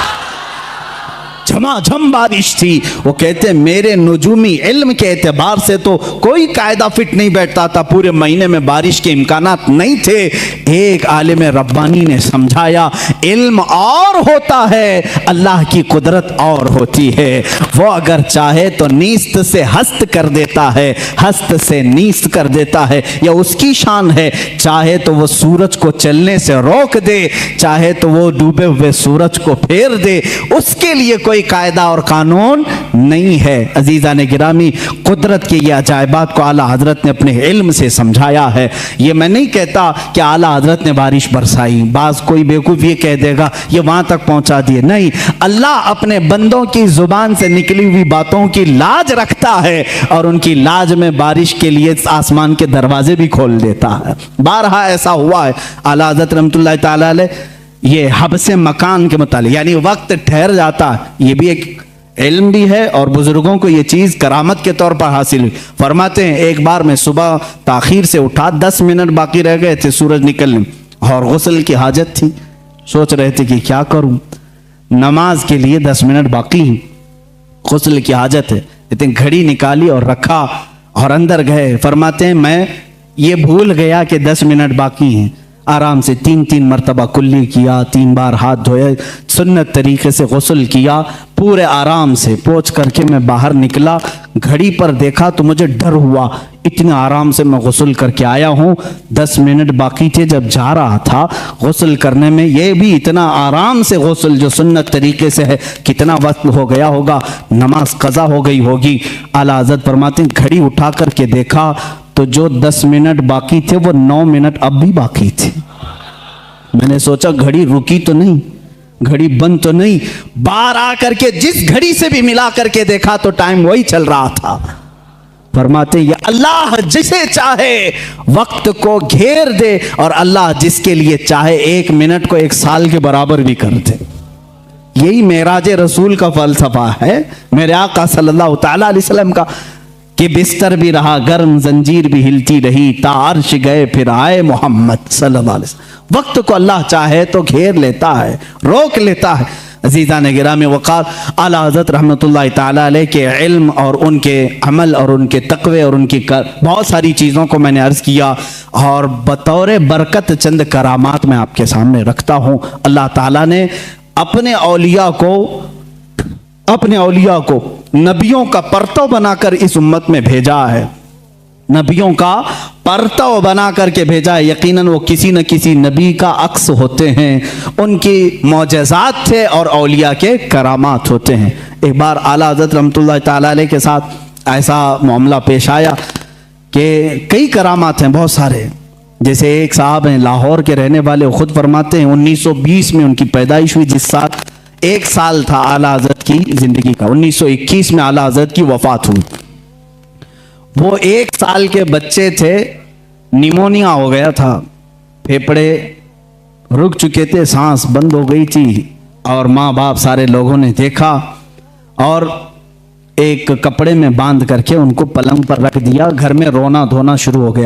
झमाझम बारिश थी। वो कहते मेरे नुजूमी इल्म के एतबार से तो कोई कायदा फिट नहीं बैठता था, पूरे महीने में बारिश के इम्कानात नहीं थे। एक आलिम रब्बानी ने समझाया इल्म और होता है, अल्लाह की कुदरत और होती है। वो अगर चाहे तो नीस्त से हस्त कर देता है, हस्त से नीस्त कर देता है, या उसकी शान है। चाहे तो वो सूरज को चलने से रोक दे, चाहे तो वो डूबे हुए सूरज को फेर दे, उसके लिए कोई कोई कायदा और कानून नहीं है। अजीजा ने गिरामी, कुदरत के ये अजायबात को आला हजरत ने अपने इल्म से समझाया है। ये मैं नहीं कहता कि आला हजरत ने बारिश बरसाई, बाज कोई बेवकूफ ये कह देगा ये वहां तक पहुंचा दिए, नहीं। अल्लाह अपने बंदों की जुबान से निकली हुई बातों की लाज रखता है और उनकी लाज में बारिश के लिए आसमान के दरवाजे भी खोल देता है। बारहा ऐसा हुआ है। आला हजरत रहमतुल्लाह ताला अलैह ये हब्से मकान के मुतालिक, यानी वक्त ठहर जाता है, ये भी एक इल्म भी है और बुजुर्गों को ये चीज करामत के तौर पर हासिल हुई। फरमाते हैं एक बार मैं सुबह ताखीर से उठा, 10 मिनट बाकी रह गए थे सूरज निकलने और गुस्ल की हाजत थी। सोच रहे थे कि क्या करूं, नमाज के लिए 10 मिनट बाकी, गुस्ल की हाजत है। इतनी घड़ी निकाली और रखा और अंदर गए। फरमाते हैं मैं ये भूल गया कि 10 मिनट बाकी हैं। आराम से 3-3 मरतबा कुल्ली किया, 3 बार हाथ धोए, सुन्नत तरीके से गुस्ल किया, पूरे आराम से पोंछ करके मैं बाहर निकला। घड़ी पर देखा तो मुझे डर हुआ, इतने आराम से मैं गुस्ल करके आया हूँ, 10 मिनट बाकी थे। जब जा रहा था गुस्ल करने में, ये भी इतना आराम से गुस्ल जो सुन्नत तरीके से है, कितना वक्त हो गया होगा, नमाज कज़ा हो गई होगी। आला हज़रत फरमाते हैं घड़ी उठा करके देखा तो जो 10 मिनट बाकी थे वो 9 मिनट अब भी बाकी थे। मैंने सोचा घड़ी रुकी तो नहीं, घड़ी बंद तो नहीं। बाहर आकर के जिस घड़ी से भी मिला करके देखा तो टाइम वही चल रहा था। फरमाते ये अल्लाह जिसे चाहे वक्त को घेर दे और अल्लाह जिसके लिए चाहे 1 मिनट को 1 साल के बराबर भी कर दे। यही मेराज रसूल का फलसफा है, मेरे आका सल्लल्लाहु तआला अलैहि वसल्लम का, कि बिस्तर भी रहा गर्म, जंजीर भी हिलती रही, तार्श गए फिर आए मोहम्मद सल्लल्लाहु अलैहि वसल्लम। वक्त को अल्लाह चाहे तो घेर लेता है, रोक लेता है। अजीज़ान गिरामी वक़ार, आला हज़रत रहमतुल्लाह ताला अलैह के इल्म और उनके अमल और उनके तक़वे और उनकी बहुत सारी चीज़ों को मैंने अर्ज़ किया और बतौर बरकत चंद करामात मैं आपके सामने रखता हूँ। अल्लाह ताला ने अपने औलिया को नबियों का परतव बनाकर इस उम्मत में भेजा है, नबियों का परतव बना करके भेजा है। यकीनन वो किसी न किसी नबी का अक्स होते हैं, उनकी मौजज़ात थे और औलिया के करामात होते हैं। एक बार आला हज़रत रहमतुल्लाह ताला अलैह के साथ ऐसा मामला पेश आया कि कई करामात हैं, बहुत सारे। जैसे एक साहब हैं लाहौर के रहने वाले, खुद फरमाते हैं 1920 में उनकी पैदाइश हुई, जिस साल 1 साल था आला हज़रत की ज़िंदगी का। 1921 में आला हज़रत की वफ़ात हुई। वो 1 साल के बच्चे थे, निमोनिया हो गया था, फेफड़े रुक चुके थे, सांस बंद हो गई थी और माँ बाप सारे लोगों ने देखा और एक कपड़े में बांध करके उनको पलंग पर रख दिया। घर में रोना धोना शुरू हो गया।